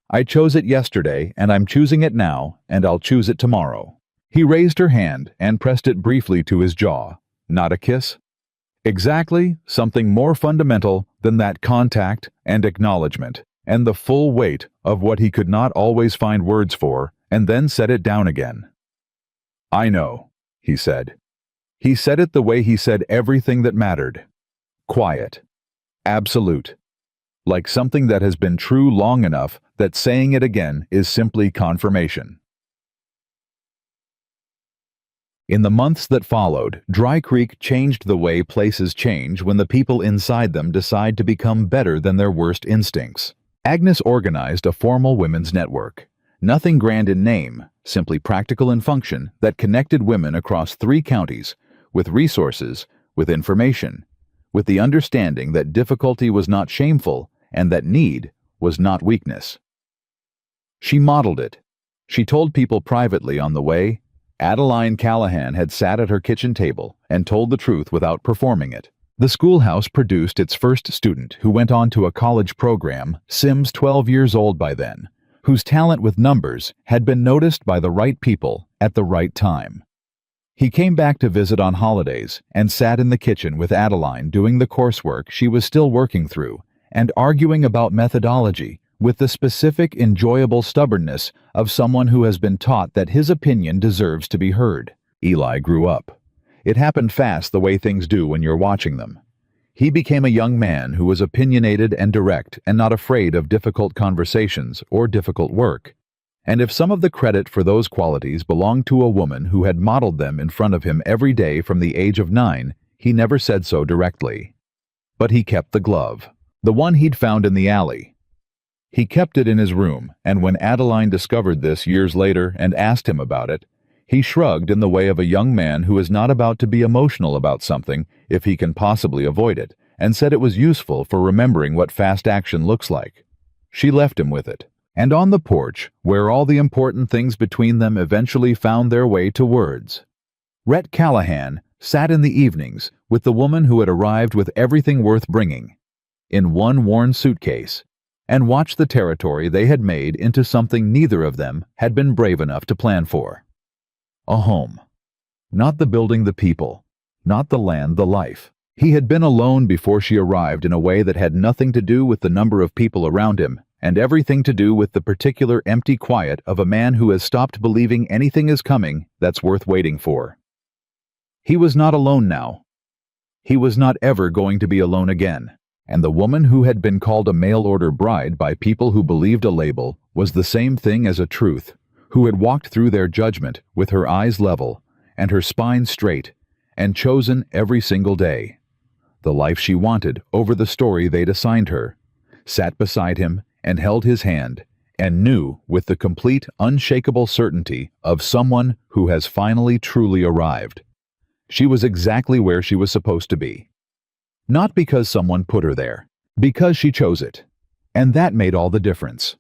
I chose it yesterday, and I'm choosing it now, and I'll choose it tomorrow." He raised her hand and pressed it briefly to his jaw. Not a kiss. Exactly, something more fundamental than that contact and acknowledgement, and the full weight of what he could not always find words for, and then set it down again. "I know," he said. He said it the way he said everything that mattered. Quiet. Absolute. Like something that has been true long enough that saying it again is simply confirmation. In the months that followed, Dry Creek changed the way places change when the people inside them decide to become better than their worst instincts. Agnes organized a formal women's network. Nothing grand in name, simply practical in function, that connected women across 3 counties, with resources, with information, with the understanding that difficulty was not shameful and that need was not weakness. She modeled it. She told people privately on the way. Adeline Callahan had sat at her kitchen table and told the truth without performing it. The schoolhouse produced its first student who went on to a college program, Sims 12 years old by then, whose talent with numbers had been noticed by the right people at the right time. He came back to visit on holidays and sat in the kitchen with Adeline doing the coursework she was still working through and arguing about methodology with the specific, enjoyable stubbornness of someone who has been taught that his opinion deserves to be heard. Eli grew up. It happened fast the way things do when you're watching them. He became a young man who was opinionated and direct and not afraid of difficult conversations or difficult work. And if some of the credit for those qualities belonged to a woman who had modeled them in front of him every day from the age of 9, he never said so directly. But he kept the glove, the one he'd found in the alley. He kept it in his room, and when Adeline discovered this years later and asked him about it, he shrugged in the way of a young man who is not about to be emotional about something if he can possibly avoid it, and said it was useful for remembering what fast action looks like. She left him with it. And on the porch, where all the important things between them eventually found their way to words, Rhett Callahan sat in the evenings with the woman who had arrived with everything worth bringing, in one worn suitcase, and watched the territory they had made into something neither of them had been brave enough to plan for. A home. Not the building, the people. Not the land, the life. He had been alone before she arrived in a way that had nothing to do with the number of people around him, and everything to do with the particular empty quiet of a man who has stopped believing anything is coming that's worth waiting for. He was not alone now. He was not ever going to be alone again. And the woman who had been called a mail-order bride by people who believed a label was the same thing as a truth, who had walked through their judgment with her eyes level and her spine straight and chosen every single day the life she wanted over the story they'd assigned her, sat beside him and held his hand, and knew with the complete, unshakable certainty of someone who has finally truly arrived. She was exactly where she was supposed to be. Not because someone put her there, because she chose it. And that made all the difference.